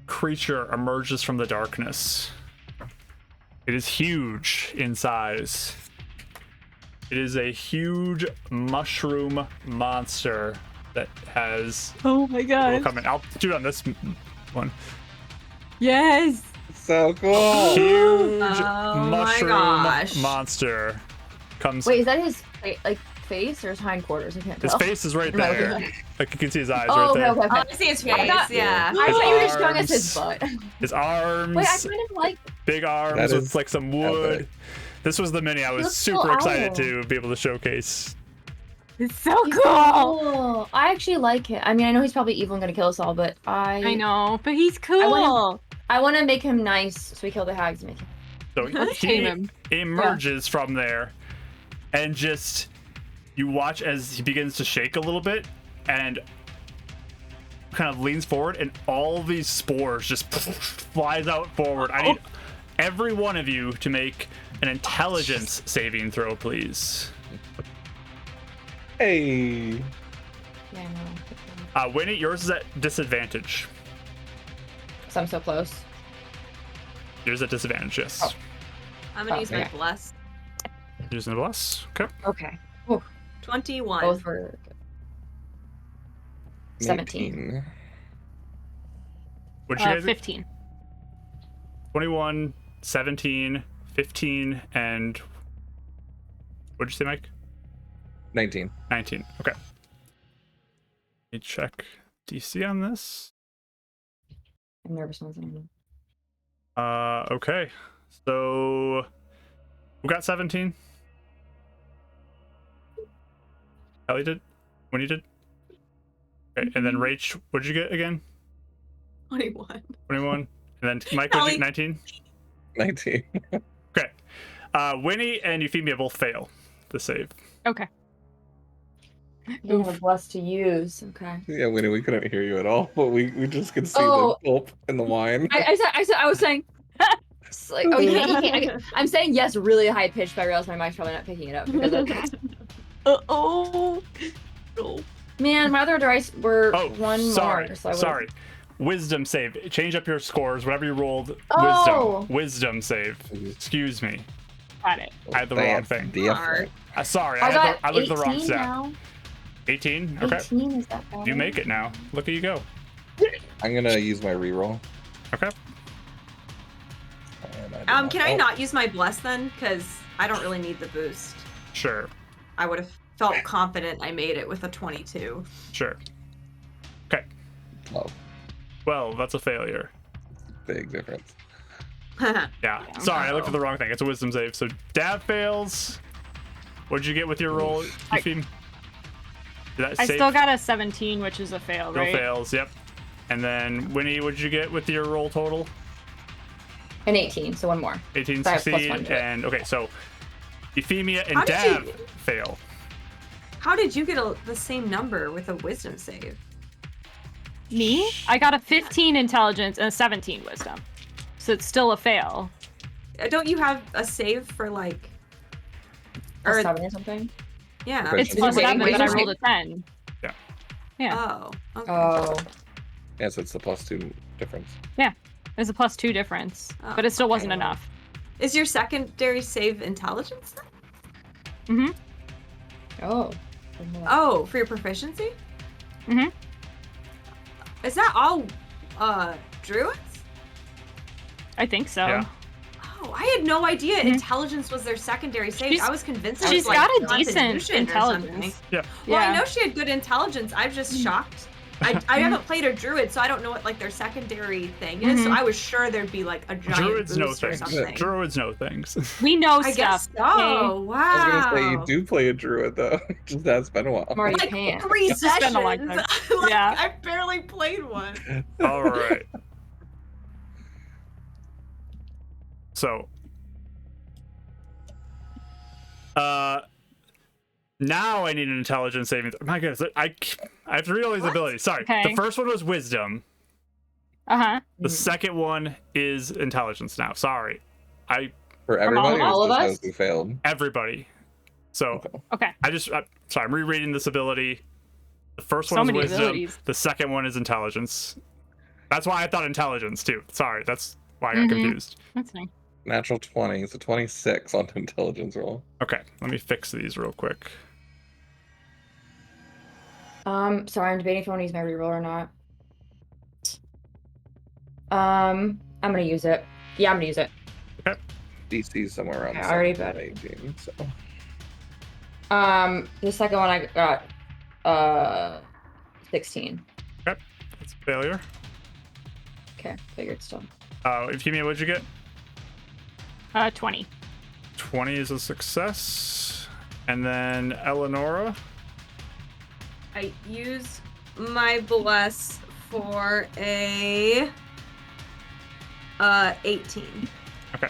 creature emerges from the darkness. It is huge in size. It is a huge mushroom monster that has
Oh my
will
god.
come in. I'll do it on this one.
Yes.
So cool.
Huge
Oh my
mushroom
gosh.
monster comes.
Wait, is that his like face or his hindquarters? I can't tell.
His face is right
Am I looking
there.
at-
Like you can see his eyes
Oh,
right
okay,
there.
okay,
Oh,
okay.
I see his face.
I thought-
Yeah.
I thought you were just showing
arms.
us his butt.
His arms,
Wait, I kind of like.
big arms
That
with
is
like some wood.
epic.
This was the mini I was
looks so
super excited
owl.
to be able to showcase.
It's so
He's
cool.
cool. I actually like him. I mean, I know he's probably evil and gonna kill us all, but
I know, but he's cool.
I want to make him nice, so we kill the hags and make him.
So
Let's
he
tame him.
emerges from there, and just you watch as he begins to shake a little bit, and kind of leans forward, and all these spores just flies out forward. I need every one of you to make an intelligence saving throw, please.
Hey.
Yeah, I know.
Winnie, yours is at disadvantage.
So I'm so close.
Yours at disadvantage, yes.
Oh.
I'm gonna use my
okay.
bless.
Using the bless. Okay.
Okay.
21.
Both were 17.
18.
What'd you guys?
15.
21, 17, 15, and what'd you say, Mike?
19.
19. Okay. Let me check DC on this.
I'm nervous on something.
Okay. So who got 17? Ellie did? When you did? Okay, and then Rach, what did you get again?
21.
21. And then Mike, what did you
Ellie.
19?
19.
Okay. Winnie and Euphemia both fail the save.
Okay.
You have a bless to use. Okay.
Yeah, Winnie, we couldn't hear you at all, but we just could see
Oh.
the gulp in the wine.
I was saying. It's like, oh, I'm saying yes really high pitched, but I realized my mic's probably not picking it up. Because
Uh-oh.
man, my other dice were one
sorry.
more. So I
Sorry. Wisdom save. Change up your scores. Whatever you rolled.
Oh.
Wisdom save. Excuse me.
Got it.
I had the wrong thing.
Different.
Sorry,
I
I looked at the wrong
18
stat.
now.
18? Okay.
18 is that bad?
You make it now. Look at you go.
I'm gonna use my reroll.
Okay.
And
Can I not use my bless then? Because I don't really need the boost.
Sure.
I would have felt confident I made it with a 22.
Sure. Okay.
Oh,
Well, that's a failure.
big difference.
Yeah. Sorry, I looked at the wrong thing. It's a wisdom save. So Dav fails. What'd you get with your roll, Eupheme? Did that
I
save?
still got a 17, which is a fail,
Still
right?
fails, yep. And then Winnie, what'd you get with your roll total?
An 18, so one more.
18
So I have plus
succeed,
one to it.
and okay, so Euphemia and
How did
Dav
you-
fail.
How did you get the same number with a wisdom save?
Me? I got a 15 intelligence and a 17 wisdom. So it's still a fail.
Don't you have a save for like...
A 7 or something?
Yeah.
Right.
It's
It's
plus
wait,
7,
wait,
but I
wait.
rolled a 10.
Yeah.
Yeah.
Oh. Okay.
Oh.
Yeah, so it's the +2 difference.
There's a +2 difference,
Oh,
but it still wasn't
okay.
enough.
Is your secondary save intelligence then?
Oh.
Oh, for your proficiency?
Mhm.
Is that all druids?
I think so.
Yeah.
Oh, I had no idea
Mhm.
intelligence was their secondary save.
She's-
I was convinced it
She's
was
got
like
a decent
constitution or something.
intelligence.
Yeah.
Well, I
Yeah.
know she had good intelligence. I'm just shocked. I haven't played a druid, so I don't know what like their secondary thing is. So
Mhm.
I was sure there'd be like a giant
Druids know
boost or
things.
something.
Druids know things.
We know
I
stuff.
guess so.
okay?
Wow.
I was gonna say you do play a druid though. Just that's been a while.
I'm already
Like
paying.
3
It's just
sessions.
been a long time.
Like,
Yeah.
I barely played one.
All right. So, now I need an intelligence saving. My goodness, I have to read all these
What?
abilities. Sorry.
Okay.
The first one was wisdom.
Uh-huh.
The second one is intelligence. Now, sorry,
For everybody,
all
or
of
just
us?
those who failed?
everybody. So
Okay.
sorry, I'm rereading this ability. The first
So
one is
many
wisdom.
abilities.
The second one is intelligence. That's why I thought intelligence too. Sorry, that's why I got
Mhm.
confused.
That's fine.
Natural 20, so 26 on the intelligence roll.
Okay, let me fix these real quick.
Sorry, I'm debating if I want to use my reroll or not. I'm gonna use it. Yeah, I'm gonna use it.
DC somewhere around
I already
18, so
The second one I got 16.
That's a failure.
Okay, figured still.
Euphemia, what'd you get?
20.
20 is a success. And then Eleonora.
I use my bless for a 18.
Okay.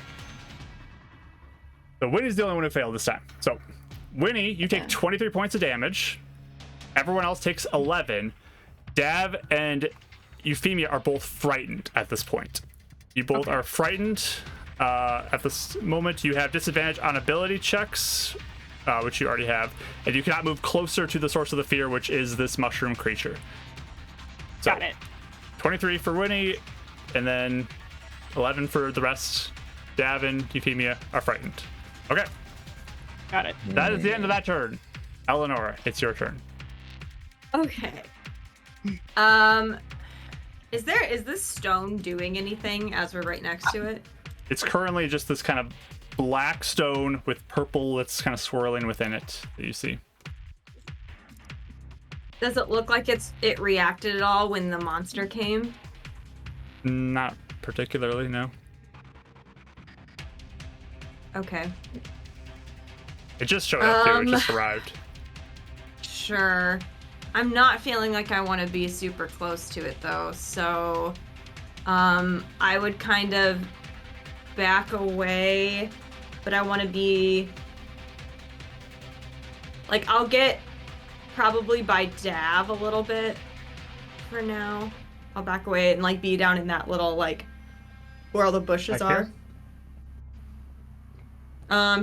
So Winnie's the only one who failed this time. So Winnie, you take
Yeah.
23 points of damage. Everyone else takes 11. Dav and Euphemia are both frightened at this point. You both are frightened. At this moment, you have disadvantage on ability checks, which you already have, and you cannot move closer to the source of the fear, which is this mushroom creature. So,
Got it.
23 for Winnie, and then 11 for the rest. Dav and Euphemia are frightened. Okay,
Got it.
that is the end of that turn. Eleonora, it's your turn.
Okay. Is this stone doing anything as we're right next to it?
It's currently just this kind of black stone with purple that's kind of swirling within it that you see.
Does it look like it reacted at all when the monster came?
Not particularly, no.
Okay.
It just showed up too. It just arrived.
Sure. I'm not feeling like I want to be super close to it though, so I would kind of back away, but I want to be like, I'll get probably by Dav a little bit for now. I'll back away and like be down in that little like where all the bushes
Back
are.
here?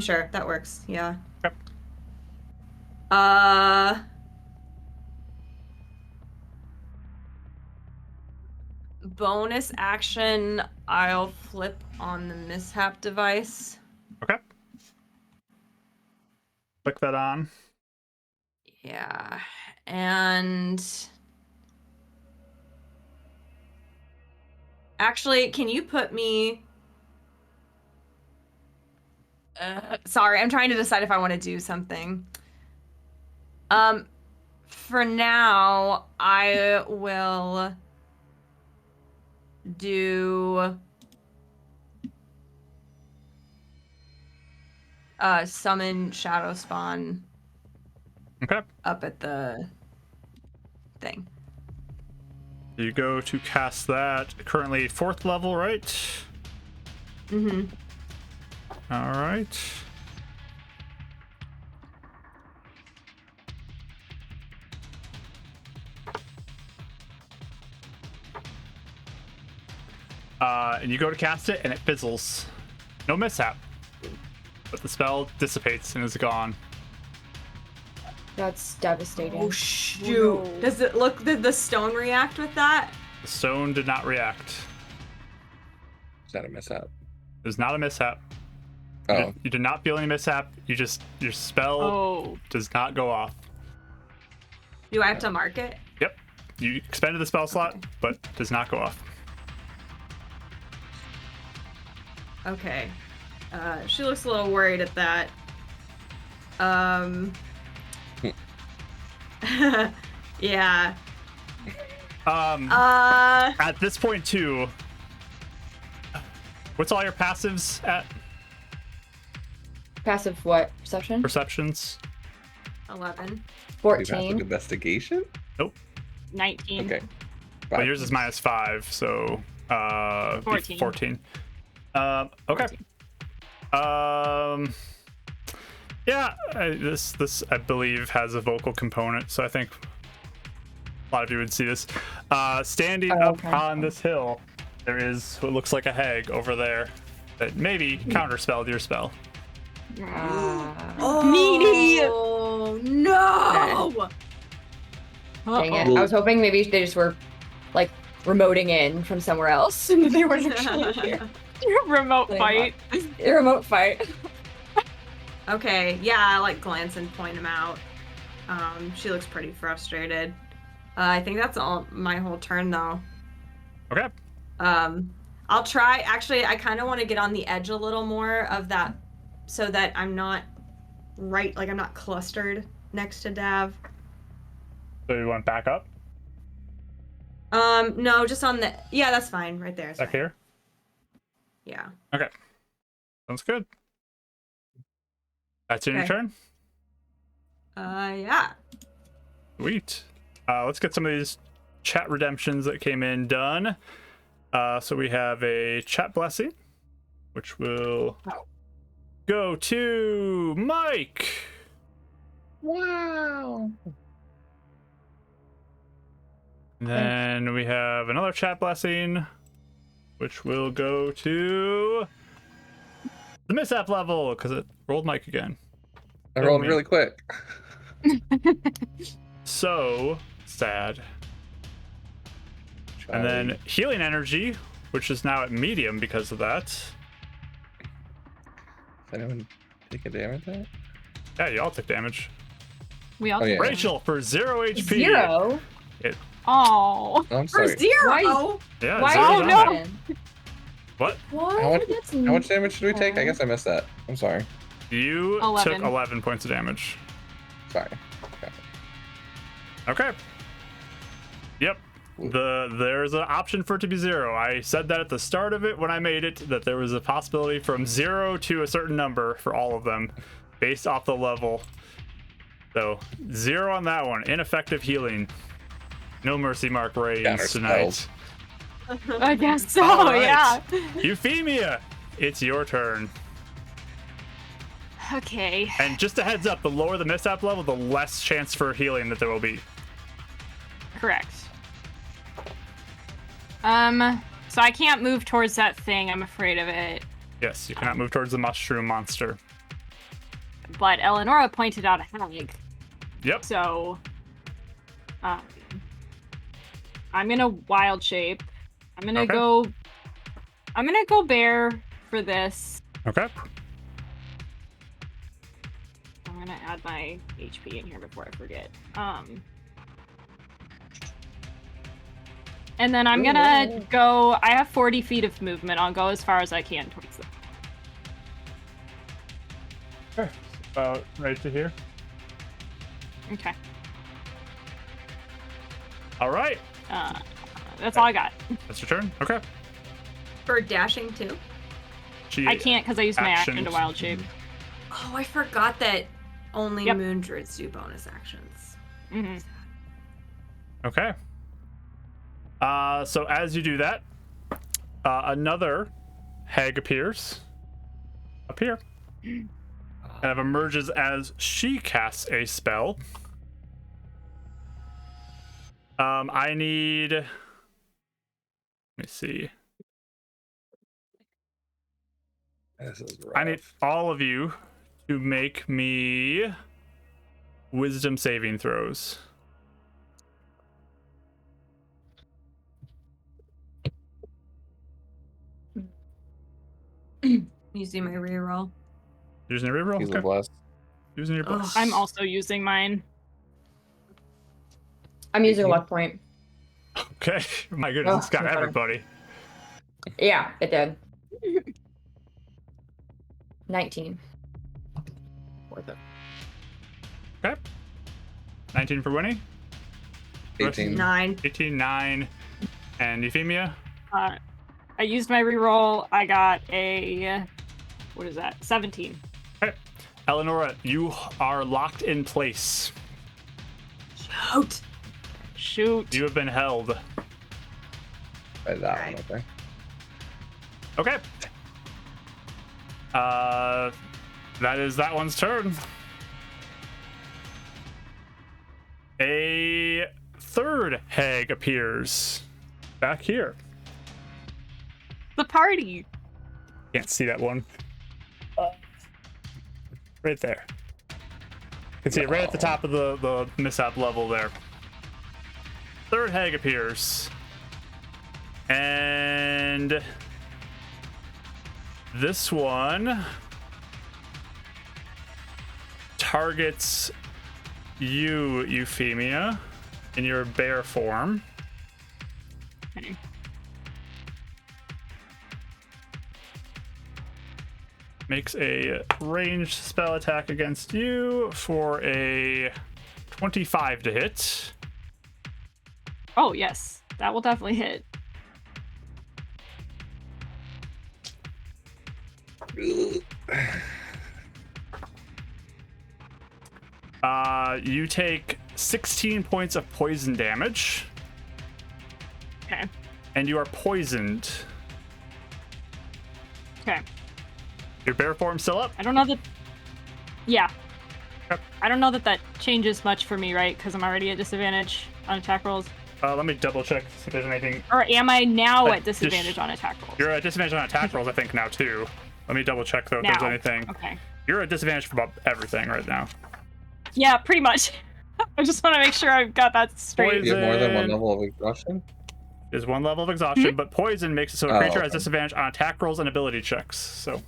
Sure, that works. Yeah.
Yep.
Bonus action, I'll flip on the mishap device.
Okay. Click that on.
Yeah. And actually, can you put me sorry, I'm trying to decide if I want to do something. For now, I will do summon shadow spawn
Okay.
up at the thing.
You go to cast that. Currently 4th level, right?
Mm-hmm.
All right. And you go to cast it, and it fizzles. No mishap. But the spell dissipates and is gone.
That's devastating.
Oh shoot!
No.
Does it look? Did the stone react with that?
The stone did not react.
Is that a mishap?
It was not a mishap.
Oh,
You did not feel any mishap. Your spell
Oh.
does not go off.
Do I have to mark it?
Yep. You expended the spell slot, but does not go off.
Okay. She looks a little worried at that. Yeah.
At this point too, what's all your passives at?
Passive what? Perception?
Perceptions?
11.
do you have
14.
investigation?
Nope.
19.
Okay.
Well, yours is -5, so
14.
14. Okay. Yeah, this I believe has a vocal component, so I think a lot of you would see this. Standing up
okay.
on this hill, there is what looks like a hag over there that maybe counterspelled your spell.
Oh,
Needy!
No!
Dang it.
Uh-oh.
I was hoping maybe they just were like remoting in from somewhere else and they weren't actually here.
Remote
Playing
fight.
A remote fight.
Okay, yeah, I like glance and point him out. She looks pretty frustrated. I think that's all my whole turn though.
Okay.
I'll try. Actually, I kind of want to get on the edge a little more of that, so that I'm not I'm not clustered next to Dav.
So you want back up?
No, just on the. Yeah, that's fine. Right there.
Back here?
Yeah.
Okay. Sounds good. That's in your
Okay.
turn?
Yeah.
Sweet. Let's get some of these chat redemptions that came in done. So we have a chat blessing, which will go to Mike.
Wow.
And then we have another chat blessing, which will go to the mishap level, because it rolled Mike again.
I rolled really quick.
So sad. And then healing energy, which is now at medium because of that.
Does anyone take a damage at that?
Yeah, you all took damage.
We all.
Oh, yeah.
Rachel for 0 HP.
0?
Oh.
Oh, I'm
For
sorry.
0.
Why?
Yeah,
Why?
zero's
Oh,
on
no.
there. What?
What?
How much,
That's
how much damage did we take? I
okay.
guess I missed that. I'm sorry.
You
11.
took 11 points of damage.
Sorry.
Okay. Yep. There's an option for it to be 0. I said that at the start of it when I made it, that there was a possibility from 0 to a certain number for all of them based off the level. So 0 on that one. Ineffective healing. No mercy mark raised
Counter
tonight.
spells.
I guess so.
All right.
Yeah.
Euphemia, it's your turn.
Okay.
And just a heads up, the lower the mishap level, the less chance for healing that there will be.
Correct. So I can't move towards that thing. I'm afraid of it.
Yes, you cannot move towards the mushroom monster.
But Eleonora pointed out a hag.
Yep.
So, I'm gonna wild shape. I'm gonna
Okay.
go bear for this.
Okay.
I'm gonna add my HP in here before I forget. And then I'm gonna go. I have 40 feet of movement. I'll go as far as I can towards them.
Okay. About right to here.
Okay.
All right.
That's all I got.
That's your turn. Okay.
For dashing too.
I can't because I used my action to
actions.
wild shape.
Oh, I forgot that only
Yep.
moon druids do bonus actions.
hmm
Okay. So as you do that, another hag appears up here. Kind of emerges as she casts a spell. I need. Let me see.
This is rough.
I need all of you to make me wisdom saving throws.
Using my reroll.
Using your reroll?
He's a
Okay.
bless.
Using your bless.
I'm also using mine.
I'm using a luck point.
Okay. My goodness, it's got
sorry.
everybody.
Yeah, it did. 19. Worth it.
Okay. 19 for Winnie.
18.
9.
18, 9. And Euphemia.
I used my reroll. I got a what is that? 17.
Okay. Eleonora, you are locked in place.
Shoot.
Shoot.
You have been held.
By that
Right.
one, okay.
Okay. That is that one's turn. A third hag appears back here.
The party.
Can't see that one. Right there. You can see it right at the top of the mishap level there. Third hag appears. And this one targets you, Euphemia, in your bear form.
Okay.
Makes a ranged spell attack against you for a 25 to hit.
Oh yes, that will definitely hit.
You take 16 points of poison damage,
Okay.
and you are poisoned.
Okay.
Your bear form still up?
I don't know that. Yeah.
Yep.
I don't know that changes much for me, right? Because I'm already at disadvantage on attack rolls.
Let me double check if there's anything.
Or am I now
Uh,
at disadvantage on attack rolls?
You're at disadvantage on attack rolls, I think, now too. Let me double check though if there's
Now.
anything.
Okay.
You're at disadvantage for about everything right now.
Yeah, pretty much. I just want to make sure I've got that straight.
You have more than one
Poison.
level of exhaustion?
Is one level of exhaustion, but poison makes it so a creature has
okay.
disadvantage on attack rolls and ability checks. So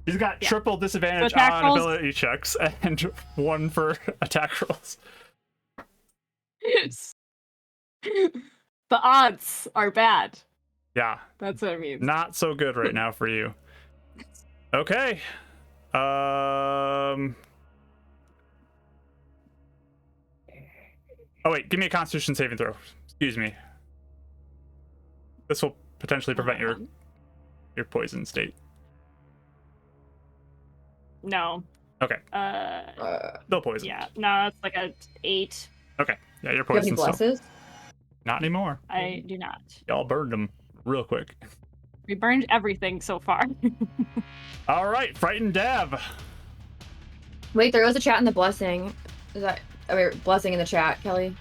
he's got
Yeah.
triple disadvantage
attack
on
rolls-
ability checks and one for attack rolls.
The odds are bad.
Yeah,
That's what it means.
not so good right now for you. Okay. Oh wait, give me a Constitution saving throw. Excuse me. This will potentially prevent your poison state.
No.
Okay. Still poison.
Yeah. No, it's like a 8.
Okay. Yeah, you're
Do you have any
poisoned still.
blesses?
Not anymore.
I do not.
Y'all burned them real quick.
We burned everything so far.
All right, frightened Dav.
Wait, there was a chat in the blessing. Is that blessing in the chat, Kelly?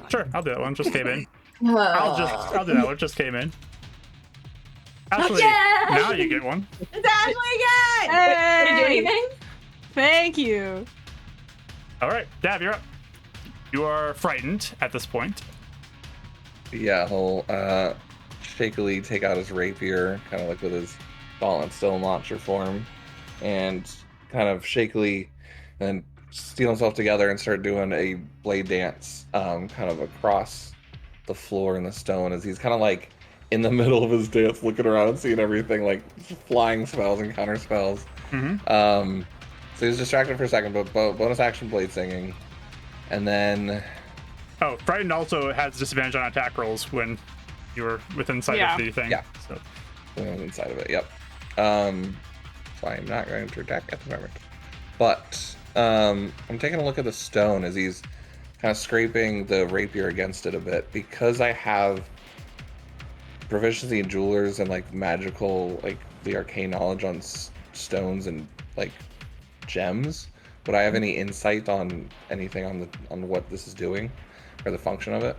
Sure, I'll do that one. Just came in. I'll do that one. Just came in. Actually,
Yeah!
now you get one.
It's Ashley again!
Did you do anything?
Thank you.
All right, Dav, you're up. You are frightened at this point.
Yeah, he'll shakily take out his rapier, kind of like with his gauntlet still in launcher form, and kind of shakily and steel himself together and start doing a blade dance kind of across the floor in the stone as he's kind of like in the middle of his dance looking around and seeing everything like flying spells and counter spells.
Mm-hmm.
So he's distracted for a second, but bonus action blade singing, and then
Oh, frightened also has disadvantage on attack rolls when you were within sight of the thing.
Yeah.
So.
Inside of it, yep. So I'm not going to attack at the moment. But I'm taking a look at the stone as he's kind of scraping the rapier against it a bit. Because I have proficiency in jewelers and like magical, like the arcane knowledge on stones and like gems. Would I have any insight on anything on what this is doing or the function of it?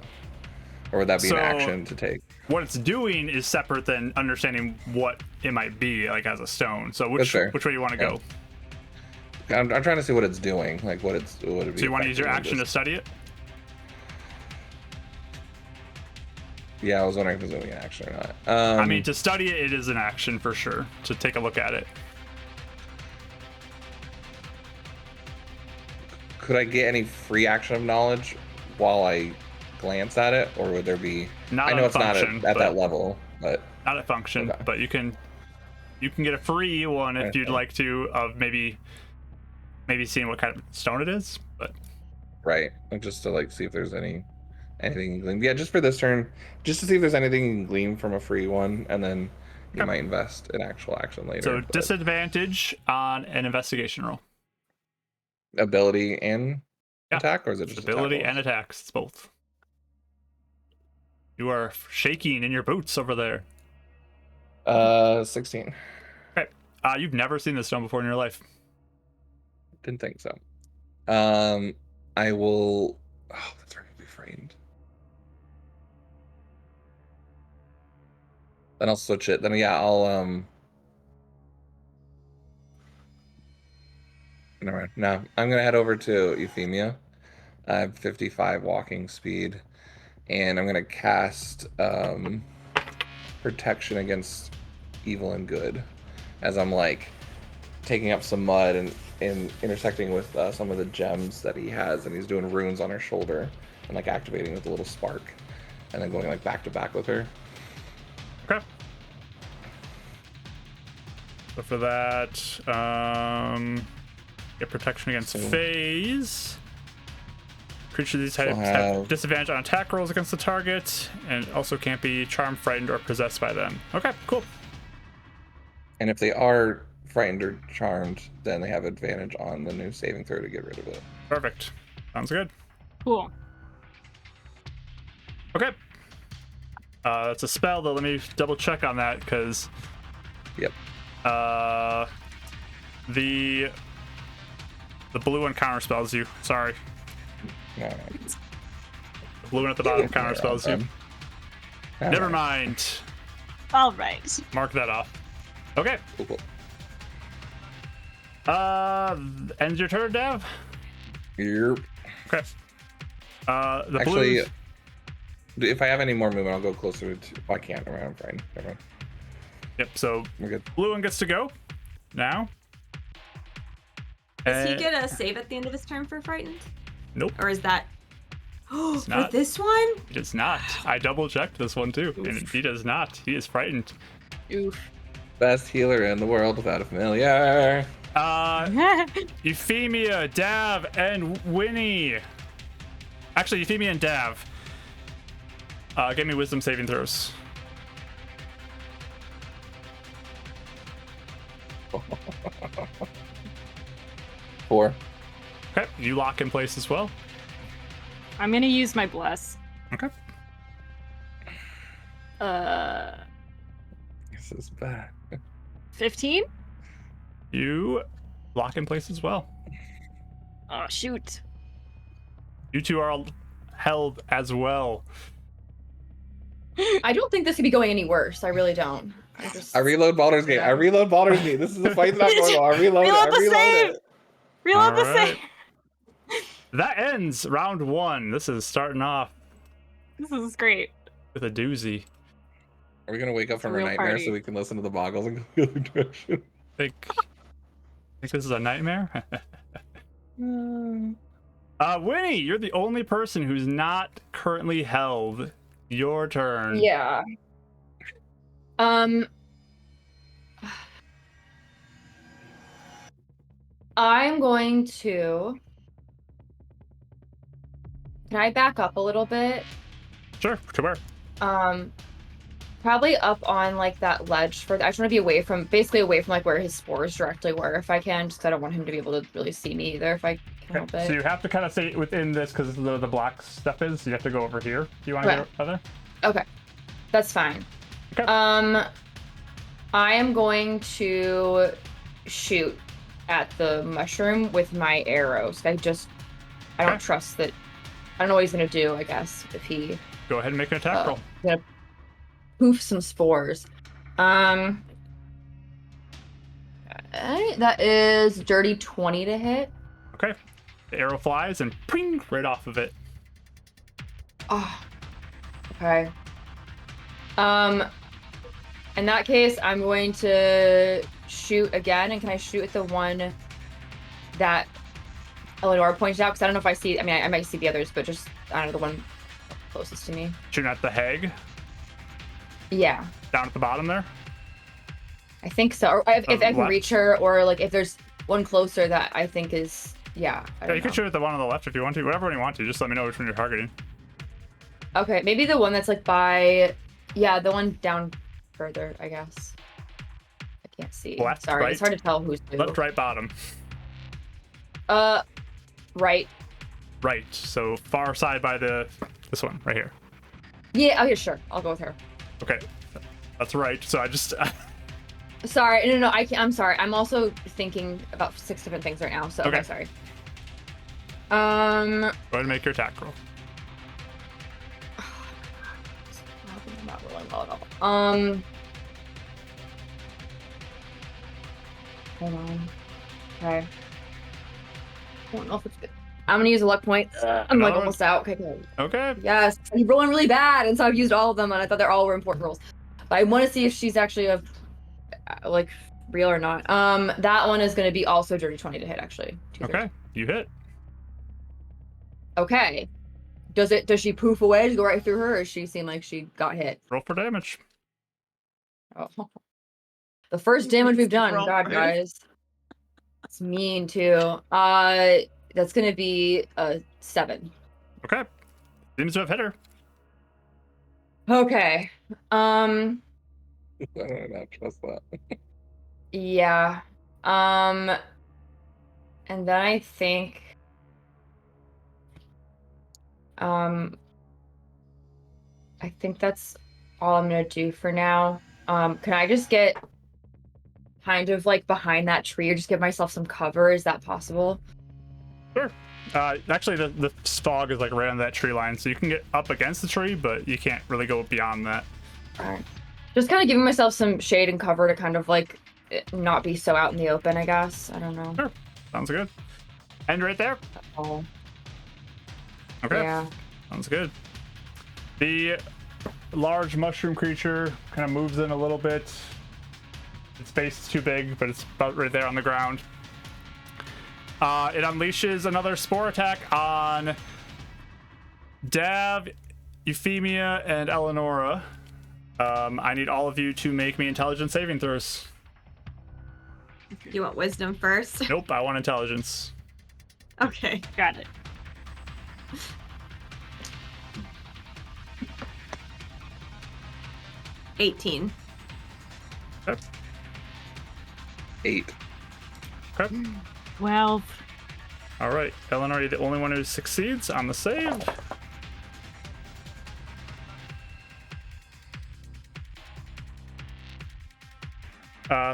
Or would that be an action to take? What
it's doing is separate than understanding what it might be like as a stone. So which way do you want to go?
I'm trying to see what it's doing, like what it be.
So you want to use your action to study it?
Yeah, I was wondering if it was doing an action or not.
I mean, to study it, it is an action for sure. To take a look at it.
Could I get any free action of knowledge while I glance at it, or would there be? I know it's
function,
not at that level, but
not a function. Okay. But you can get a free one if you'd like to, of maybe seeing what kind of stone it is. But
right, just to like see if there's anything you can glean. Yeah, just for this turn, just to see if there's anything you can glean from a free one, and then you might invest in actual action later.
So disadvantage on an investigation roll.
Ability and attack, or is it just
ability and attacks? It's both. You are shaking in your boots over there.
16.
Okay. You've never seen this stone before in your life.
Didn't think so. I will. Oh, that's right. Be frightened. Then I'll switch it. Then yeah, I'll Never mind. No, I'm gonna head over to Euphemia. I have 55 walking speed, and I'm gonna cast protection against evil and good, as I'm like taking up some mud and intersecting with some of the gems that he has, and he's doing runes on her shoulder and like activating with a little spark, and then going like back to back with her.
Okay. So for that, get protection against phase. Creatures of these types have disadvantage on attack rolls against the target, and also can't be charmed, frightened, or possessed by them. Okay, cool.
And if they are frightened or charmed, then they have advantage on the new saving throw to get rid of it.
Perfect. Sounds good.
Cool.
Okay. That's a spell, though. Let me double check on that, because...
Yep.
The blue one counter spells you. Sorry.
No.
The blue one at the bottom counter spells you. Never mind.
All right.
Mark that off. Okay.
Cool.
Ends your turn, Dev?
Yep.
Okay. The
Actually,
blues...
if I have any more movement, I'll go closer to... Oh, I can't. I'm fine. Never mind.
Yep, so
we're good.
Blue one gets to go now.
Does he get a save at the end of his turn for frightened?
Nope.
Or is that...
It's
For
not.
this one?
He does not. I double checked this one too, and he does not. He is frightened.
Oof.
Best healer in the world without a familiar.
Euphemia, Dav, and Winnie. Actually, Euphemia and Dav. Give me wisdom saving throws.
Four.
Okay, you lock in place as well.
I'm gonna use my bless.
Okay.
This is bad.
15?
You lock in place as well.
Oh shoot.
You two are held as well.
I don't think this could be going any worse. I really don't.
I reload Baldur's Gate. I reload Baldur's Gate. This is a fight that's not going on. I reload it. I
Reload the
reload
save.
it.
Reload the
Alright.
save.
That ends round 1. This is starting off
This is great.
with a doozy.
Are we gonna wake up from our
real
nightmare
party.
so we can listen to the boggles and go the other direction?
Think this is a nightmare? Winnie, you're the only person who's not currently held. Your turn.
Yeah. I'm going to. Can I back up a little bit?
Sure, to where?
Probably up on like that ledge for. I just want to be away from, basically away from like where his spores directly were, if I can, just 'cause I don't want him to be able to really see me either, if I can help
Okay,
it.
so you have to kind of stay within this because the black stuff is. So you have to go over here. Do you want to
Okay.
go other?
Okay, that's fine.
Okay.
I am going to shoot at the mushroom with my arrows. I don't
Okay.
trust that. I don't know what he's gonna do. I guess if he
Go ahead and make an attack roll.
gonna poof some spores. That is dirty 20 to hit.
Okay. The arrow flies and ping right off of it.
Oh, okay. In that case, I'm going to shoot again, and can I shoot at the one that Eleanor pointed out? Because I don't know if I see. I mean, I might see the others, but just I don't know, the one closest to me.
Shooting at the hag
Yeah,
down at the bottom there.
I think so. Or if I can
Left.
reach her, or like if there's one closer that I think is, yeah. I
Yeah,
don't
you can
know.
shoot at the one on the left if you want to. Whatever one you want to. Just let me know which one you're targeting.
Okay, maybe the one that's like by, yeah, the one down further, I guess. I can't see.
Left,
Sorry,
right?
it's hard to tell who's who.
Left, right, bottom.
Right.
Right. So far side by this one right here.
Yeah, okay, sure. I'll go with her.
Okay. That's right. So I just
Sorry, no, I can't. I'm sorry. I'm also thinking about 6 different things right now. So
Okay.
okay, sorry.
go ahead and make your attack roll.
I'm not rolling well at all. Hold on. Okay. I don't know if it's good. I'm gonna use a luck point. I'm like
Another one?
almost out. Okay, good.
Okay.
Yes, I'm rolling really bad, and so I've used all of them, and I thought they're all were important rolls. But I want to see if she's actually a like real or not. That one is gonna be also dirty 20 to hit, actually. 2/3.
Okay. You hit.
Okay. Does she poof away? Does it go right through her, or does she seem like she got hit?
Roll for damage.
Oh. The first damage we've done.
Roll
God,
first.
guys. It's mean too. That's gonna be a 7.
Okay. Seems to have hit her.
Okay.
I don't know, trust that.
Yeah. And then I think that's all I'm gonna do for now. Can I just get kind of like behind that tree, or just give myself some cover? Is that possible?
Sure. Actually, the fog is like right on that tree line, so you can get up against the tree, but you can't really go beyond that.
Alright. Just kind of giving myself some shade and cover to kind of like not be so out in the open, I guess. I don't know.
Sure. Sounds good. And right there.
Oh,
Okay.
yeah.
Sounds good. The large mushroom creature kind of moves in a little bit. Its face is too big, but it's about right there on the ground. It unleashes another spore attack on Dav, Euphemia, and Eleonora, I need all of you to make me intelligence saving throws.
You want wisdom first?
Nope, I want intelligence.
Okay.
Got it.
$18.
Okay.
8.
Okay.
12.
All right, Eleanor, you're the only one who succeeds on the save.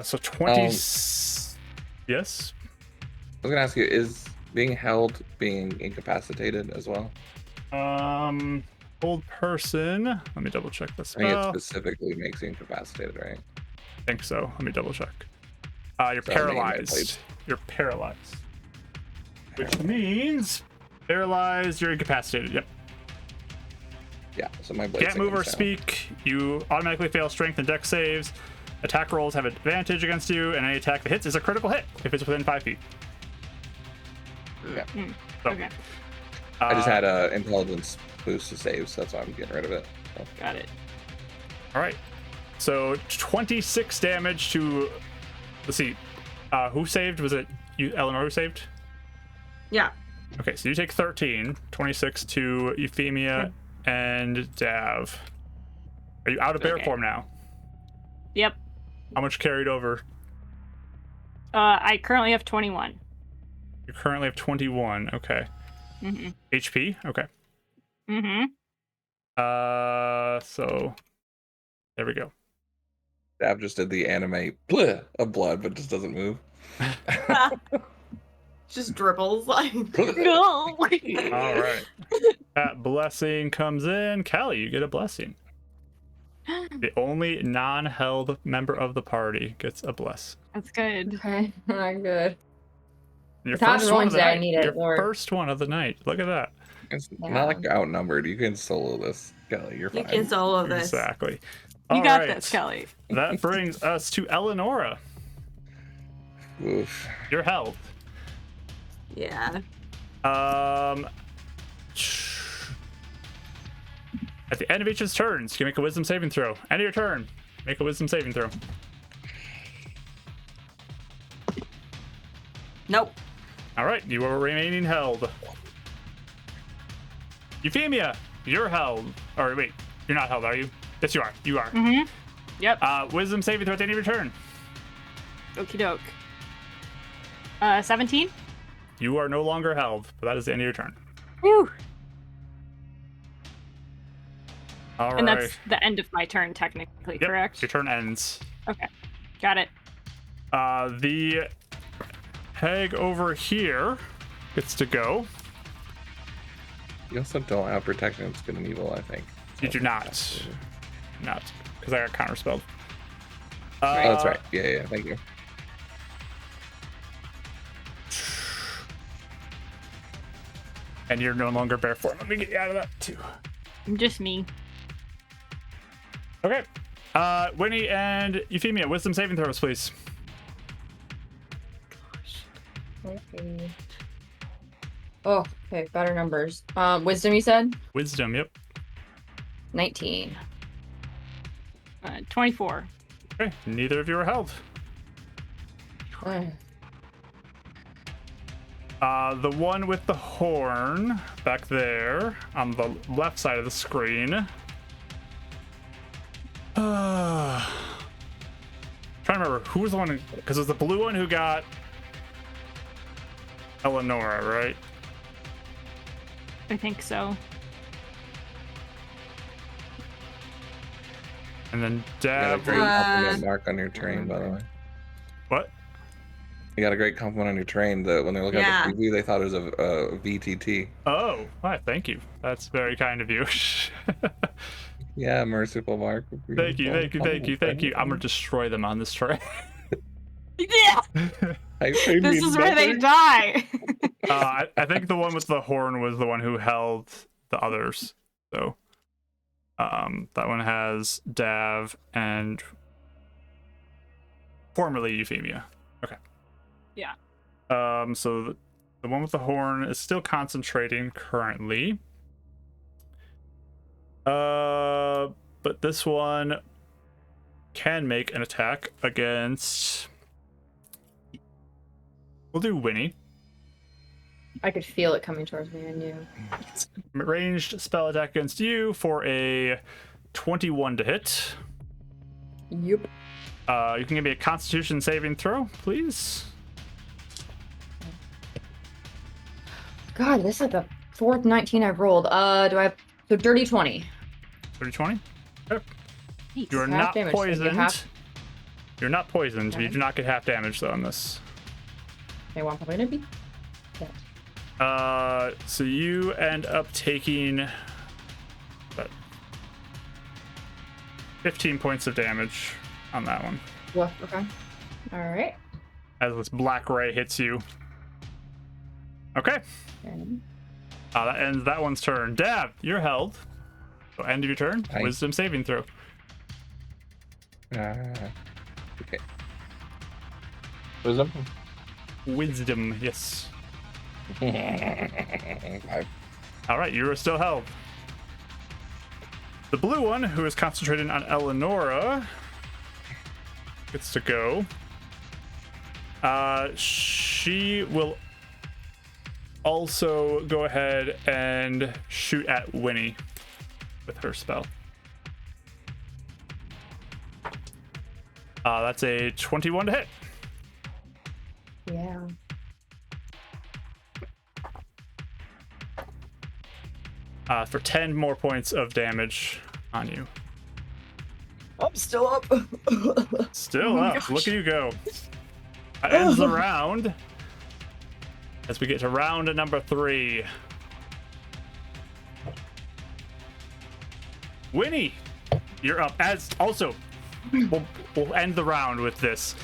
So 20. Yes.
I was gonna ask you, is being held being incapacitated as well?
Old person. Let me double check the
I think it
spell.
specifically makes you incapacitated, right?
I think so. Let me double check. You're
So I mean,
paralyzed. You're paralyzed. Which means paralyzed, you're incapacitated. Yep.
Yeah, so my blade
Can't move or
sinking's down.
speak. You automatically fail strength and dex saves. Attack rolls have advantage against you, and any attack that hits is a critical hit if it's within 5 feet.
Yeah.
So,
Okay.
I just had a intelligence boost to save, so that's why I'm getting rid of it. So.
Got it.
All right. So 26 damage to. Let's see. Who saved? Was it you, Eleanor, who saved?
Yeah.
Okay, so you take 13. 26 to Euphemia and Dav. Are you out of bear
Okay.
form now?
Yep.
How much carried over?
I currently have 21.
You currently have 21. Okay.
Mm-hmm.
HP? Okay.
Mm-hmm.
So there we go.
Dav just did the anime bleh of blood, but just doesn't move.
Just dribbles like.
No.
All right. That blessing comes in. Callie, you get a blessing. The only non-held member of the party gets a bless.
That's good.
Okay, not good.
Your
It's happened
first one of
once
the
that I
night.
need it,
Your
Lord.
first one of the night. Look at that.
It's
Yeah.
not like you're outnumbered. You can solo this, Kelly. You're
You
fine.
can solo this.
Exactly.
You
All
got
right.
this, Kelly.
That brings us to Eleonora.
Oof.
You're held.
Yeah.
At the end of each of his turns, you can make a wisdom saving throw. End of your turn, make a wisdom saving throw.
Nope.
All right, you are remaining held. Euphemia, you're held. Or wait, you're not held, are you? Yes, you are. You are.
Mm-hmm. Yep.
Wisdom saving throw at the end of your turn.
Okie doke. 17?
You are no longer held, but that is the end of your turn.
Whew.
All right.
And that's the end of my turn, technically,
Yep,
correct?
your turn ends.
Okay. Got it.
The hag over here gets to go.
You also don't have protection against good and evil, I think.
You do not. Not. Because I got counterspelled.
Oh, that's right. Yeah, thank you.
And you're no longer bear form. Let me get you out of that too.
Just me.
Okay. Winnie and Euphemia, wisdom saving throws, please.
Okay. Oh, okay, better numbers. Wisdom, you said?
Wisdom, yep.
19.
24.
Okay, neither of you are held. The one with the horn back there on the left side of the screen. Trying to remember who was the one, because it was the blue one who got Eleonora, right?
I think so.
And then
You got a
Dab.
great compliment mark on your train, by the way.
What?
You got a great compliment on your train that when they look
Yeah.
at the preview, they thought it was a VTT.
Oh, right, thank you. That's very kind of you.
Yeah, merciful mark.
Thank you. I'm gonna destroy them on this train.
Yeah!
This
This is where they die!
I think the one with the horn was the one who held the others. So, that one has Dav and formerly Euphemia. Okay.
Yeah.
So the one with the horn is still concentrating currently. But this one can make an attack against. We'll do Winnie.
I could feel it coming towards me. I knew.
Ranged spell attack against you for a 21 to hit.
Yep.
You can give me a Constitution saving throw, please.
God, this is like the fourth 19 I've rolled. Do I have so dirty 20?
Dirty 20. Okay. You are
Half
not
damage, so you
poisoned.
have-
You're not poisoned.
Okay.
You do not get half damage though on this.
Okay, well, I'm probably gonna be.
So you end up taking 15 points of damage on that one
Well, okay. All right.
as this black ray hits you. Okay.
Okay.
That ends that one's turn. Dab, you're held. So end of your turn.
Nice.
Wisdom saving throw.
Okay. Wisdom.
Wisdom, yes.
5.
All right, you are still held. The blue one, who is concentrating on Eleonora, gets to go. She will also go ahead and shoot at Winnie with her spell. That's a 21 to hit.
Yeah.
For 10 more points of damage on you.
I'm still up.
Still
my
up.
gosh.
Look at you go. That ends the round. As we get to round number 3. Winnie, you're up. As also, we'll end the round with this.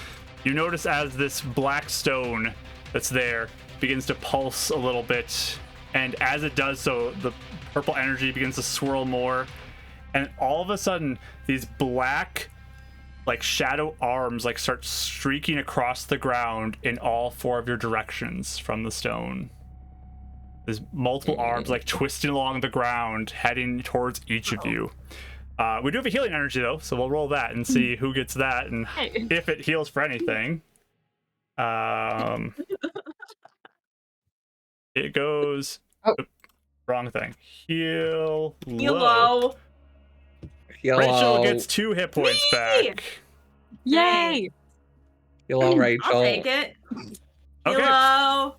You notice as this black stone that's there begins to pulse a little bit, and as it does so, the purple energy begins to swirl more, and all of a sudden, these black, like shadow arms, like start streaking across the ground in all 4 of your directions from the stone. There's multiple arms like twisting along the ground, heading towards each of you. We do have a healing energy though, so we'll roll that and see who gets that and
Hey.
if it heals for anything. It goes.
Oh.
Wrong thing. Heal low.
Hello.
Hello.
Rachel gets 2 hit points
Me!
back.
Yay!
Hello, Rachel.
I'll take it.
Okay.
Hello.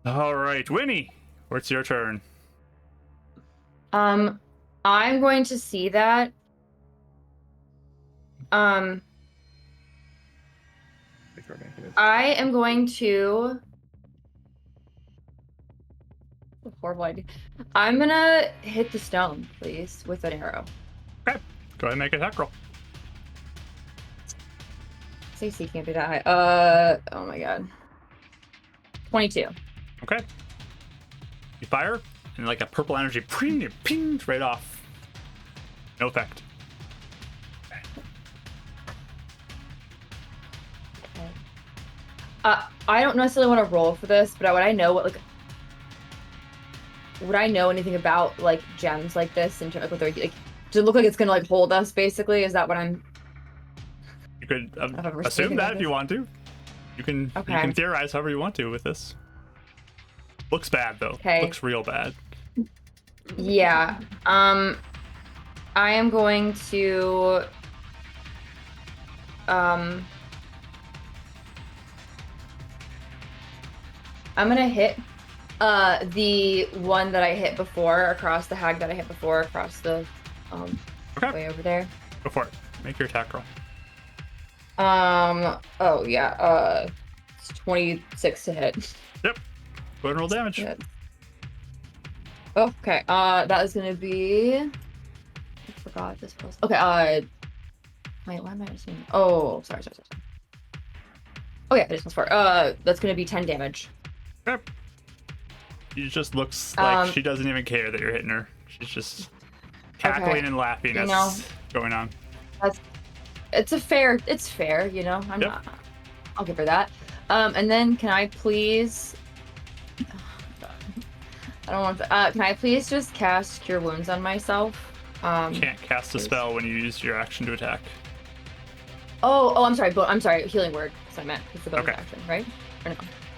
All right, Winnie, what's your turn?
I'm going to see that. I am going to. Horrible idea. I'm gonna hit the stone, please, with an arrow.
Okay, go ahead and make a attack roll.
CC can't be that high. Oh my god. 22.
Okay. You fire, and like a purple energy pings right off. No effect.
I don't necessarily want to roll for this, but would I know what like? Would I know anything about like gems like this and like what they're like? Does it look like it's gonna like hold us? Basically, is that what I'm?
You could
I've ever
assume
seen
that
this.
if you want to. You can
Okay.
theorize however you want to with this. Looks bad though.
Okay.
Looks real bad.
Yeah. I am going to. I'm gonna hit the one that I hit before across the hag that I hit before across the
Okay.
way over there.
Go for it. Make your attack roll.
Oh yeah, it's 26 to hit.
Yep. Go ahead and roll damage.
Yeah. Okay, that is gonna be. I forgot this was. Okay, wait, why am I assuming? Oh, sorry. Oh yeah, this was 4. That's gonna be 10 damage.
Okay. She just looks like
Um,
she doesn't even care that you're hitting her. She's just cackling
Okay.
and laughing
You
as
know.
going on.
It's fair, you know. I'm
Yep.
not. I'll give her that. And then can I please? I don't want to. Can I please just cast Cure Wounds on myself?
You can't cast a spell when you use your action to attack.
Oh, I'm sorry. I'm sorry. Healing word. That's what I meant. It's the bonus
Okay.
action, right? Or no?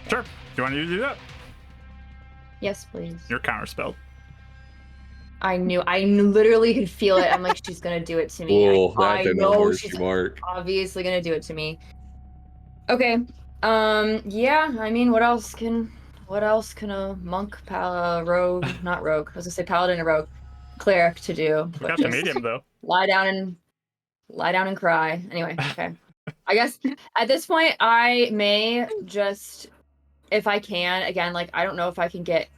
Sure. Do you want to do that?
Yes, please.
Your counter spell.
I literally could feel it. I'm like, she's gonna do it to me.
Oh,
I
that's a
know
no mercy
she's
mark.
obviously gonna do it to me. Okay. Yeah. I mean, what else can a monk, rogue, not rogue? I was gonna say paladin or rogue, cleric to do?
We
But
got the
just
medium though.
lie down and cry. Anyway, okay. I guess at this point, I may just, if I can, again, like I don't know if I can get.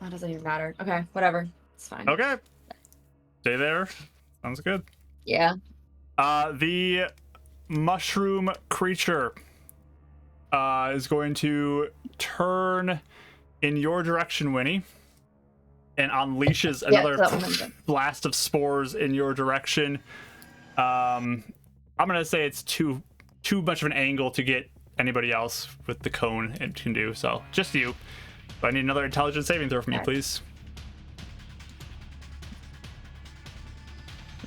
That doesn't even matter. Okay, whatever. It's fine.
Okay. Stay there. Sounds good.
Yeah.
The mushroom creature is going to turn in your direction, Winnie, and unleashes another blast of spores in your direction. I'm gonna say it's too much of an angle to get anybody else with the cone it can do, so just you. But I need another intelligence saving throw from you, please.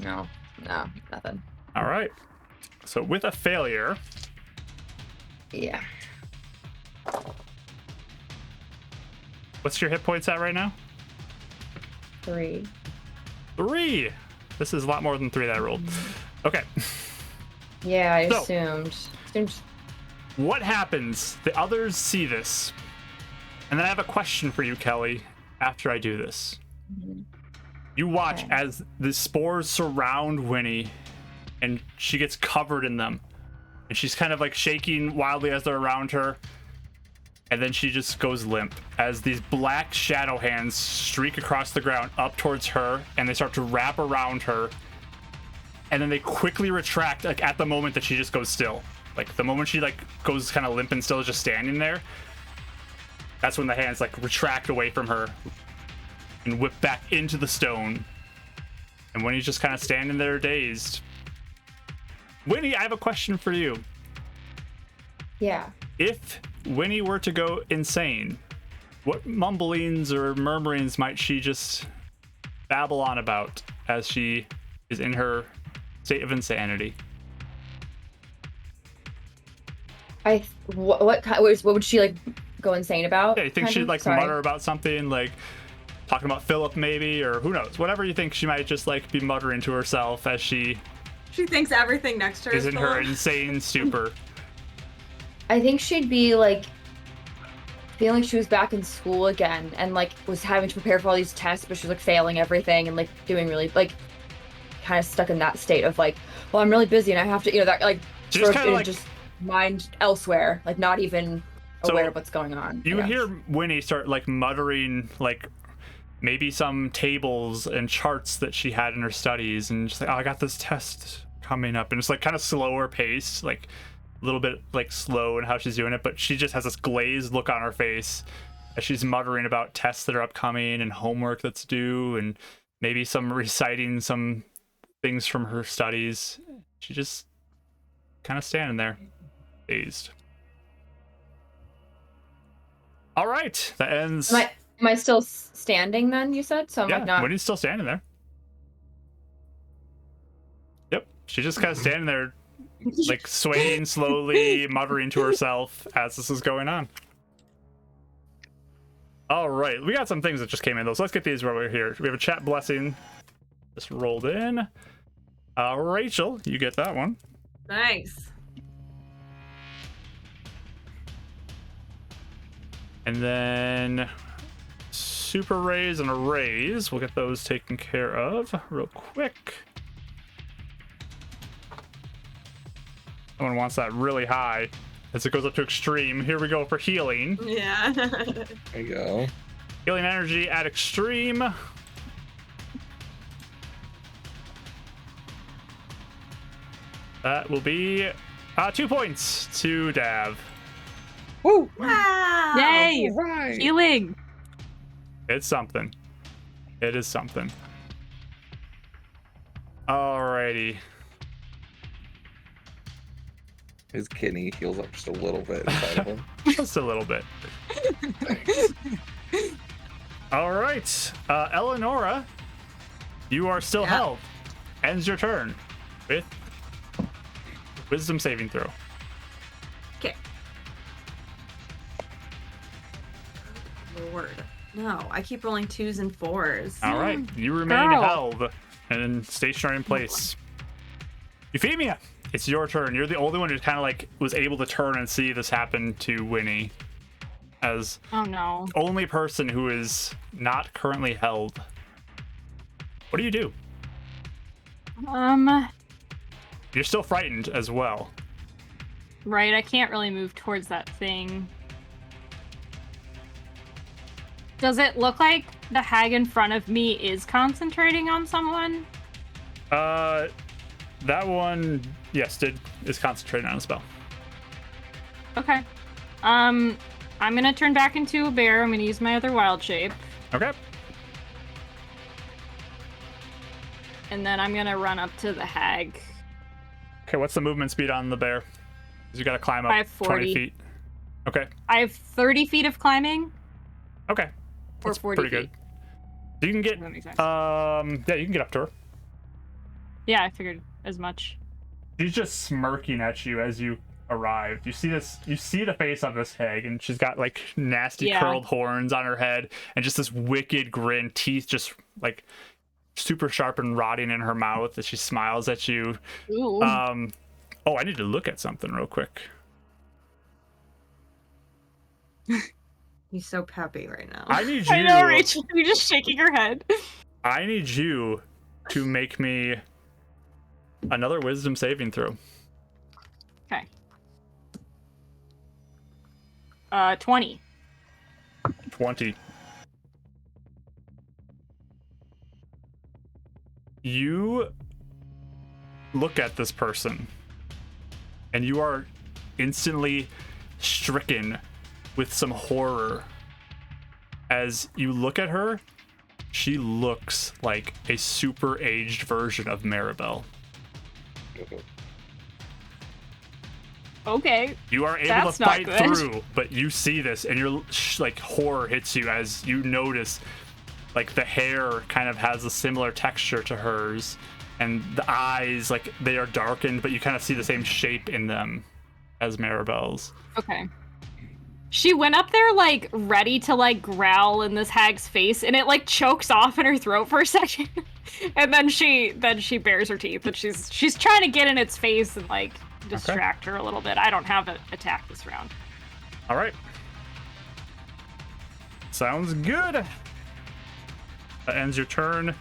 No, nothing.
All right. So with a failure,
Yeah.
what's your hit points at right now?
3.
3. This is a lot more than 3 that I rolled. Okay.
Yeah, I
So-
assumed.
What happens? The others see this. And then I have a question for you, Kelly, after I do this. You watch
Okay.
as the spores surround Winnie and she gets covered in them. And she's kind of like shaking wildly as they're around her. And then she just goes limp as these black shadow hands streak across the ground up towards her, and they start to wrap around her. And then they quickly retract, like at the moment that she just goes still. Like the moment she like goes kind of limp and still, just standing there, that's when the hands like retract away from her and whip back into the stone. And Winnie's just kind of standing there dazed. Winnie, I have a question for you.
Yeah.
If Winnie were to go insane, what mumblings or murmurings might she just babble on about as she is in her state of insanity?
What would she like go insane about?
Yeah, you think
kind
she'd
of?
like
Sorry.
mutter about something, like talking about Philip maybe, or who knows, whatever you think she might just like be muttering to herself as she
She thinks everything next to her
is in her
Philip.
insane stupor.
I think she'd be like feeling like she was back in school again and like was having to prepare for all these tests, but she was like failing everything and like doing really like kind of stuck in that state of like, well, I'm really busy and I have to, you know, that like
She
sort
just
of
kinda, like-
just mind elsewhere, like not even aware of what's going on.
You
Yeah.
hear Winnie start like muttering like maybe some tables and charts that she had in her studies, and just like, oh, I got this test coming up, and it's like kind of slower paced, like a little bit like slow in how she's doing it, but she just has this glazed look on her face as she's muttering about tests that are upcoming and homework that's due, and maybe some reciting some things from her studies. She just kind of standing there dazed. All right, that ends.
Am I still standing then, you said? So I'm
Yeah,
like not.
Winnie's still standing there. Yep, she's just kind of standing there, like swaying slowly, muttering to herself as this is going on. All right, we got some things that just came in though, so let's get these while we're here. We have a chat blessing just rolled in. Rachel, you get that one.
Nice.
And then super raise and a raise. We'll get those taken care of real quick. Someone wants that really high as it goes up to extreme. Here we go for healing.
Yeah.
There you go.
Healing energy at extreme. That will be 2 points to Dav.
Woo!
Wow.
Yay!
Right.
Healing.
It's something. It is something. Alrighty.
His kidney heals up just a little bit inside of him.
Just a little bit. All right, Eleonora, you are still held. Ends your turn with wisdom saving throw.
Okay. Lord. No, I keep rolling 2s and 4s.
All right, you remain
Girl.
held and stationary in place. Euphemia, it's your turn. You're the only one who kind of like was able to turn and see this happen to Winnie, as
Oh no.
only person who is not currently held. What do you do? You're still frightened as well.
Right, I can't really move towards that thing. Does it look like the hag in front of me is concentrating on someone?
That one, yes, is concentrating on a spell.
Okay. I'm gonna turn back into a bear. I'm gonna use my other wild shape.
Okay.
And then I'm gonna run up to the hag.
Okay, what's the movement speed on the bear? 'Cause you gotta climb up
I have 40.
20 feet. Okay.
I have 30 feet of climbing.
Okay.
Or
That's
40
pretty
feet.
good. You can get
That makes sense.
yeah, you can get up to her.
Yeah, I figured as much.
She's just smirking at you as you arrived. You see the face of this hag, and she's got like nasty
Yeah.
curled horns on her head and just this wicked grin, teeth just like super sharp and rotting in her mouth as she smiles at you.
Ooh.
Oh, I need to look at something real quick.
He's so peppy right now.
I need you
I know, Rachel. You're just shaking her head.
I need you to make me another wisdom saving throw.
Okay. 20.
20. You look at this person and you are instantly stricken with some horror. As you look at her, she looks like a super aged version of Maribel.
Okay.
You are able
That's
to
not
fight
good.
through, but you see this and you're like horror hits you as you notice like the hair kind of has a similar texture to hers, and the eyes, like they are darkened, but you kind of see the same shape in them as Maribel's.
Okay. She went up there like ready to like growl in this hag's face, and it like chokes off in her throat for a second, and then she bares her teeth, and she's trying to get in its face and like distract her a little bit. I don't have an attack this round.
All right. Sounds good. That ends your turn.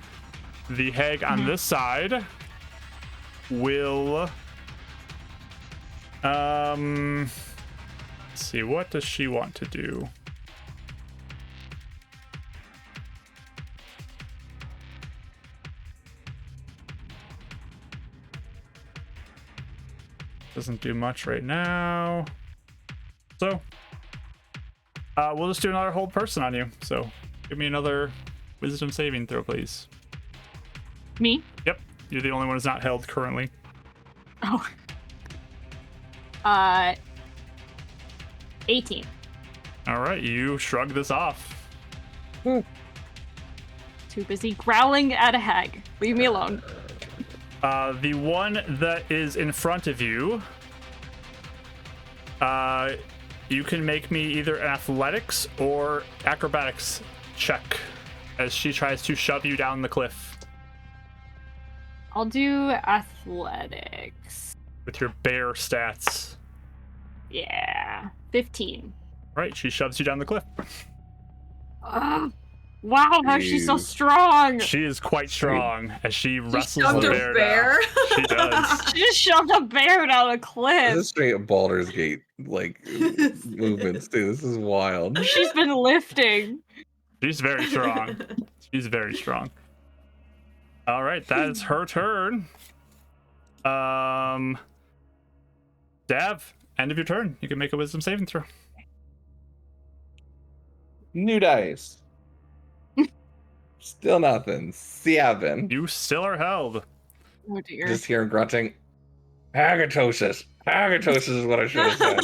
The hag on this side will let's see, what does she want to do? Doesn't do much right now. So we'll just do another hold person on you. So give me another wisdom saving throw, please.
Me?
Yep, you're the only one who's not held currently.
Oh. 18.
All right, you shrug this off.
Too busy growling at a hag. Leave me alone.
The one that is in front of you, you can make me either an athletics or acrobatics check as she tries to shove you down the cliff
I'll do athletics.
with your bear stats.
Yeah. 15.
Right, she shoves you down the cliff.
Wow, how's she so strong?
She is quite strong as she wrestles
shoved
the
a
bear.
bear?
Down. She does.
She just shoved a bear down a
This
cliff.
is straight up Baldur's Gate like movements too. This is wild.
She's been lifting.
She's very strong. She's very strong. All right, that is her turn. Dav, end of your turn. You can make a wisdom saving throw.
New dice. Still nothing. 7.
You still are held.
Oh dear.
Just hear him grunting. Hagatosis. Hagatosis is what I should have said.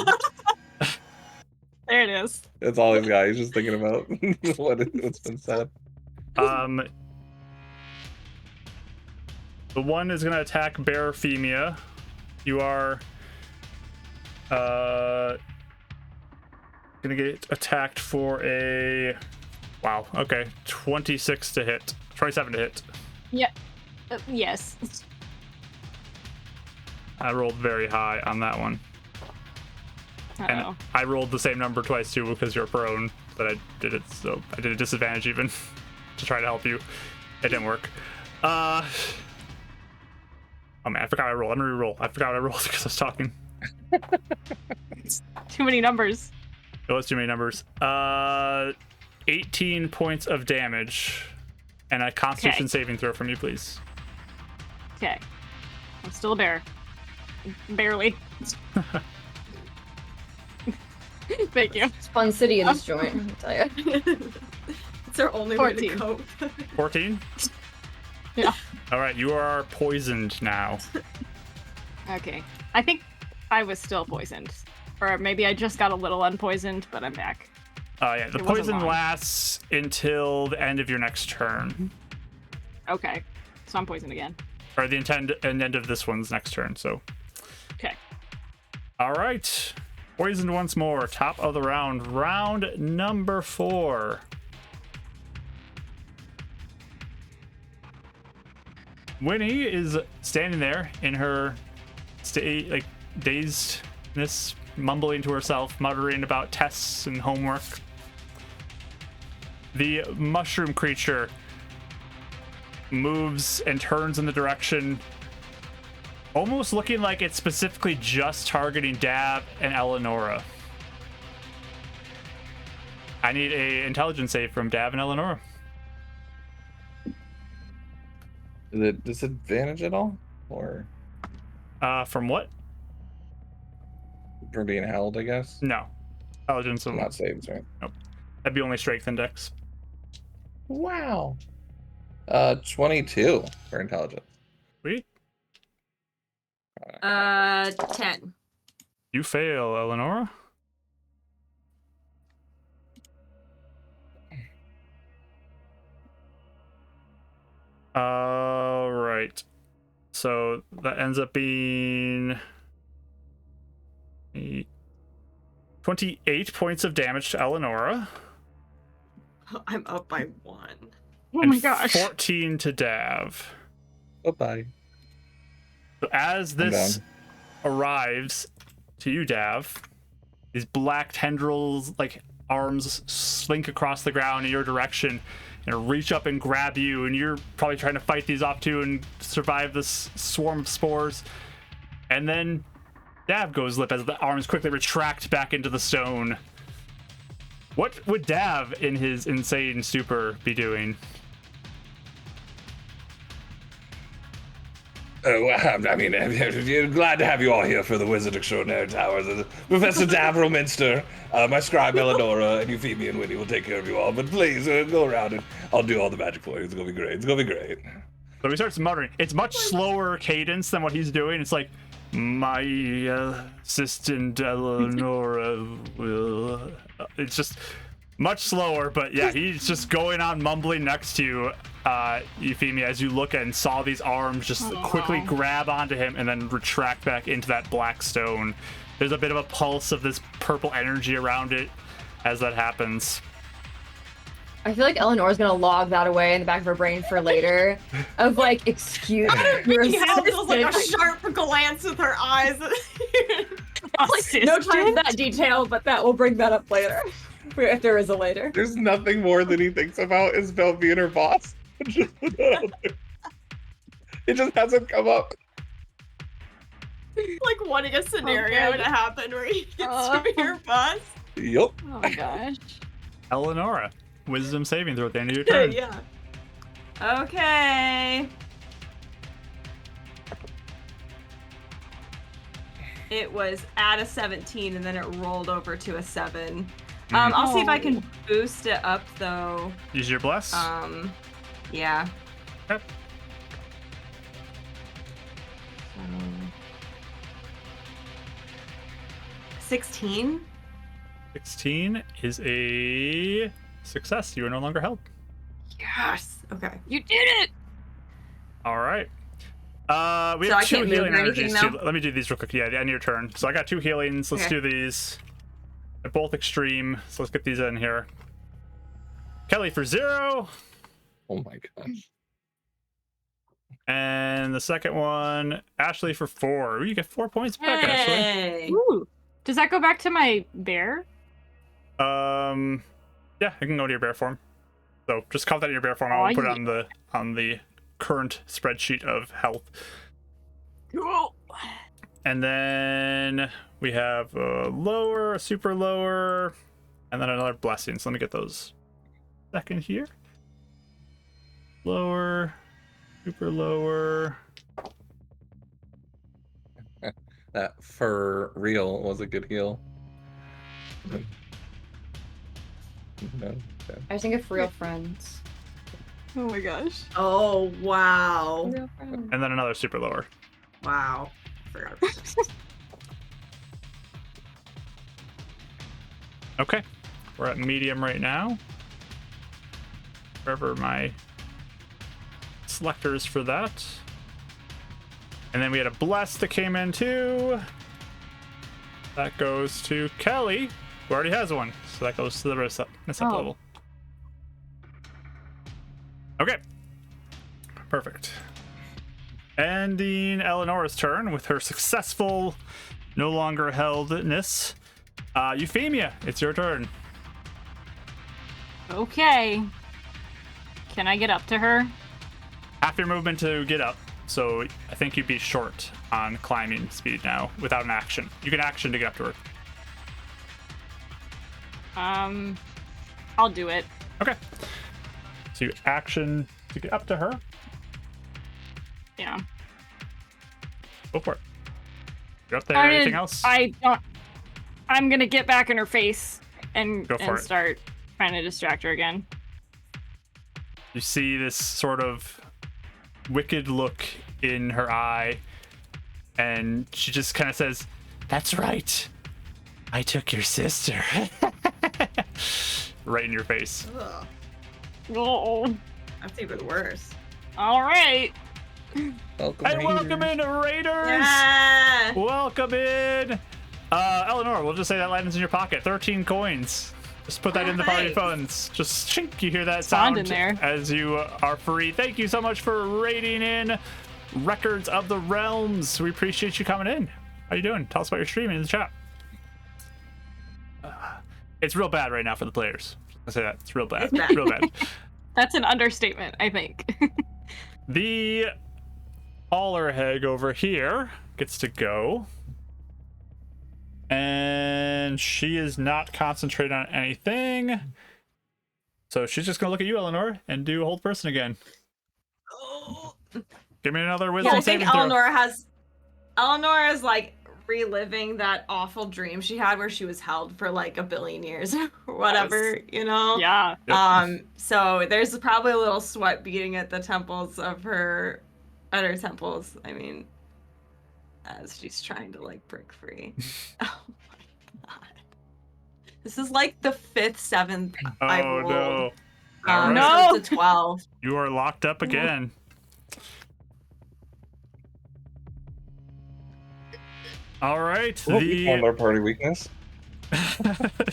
There it is.
That's all he's got. He's just thinking about what's been said.
The one is gonna attack Barathemia. You are gonna get attacked for a 26 to hit. 27 to hit.
Yeah. Yes.
I rolled very high on that one. And
Uh-oh.
I rolled the same number twice too because you're prone, but I did it, so I did a disadvantage even to try to help you. It didn't work. Oh man, I forgot I rolled. I'm gonna re-roll. I forgot I rolled because I was talking.
Too many numbers.
It was too many numbers. 18 points of damage and a Constitution saving throw from you, please.
Okay. I'm still a bear. Barely. Thank you.
It's fun city in this joint, I'll tell you.
It's our only way to
14.
cope.
14?
Yeah.
All right, you are poisoned now.
Okay. I think I was still poisoned. Or maybe I just got a little unpoisoned, but I'm back.
Yeah, the
It wasn't
poison
long.
lasts until the end of your next turn.
Okay. So I'm poisoned again.
Or the end of this one's next turn, so.
Okay.
All right. Poisoned once more. Top of the round. Round number 4. Winnie is standing there in her dazedness, mumbling to herself, muttering about tests and homework. The mushroom creature moves and turns in the direction, almost looking like it's specifically just targeting Dab and Eleonora. I need a intelligence save from Dab and Eleonora.
Is it disadvantage at all? Or
From what?
from being held, I guess?
No. Intelligence.
Not saves, right?
That'd be only strength and dex.
Wow. 22 for intelligence.
Sweet.
10.
You fail, Eleonora. All right. So that ends up being 28 points of damage to Eleonora.
I'm up by 1.
Oh
and
my gosh.
14 to Dav.
Bye-bye.
So as this arrives to you, Dav, these black tendrils, like arms, slink across the ground in your direction and reach up and grab you, and you're probably trying to fight these off too and survive this swarm of spores. And then Dav goes limp as the arms quickly retract back into the stone. What would Dav in his insane stupor be doing?
Oh, I mean, glad to have you all here for the Wizard Extraordinary Towers. Professor Davro Minster, my scribe Eleonora, and Euphemia and Winnie will take care of you all. But please, go around and I'll do all the magic for you. It's going to be great. It's going to be great.
So he starts muttering. It's much slower cadence than what he's doing. It's like, my assistant Eleonora will... It's just much slower, but yeah, he's just going on mumbling next to you, Euphemia, as you look and saw these arms just quickly grab onto him and then retract back into that black stone. There's a bit of a pulse of this purple energy around it as that happens.
I feel like Eleanor's gonna log that away in the back of her brain for later. Of like, excuse your
He has
assistant.
like a sharp glance with her eyes.
Like, no time for that detail, but that will bring that up later. If there is a later.
There's nothing more that he thinks about Isabel being her boss. It just hasn't come up.
Like wanting a scenario
Okay.
to happen where he gets to be your boss.
Yup.
Oh my gosh.
Eleonora, wisdom saving throw at the end of your turn.
Yeah. Okay. It was at a 17 and then it rolled over to a 7. I'll see if I can boost it up though.
Use your bless.
Yeah.
Okay.
16.
16 is a success. You are no longer held.
Yes. Okay.
You did it!
All right. We
So
have
I
2
can't move
healing
or anything
energies too.
now?
Let me do these real quick. Yeah, end of your turn. So I got 2 healings. Let's
Okay.
do these. They're both extreme. So let's get these in here. Kelly for 0.
Oh my gosh.
And the second one, Ashley for 4. Ooh, you get 4 points back, Ashley.
Hey.
Ooh. Does that go back to my bear?
Yeah, you can go to your bear form. So just count that in your bear form. I'll
Oh,
put it
yeah.
on the current spreadsheet of health.
Cool.
And then we have a lower, a super lower, and then another blessing. So let me get those second here. Lower, super lower.
That for real was a good heal. No, okay.
I think of real friends.
Oh my gosh.
Oh wow.
Real friends.
And then another super lower.
Wow. Forgot about this.
Okay. We're at medium right now. Wherever my selectors for that. And then we had a bless that came in too. That goes to Kelly, who already has one. So that goes to the miss up
Oh.
level. Okay. Perfect. Ending Eleanor's turn with her successful, no longer heldness. Euphemia, it's your turn.
Okay. Can I get up to her?
Half your movement to get up. So I think you'd be short on climbing speed now without an action. You can action to get up to her.
I'll do it.
Okay. So you action to get up to her.
Yeah.
Go for it. You're up there. Anything else?
I'm gonna get back in her face and
Go for it.
start trying to distract her again.
You see this sort of wicked look in her eye, and she just kind of says, "That's right. I took your sister." Right in your face.
Ugh,
Oh,
that's even worse.
all right.
Welcome,
And welcome
Raiders.
in, Raiders!
Yeah.
Welcome in! Eleanor, we'll just say that lands in your pocket. 13 coins. Just put that in the party
Nice.
funds. Just chink, you hear that
Sound
sound
in there.
as you are free. Thank you so much for raiding in Records of the Realms. We appreciate you coming in. How you doing? Tell us about your stream in the chat. It's real bad right now for the players. I say that. It's real bad.
It's bad.
Real bad.
That's an understatement, I think.
The Allerheg over here gets to go. And she is not concentrating on anything. So she's just going to look at you, Eleanor, and do hold person again.
Oh.
Give me another
Yeah,
wisdom
I think
saving throw.
Eleanor is like reliving that awful dream she had where she was held for like a billion years or whatever, you know?
Yeah.
Yep.
So there's probably a little sweat beating at the temples of her, at her temples. I mean, as she's trying to like break free. Oh my god. This is like the 5th, 7th I've
Oh,
rolled.
no. All right.
No.
Since the 12.
You are locked up again. All right.
Well, we found our party weakness.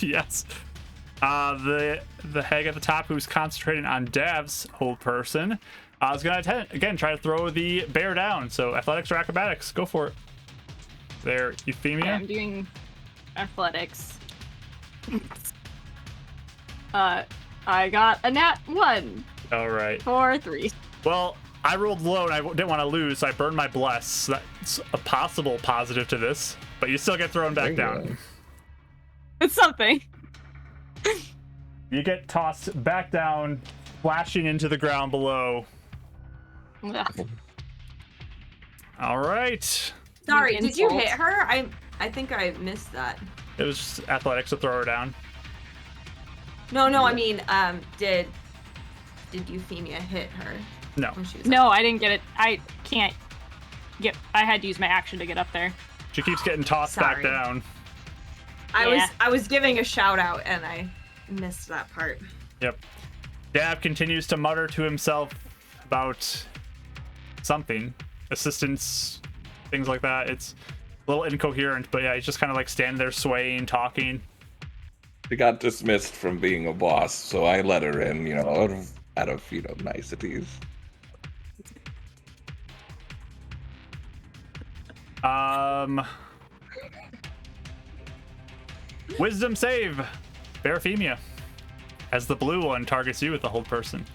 Yes. The hag at the top who's concentrating on Dav's hold person is going to again try to throw the bear down. So athletics or acrobatics, go for it. There, Euphemia.
I'm doing athletics. I got a nat 1
All right.
for 3.
Well, I rolled low and I didn't want to lose, so I burned my bless. So that's a possible positive to this, but you still get thrown back
There you
down.
go.
It's something.
You get tossed back down, flashing into the ground below.
Ugh.
All right.
Sorry, did you
Insult.
hit her? I think I missed that.
It was just athletics to throw her down.
No, I mean, did Euphemia hit her
No.
when she was
No, I didn't get it. I can't get. I had to use my action to get up there.
She keeps getting tossed back
Sorry.
down.
I was giving a shout out and I missed that part.
Yep. Dab continues to mutter to himself about something, assistance, things like that. It's a little incoherent, but yeah, he's just kind of like standing there swaying, talking.
She got dismissed from being a boss, so I let her in, you know, out of niceties.
Wisdom save, Barathemia, as the blue one targets you with the hold person.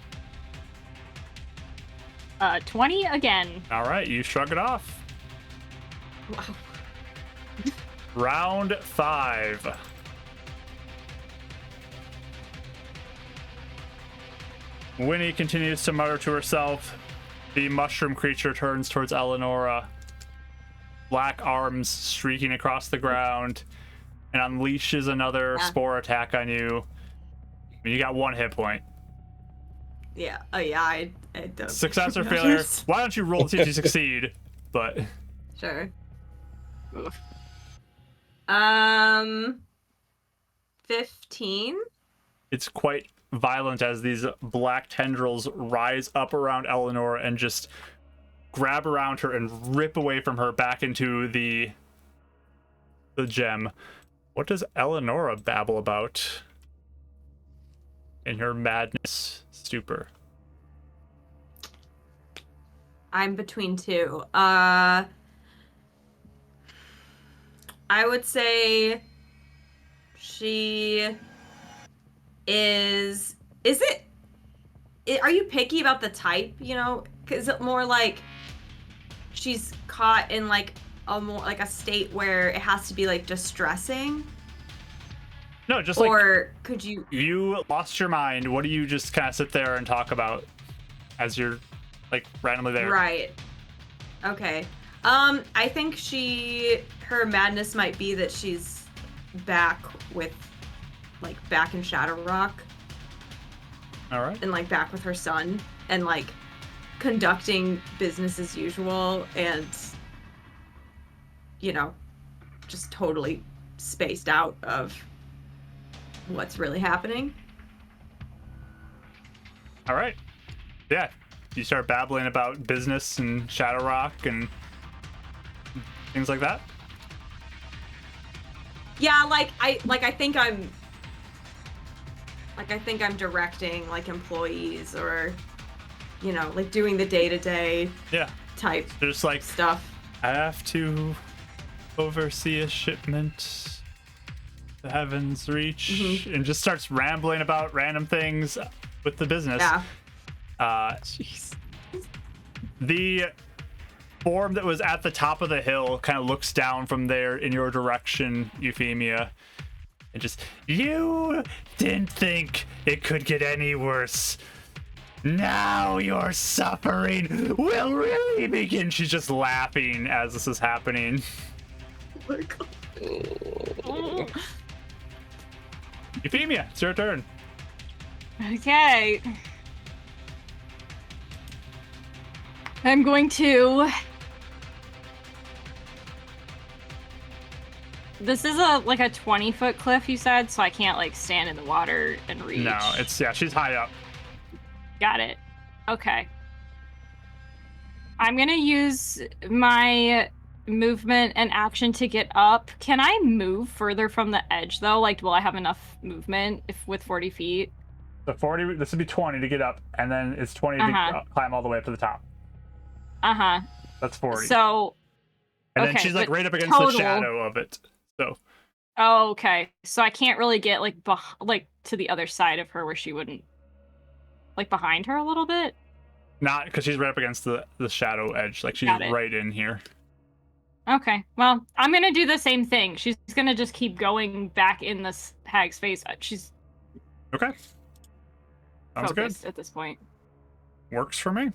20 again.
All right, you shrug it off.
Wow.
Round 5. Winnie continues to mutter to herself. The mushroom creature turns towards Eleonora. Black arms streaking across the ground and unleashes another spore attack on you. You got 1 hit point.
Yeah. Oh yeah. I don't.
Success or failure? Why don't you roll to see if you succeed? But
Sure. 15.
it's quite violent as these black tendrils rise up around Eleanor and just grab around her and rip away from her back into the gem. What does Eleonora babble about in her madness stupor?
I'm between 2. I would say she is it are you picky about the type, you know? Is it more like she's caught in like a more like a state where it has to be like distressing?
No, just like,
or could you
lost your mind. What do you just kind of sit there and talk about as you're like randomly there?
Right. Okay. I think her madness might be that she's back in Shadow Rock.
All right.
And like back with her son and like conducting business as usual and, you know, just totally spaced out of what's really happening.
All right. Yeah. You start babbling about business and Shadow Rock and things like that.
Yeah, I think I'm directing like employees or, you know, like doing the day-to-day type
Just like
stuff.
I have to oversee a shipment. The heavens reach, and just starts rambling about random things with the business.
Yeah.
Jeez. The form that was at the top of the hill kind of looks down from there in your direction, Euphemia, and just, you didn't think it could get any worse. Now your suffering will really begin. She's just laughing as this is happening.
Oh my God.
Euphemia, it's your turn.
Okay. I'm going to... This is a 20-foot cliff, you said, so I can't like stand in the water and reach.
No, she's high up.
Got it. Okay. I'm gonna use my movement and action to get up. Can I move further from the edge though? Like, will I have enough movement with 40 feet?
So 40, this would be 20 to get up, and then it's 20 to climb all the way up to the top.
Uh-huh.
That's 40.
So,
and then she's like right up against the shadow of it. So.
Oh, okay. So I can't really get like to the other side of her where she wouldn't, like behind her a little bit?
Not because she's right up against the shadow edge. Like she's right in here.
Okay. Well, I'm going to do the same thing. She's going to just keep going back in this hag's face. She's
okay. Sounds good
at this point.
Works for me.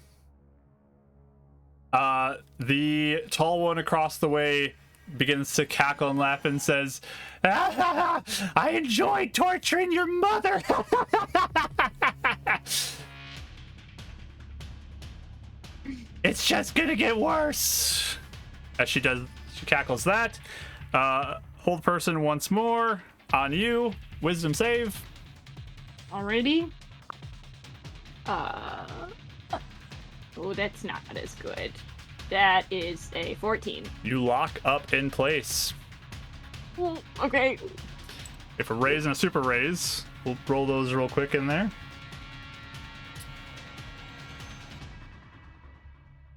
The tall one across the way begins to cackle and laugh and says, I enjoyed torturing your mother. It's just gonna get worse. As she cackles that. hold person once more on you. Wisdom save.
Already? Oh, that's not as good. That is a 14.
You lock up in place.
Well, okay.
If a raise and a super raise, we'll roll those real quick in there.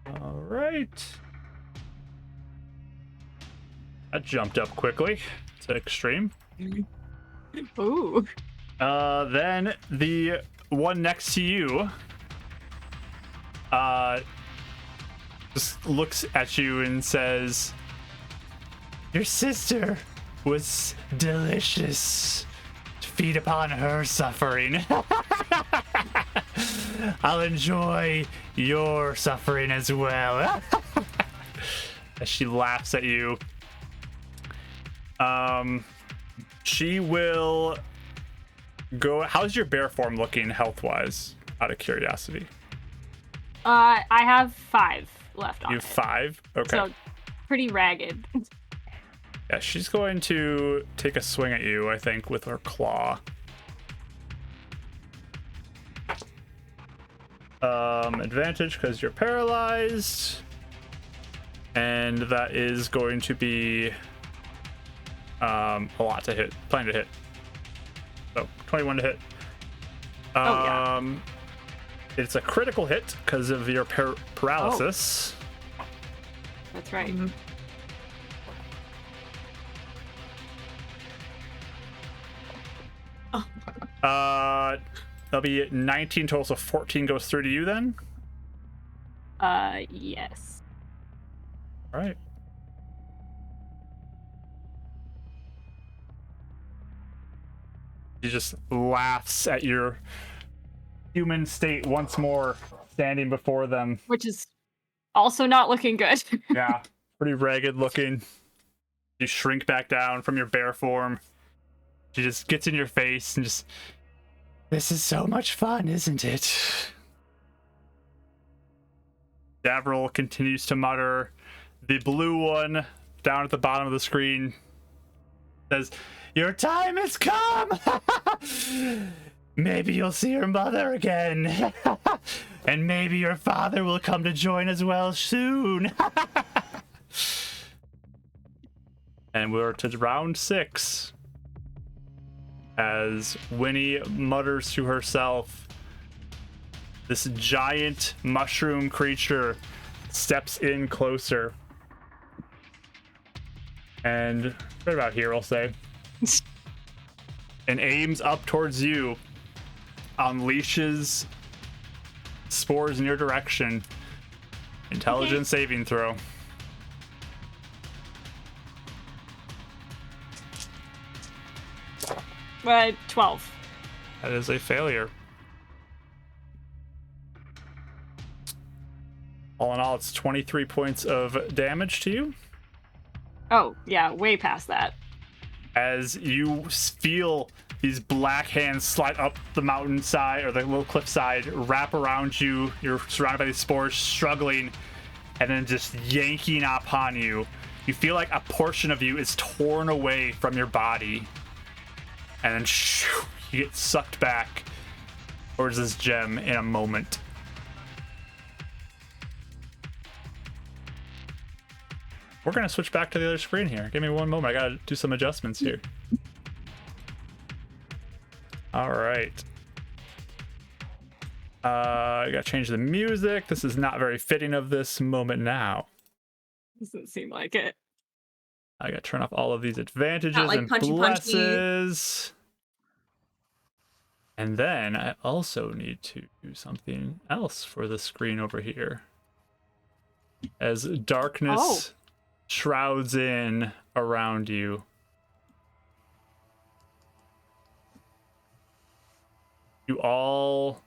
All right. That jumped up quickly to extreme.
Ooh.
Then the one next to you just looks at you and says, "Your sister was delicious. Feed upon her suffering." I'll enjoy your suffering as well. As she laughs at you. She will go. How's your bear form looking health-wise, out of curiosity?
I have 5 left on
You
it.
have 5? Okay.
So, pretty ragged.
Yeah, she's going to take a swing at you, I think, with her claw. Advantage because you're paralyzed. And that is going to be a lot to hit. Plan to hit. So 21 to hit.
Oh, yeah.
It's a critical hit because of your paralysis.
That's right.
That'll be 19 total, so 14 goes through to you then.
Yes.
All right. He just laughs at your human state once more, standing before them.
Which is also not looking good.
Yeah, pretty ragged looking. You shrink back down from your bear form. She just gets in your face and just, "This is so much fun, isn't it?" Davril continues to mutter. The blue one down at the bottom of the screen says, "Your time has come! Maybe you'll see your mother again. And maybe your father will come to join as well soon." And we're to round 6. As Winnie mutters to herself, this giant mushroom creature steps in closer. And right about here, I'll say. And aims up towards you. Unleashes spores in your direction. Intelligence saving throw.
But 12.
That is a failure. All in all, it's 23 points of damage to you.
Oh, yeah, way past that.
As you feel these black hands slide up the mountainside or the little cliffside, wrap around you. You're surrounded by these spores, struggling, and then just yanking upon you. You feel like a portion of you is torn away from your body. And then shoo, you get sucked back towards this gem in a moment. We're going to switch back to the other screen here. Give me one moment. I got to do some adjustments here. All right. I got to change the music. This is not very fitting of this moment now.
Doesn't seem like it.
I got to turn off all of these advantages
Not like
and
punchy.
blesses. And then I also need to do something else for the screen over here. As darkness shrouds in around you. You all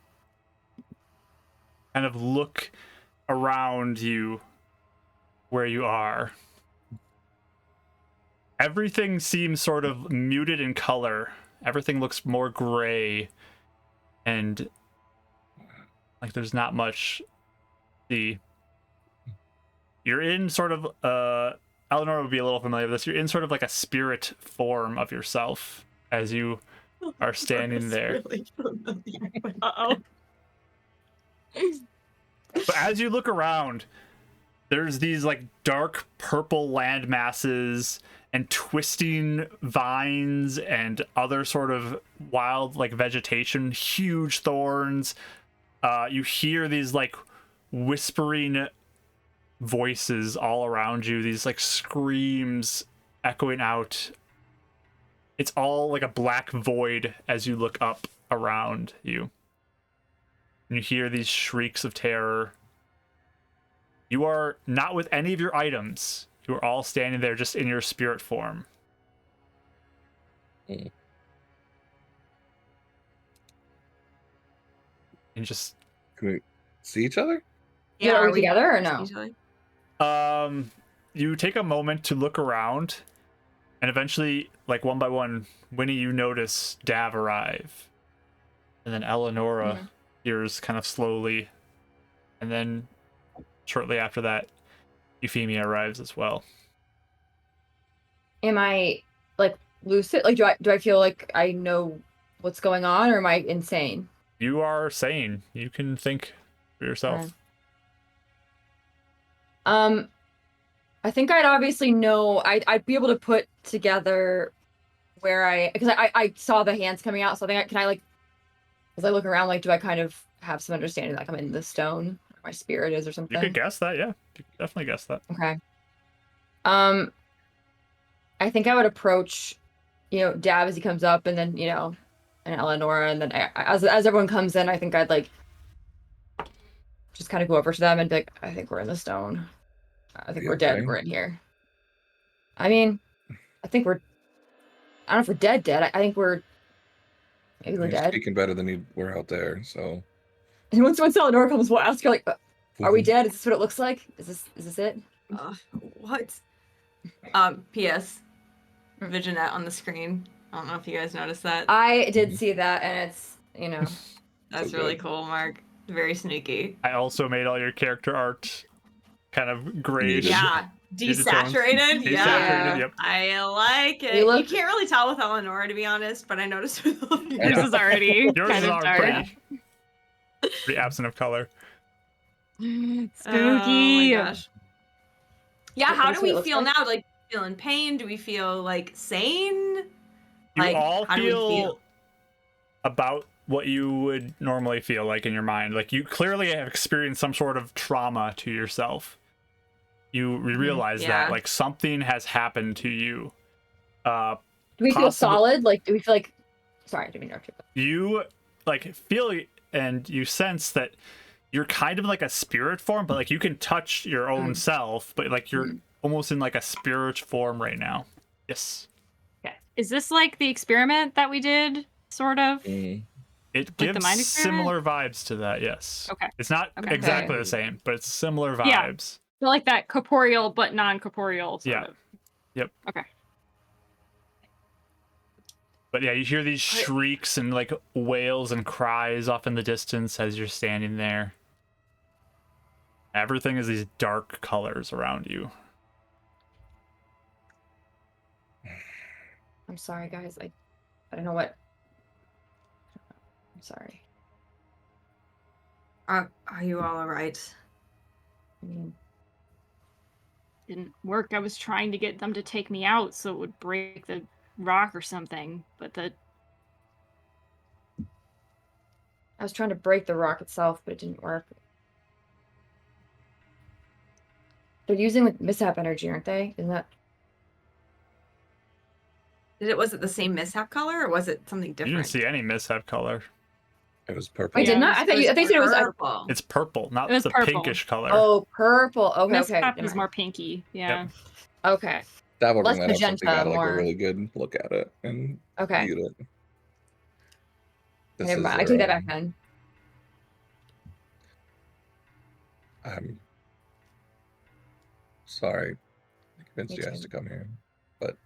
kind of look around you where you are. Everything seems sort of muted in color. Everything looks more gray. And like there's not much. You're in sort of Eleanor would be a little familiar with this. You're in sort of like a spirit form of yourself as you are standing there.
Really familiar.
Uh-oh.
But as you look around, there's these like dark purple land masses and twisting vines and other sort of wild like vegetation, huge thorns. You hear these like whispering voices all around you, these like screams echoing out. It's all like a black void as you look up around you. And you hear these shrieks of terror. You are not with any of your items. You are all standing there just in your spirit form.
Mm.
And just
Can we see each other?
Yeah, are we
we
together or no?
usually?
you take a moment to look around, and eventually, like one by one, Winnie, you notice Dav arrive. And then Eleonora hears kind of slowly. And then shortly after that, Euphemia arrives as well.
Am I like lucid? Like, do I feel like I know what's going on, or am I insane?
You are sane. You can think for yourself.
Okay. I think I'd obviously know. I'd be able to put together where because I saw the hands coming out. So I think can I like, as I look around, like, do I kind of have some understanding like I'm in the stone, or my spirit is, or something?
You could guess that, yeah. You could definitely guess that.
Okay. I think I would approach, Dab as he comes up, and then, and Eleonora, and then as everyone comes in, I think I'd like just kind of go over to them and be like, I think we're in the stone. I think we're dead.
Okay.
We're in here. I mean, I think we're. I don't know if we're dead. I think we're. Maybe we're
You're
dead.
speaking better than you were out there, so.
And once Eleonora comes, we'll ask her like, "Are we dead? Is this what it looks like? Is this it?"
What? P.S. Visionette on the screen. I don't know if you guys noticed that.
I did see that, and it's
That's
So
really
good.
cool, Mark. Very sneaky.
I also made all your character art kind of grayish.
Yeah.
Desaturated?
Desaturated? Yeah.
Desaturated, yep.
I like it.
You
You,
look-
can't really tell with Eleanor, to be honest, but I noticed with all of you
Yours
guys.
is already
Yours
kind
is
of dark.
already pretty absent of color.
Spooky.
Oh my gosh. Yeah,
What
how
is
do
what it
we
looks
feel
like?
now? Like, feel in pain? Do we feel like sane?
You
Like,
all
how do we
feel
feel?
about what you would normally feel like in your mind. Like, you clearly have experienced some sort of trauma to yourself. You realize
Yeah.
that, like, something has happened to you.
Do we feel solid? Like, do we feel like? Sorry, I didn't mean to interrupt you.
You, like, feel and you sense that you're kind of like a spirit form, but, like, you can touch your own self, but, like, you're almost in, like, a spirit form right now. Yes.
Okay. Is this like the experiment that we did, sort of?
Mm.
It
Like the
gives
mind experiment?
similar vibes to that, yes.
Okay.
It's not
Okay.
exactly
Okay.
the same, but it's similar
Yeah.
vibes.
So like that corporeal but non-corporeal sort
Yeah.
of.
Yep.
Okay.
But yeah, you hear these shrieks and like wails and cries off in the distance as you're standing there. Everything is these dark colors around you.
I'm sorry, guys. I don't know what. I'm sorry.
Are you all right?
I mean,
Didn't work. I was trying to get them to take me out so it would break the rock or something, but
I was trying to break the rock itself, but it didn't work. They're using like mishap energy, aren't they? Isn't that?
Was it the same mishap color, or was it something different?
You didn't see any mishap color.
It was purple.
I did
Yeah,
not. I thought you said it was.
purple.
It's purple, not
It was
the
purple.
pinkish color.
Oh, purple. Okay,
mishap
okay.
is more pinky. Yeah.
Okay.
That will
less
bring that up once we
magenta,
got like
more-
a really good look at it and
Okay.
viewed it. This
Never
is
mind. I take that back then.
I'm sorry. I convinced
Me
you guys
too.
to come here, but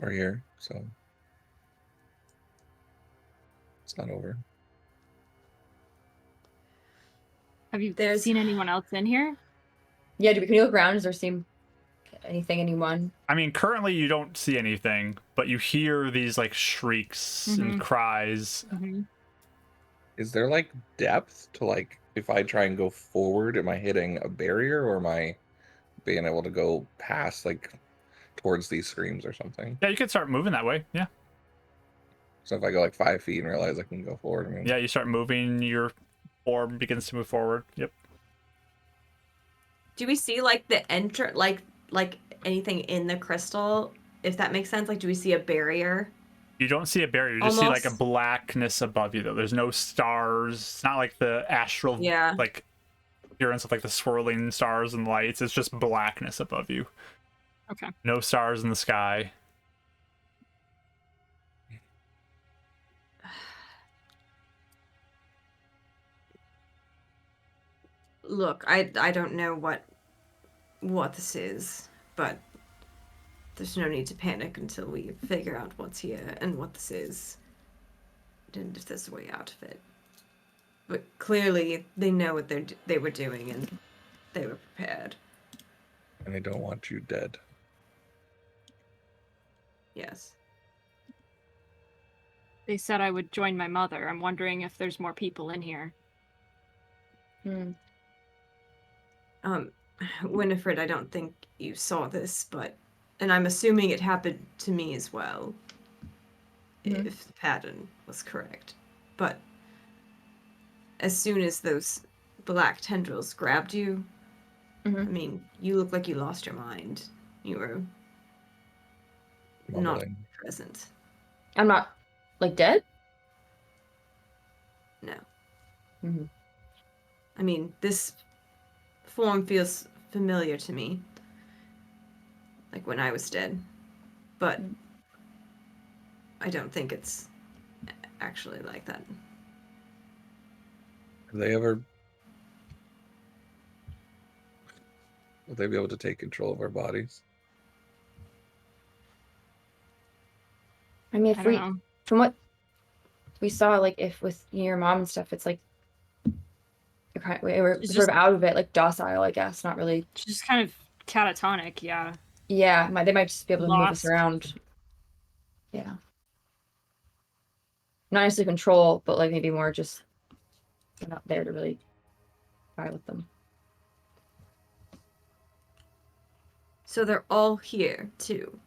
we're here, so it's not over.
Have you
There's-
seen anyone else in here?
Yeah. Can you look around? Does there seem? anyone?
I mean, currently you don't see anything, but you hear these like shrieks and cries.
Is there like depth to like if I try and go forward, am I hitting a barrier or am I being able to go past like towards these screams or something?
Yeah, you could start moving that way. Yeah.
So if I go like 5 feet and realize I can go forward, I mean,
Yeah, you start moving, your orb begins to move forward. Yep.
Do we see like the like anything in the crystal? If that makes sense, like do we see a barrier?
You don't see a barrier. You just see like a
Almost.
blackness above you, though. There's no stars. It's not like the astral,
Yeah.
like appearance of like the swirling stars and lights. It's just blackness above you.
Okay.
No stars in the sky.
Look, I don't know what this is, but there's no need to panic until we figure out what's here and what this is, and if there's a way out of it. But clearly, they know what they were doing, and they were prepared.
and I don't want you dead.
Yes.
They said I would join my mother. I'm wondering if there's more people in here.
Winifred, I don't think you saw this, and I'm assuming it happened to me as well, if the pattern was correct. But as soon as those black tendrils grabbed you, I mean, you look like you lost your mind. You were not
Mumbling.
present.
I'm not, like, dead?
No.
Mhm.
I mean, this form feels familiar to me. Like when I was dead. But I don't think it's actually like that.
Have they ever? Will they be able to take control of our bodies?
I mean,
I
if
don't know.
from what we saw, like, if with your mom and stuff, it's like, we're
It's
sort
just-
of out of it, like, docile, I guess, not really.
She's just kind of catatonic, yeah.
Yeah, they might just be able to move us
Lost.
around. Yeah. Not necessarily control, but, like, maybe more just, we're not there to really fight with them.
So they're all here too.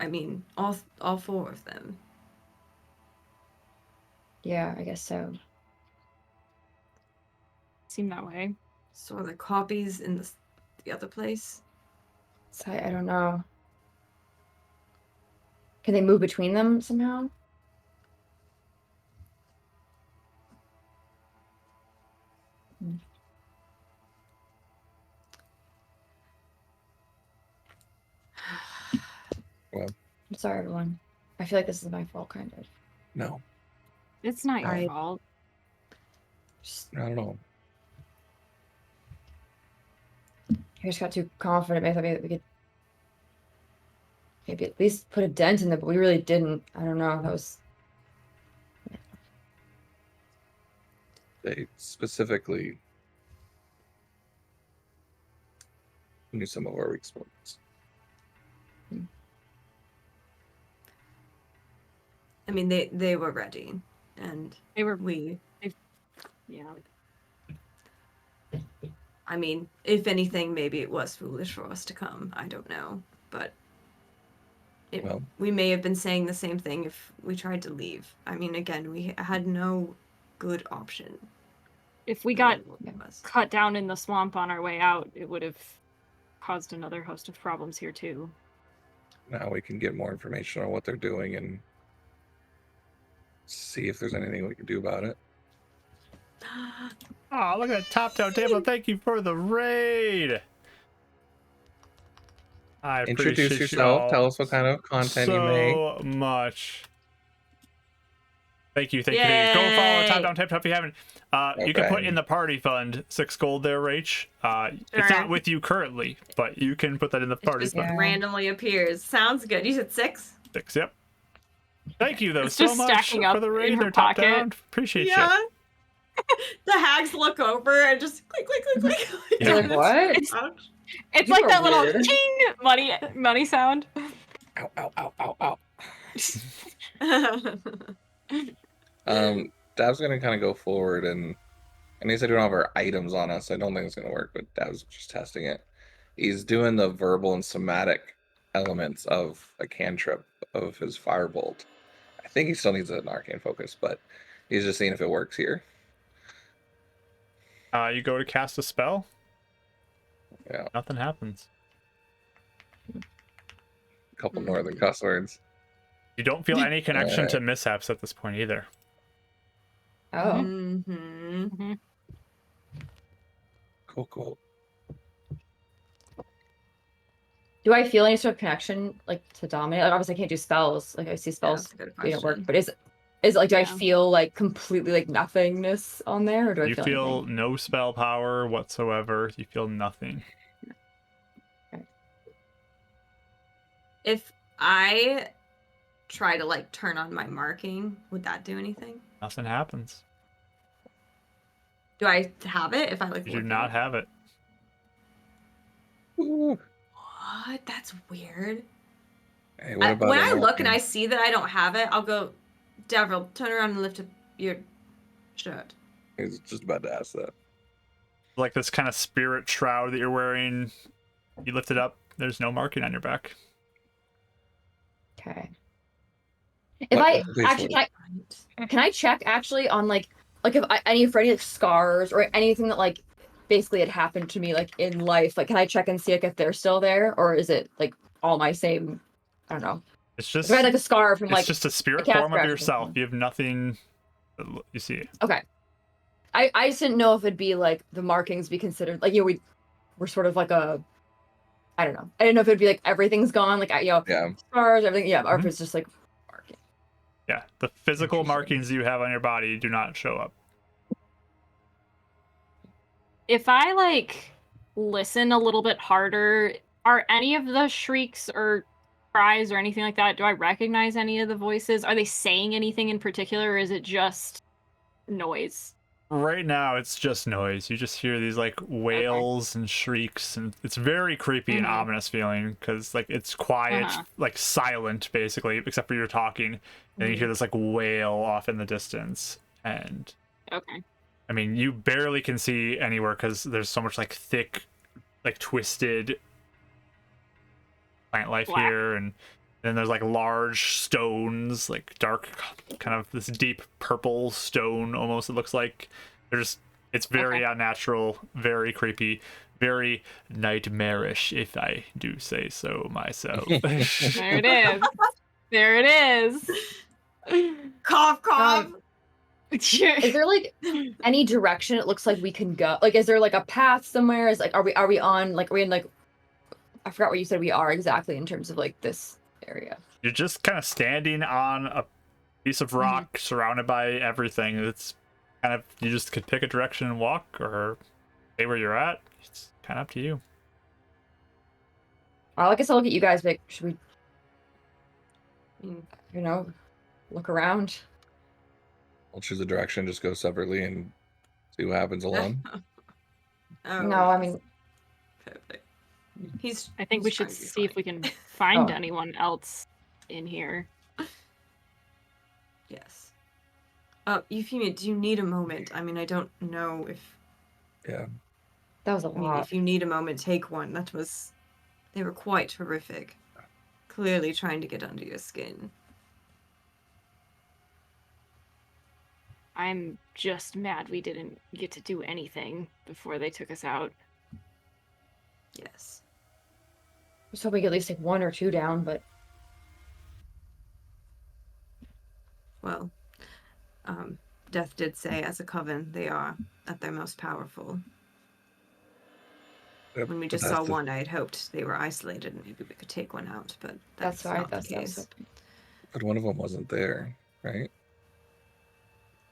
I mean, all four of them.
Yeah, I guess so.
Seemed that way.
So are the copies in the other place?
So I don't know. Can they move between them somehow?
Well,
I'm sorry, everyone. I feel like this is my fault, kind of.
no,
It's not your
I-
fault.
Just,
I don't know.
I just got too confident. I thought maybe we could maybe at least put a dent in it, but we really didn't. I don't know. That was
They specifically knew some of our weak spots.
I mean, they were ready, and
They were,
yeah.
yeah.
I mean, if anything, maybe it was foolish for us to come. I don't know, but
Well,
we may have been saying the same thing if we tried to leave. I mean, again, we had no good option.
If we got
It was.
cut down in the swamp on our way out, it would have caused another host of problems here too.
now we can get more information on what they're doing and see if there's anything we can do about it.
Oh, look at that top-down table. Thank you for the raid. I
Introduce
appreciate
yourself.
y'all
Tell us what kind of content you make.
so much. Thank you. Go follow
Yay!
top-down tip if you haven't. You can put
Okay.
in the party fund 6 gold there, Rach. It's
Sure.
not with you currently, but you can put that in the
It
party
just
fund.
randomly appears. Sounds good. You said 6?
6, yep. Thank you, though,
It's
so
just
much
stacking
for
up
the
in
raid
her
there, top
pocket.
down. Appreciate you.
Yeah. The hags look over and just click, click, click, click.
Yeah.
Like, what?
Ouch.
It's
You
like
are
that little
weird.
ting money sound.
Ow, ow, ow, ow, ow. Dav's gonna kind of go forward and he said we don't have our items on us. I don't think it's gonna work, but Dav's just testing it. He's doing the verbal and somatic elements of a cantrip of his firebolt. I think he still needs an arcane focus, but he's just seeing if it works here.
You go to cast a spell,
Yeah,
nothing happens.
a couple northern cuss words.
You don't feel any connection to
Alright.
mishaps at this point either.
Oh.
Mm-hmm.
Cool.
Do I feel any sort of connection, like, to dominate? Like, obviously, I can't do spells. Like, I see spells
That's a good
they don't work.
question.
But is it like, do I
Yeah.
feel like completely like nothingness on there, or do I
You
feel
feel
anything?
no spell power whatsoever. You feel nothing.
If I try to like turn on my marking, would that do anything?
Nothing happens.
Do I have it if I like
You do
look
not
at it?
have it.
Ooh.
What? That's weird.
Hey, what about
When
a
I look and
marking?
I see that I don't have it, I'll go, Devril, turn around and lift up your shirt.
He's just about to ask that.
Like this kind of spirit shroud that you're wearing, you lift it up, there's no marking on your back.
Okay. If
What-
I
please
actually
hold.
can I check actually on like if any for any like scars or anything that like basically had happened to me like in life, like can I check and see like if they're still there, or is it like all my same? I don't know.
It's just
If I had like a scar from
it's
like
just a spirit
cat
form of
scratch or
yourself.
something.
You have nothing you see.
Okay. I just didn't know if it'd be like the markings be considered like we're sort of like a I don't know. I didn't know if it'd be like everything's gone, like
Yeah.
scars, everything, yeah, or if
Mhm.
it's just like marking.
Yeah, the physical
Interesting.
markings you have on your body do not show up.
If I like listen a little bit harder, are any of the shrieks or cries or anything like that, do I recognize any of the voices? Are they saying anything in particular, or is it just noise?
Right now, it's just noise. You just hear these like wails and shrieks, and it's very creepy and
Mhm.
ominous feeling because like it's quiet,
Uh-huh.
like silent basically, except for you're talking, and you hear this like wail off in the distance. And
Okay.
I mean, you barely can see anywhere because there's so much like thick, like twisted plant life
Black.
here, and then there's like large stones, like dark, kind of this deep purple stone almost. It looks like it's very
Okay.
unnatural, very creepy, very nightmarish, if I do say so myself.
There it is. There it is.
Cough, cough.
Is there like any direction it looks like we can go? Like, is there like a path somewhere? Is like, are we on like, are we in like, I forgot what you said we are exactly in terms of like this area.
You're just kind of standing on a piece of rock surrounded by everything. It's kind of, you just could pick a direction and walk or stay where you're at. It's kind of up to you.
I guess I'll look at you guys, but should we,
Mm.
you know, look around?
I'll choose a direction, just go separately and see what happens alone.
Oh,
No, I
yes.
mean,
Perfect.
I think we
he's
should
trying to be
see if we
funny.
can find
Oh.
anyone else in here.
Yes. Euphemia, do you need a moment? I mean, I don't know if
Yeah.
that was a
I mean,
lot.
if you need a moment, take one. They were quite horrific. Clearly trying to get under your skin.
I'm just mad we didn't get to do anything before they took us out.
Yes.
So we could at least take one or two down, but
Well, Death did say as a coven they are at their most powerful.
Yep,
When we
but
just
that's
saw
the-
one, I had hoped they were isolated and maybe we could take one out, but that's
why
not the
that's what I was
case.
hoping.
But one of them wasn't there, right?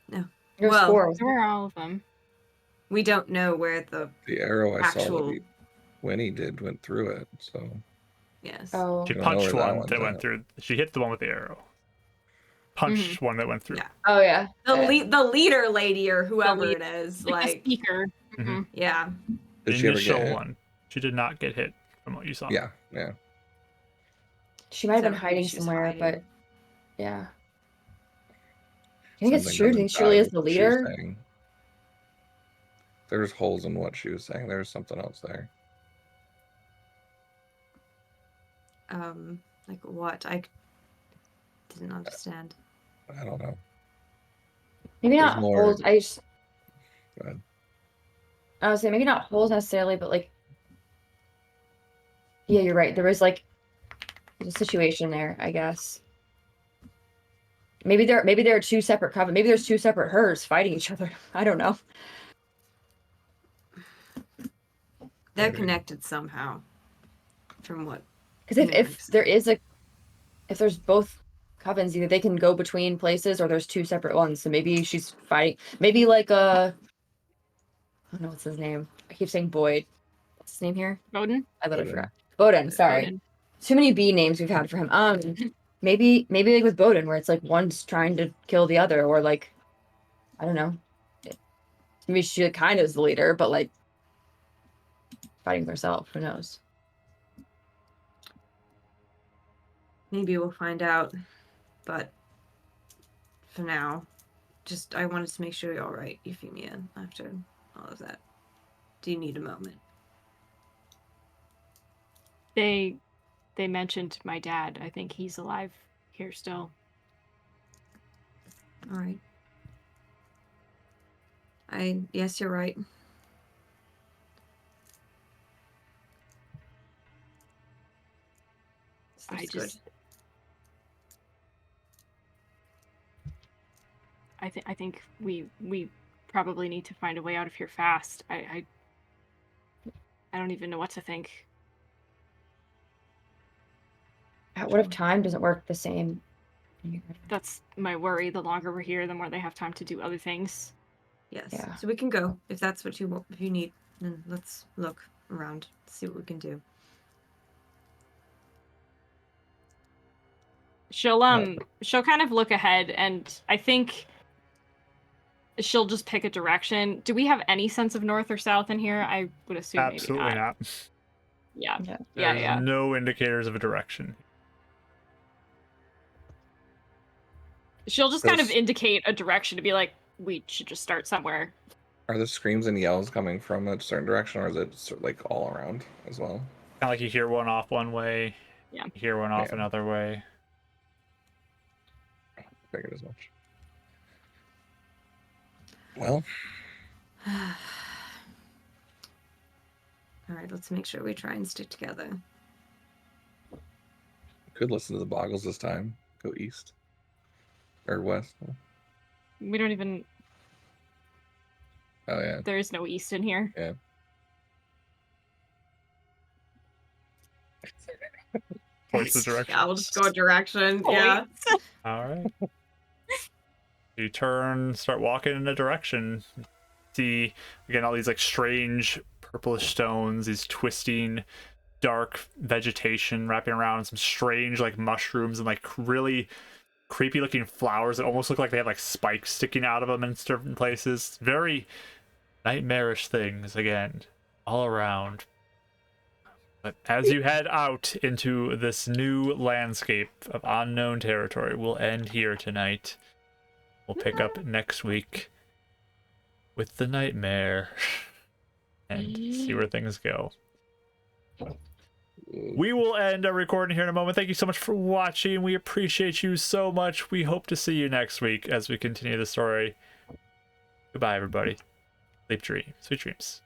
There's
Well,
four. wasn't
Where are all of them?
We don't know where the
The arrow I saw
actual
that Winnie did went through it, so
yes.
there? Oh,
She
You don't know
punched
where that
one
one's
that went
at.
through. She hit the one with the arrow. punch one that went through.
Yeah.
Oh yeah.
The leader lady or whoever
lead-
it is,
Like the
like
speaker.
Mhm.
yeah.
The
Did she ever
initial
get hit?
one. She did not get hit from what you saw.
Yeah, yeah.
She might have
So
been hiding
she was
somewhere,
hiding.
but yeah. I think it's
Something
true. I
doesn't
think she really
jive
is
with
the
what she was
leader.
saying. There's holes in what she was saying. There's something else there.
Like what? I didn't understand.
I don't know.
Maybe
There's
not
more.
holes.
Go ahead.
I was saying maybe not holes necessarily, but like, yeah, you're right. There was like a situation there, I guess. Maybe there are two separate coven. Maybe there's two separate hers fighting each other. I don't know.
They're
Maybe.
connected somehow. From what?
Because if
Mark
if there's both covens, either they can go between places or there's two separate ones. So maybe she's fighting. Maybe like I don't know what's his name. I keep saying Boyd. What's his name here?
Bowden?
I literally
Bowden.
forgot. Bowden. Sorry.
Bowden.
Too many B names we've had for him. Maybe like with Bowden, where it's like one's trying to kill the other, or like, I don't know. Maybe she kind of is the leader, but like fighting with herself. Who knows?
Maybe we'll find out. But for now, I wanted to make sure you're all right, Euphemia, after all of that. Do you need a moment?
They mentioned my dad. I think he's alive here still.
All right. Yes, you're right. That's good.
I think we probably need to find a way out of here fast. I don't even know what to think.
What if time doesn't work the same?
That's my worry. The longer we're here, the more they have time to do other things.
Yes.
Yeah.
So we can go if that's what you want. If you need, then let's look around, see what we can do.
She'll kind of look ahead, and I think she'll just pick a direction. Do we have any sense of north or south in here? I would assume
Absolutely
maybe not.
not.
Yeah.
There's
Yeah.
no indicators of a direction.
She'll just kind of
There's-
indicate a direction to be like, we should just start somewhere.
Are the screams and yells coming from a certain direction, or is it sort of like all around as well?
Kind of like you hear one off one way,
Yeah.
you hear one off
Yeah.
another way.
Figured as much. Well,
All right, let's make sure we try and stick together.
could listen to the Boggles this time. Go east or west.
We don't even.
Oh yeah.
There is no east in here.
Yeah.
Points the direction.
Yeah, we'll just go a direction. Yeah.
All right. You turn, start walking in a direction. See again all these like strange purplish stones, these twisting dark vegetation wrapping around some strange like mushrooms and like really creepy looking flowers that almost look like they have like spikes sticking out of them in certain places. Very nightmarish things again all around. But as you head out into this new landscape of unknown territory, we'll end here tonight. We'll pick up next week with the nightmare and see where things go. We will end our recording here in a moment. Thank you so much for watching. We appreciate you so much. We hope to see you next week as we continue the story. Goodbye, everybody. Sweet dreams.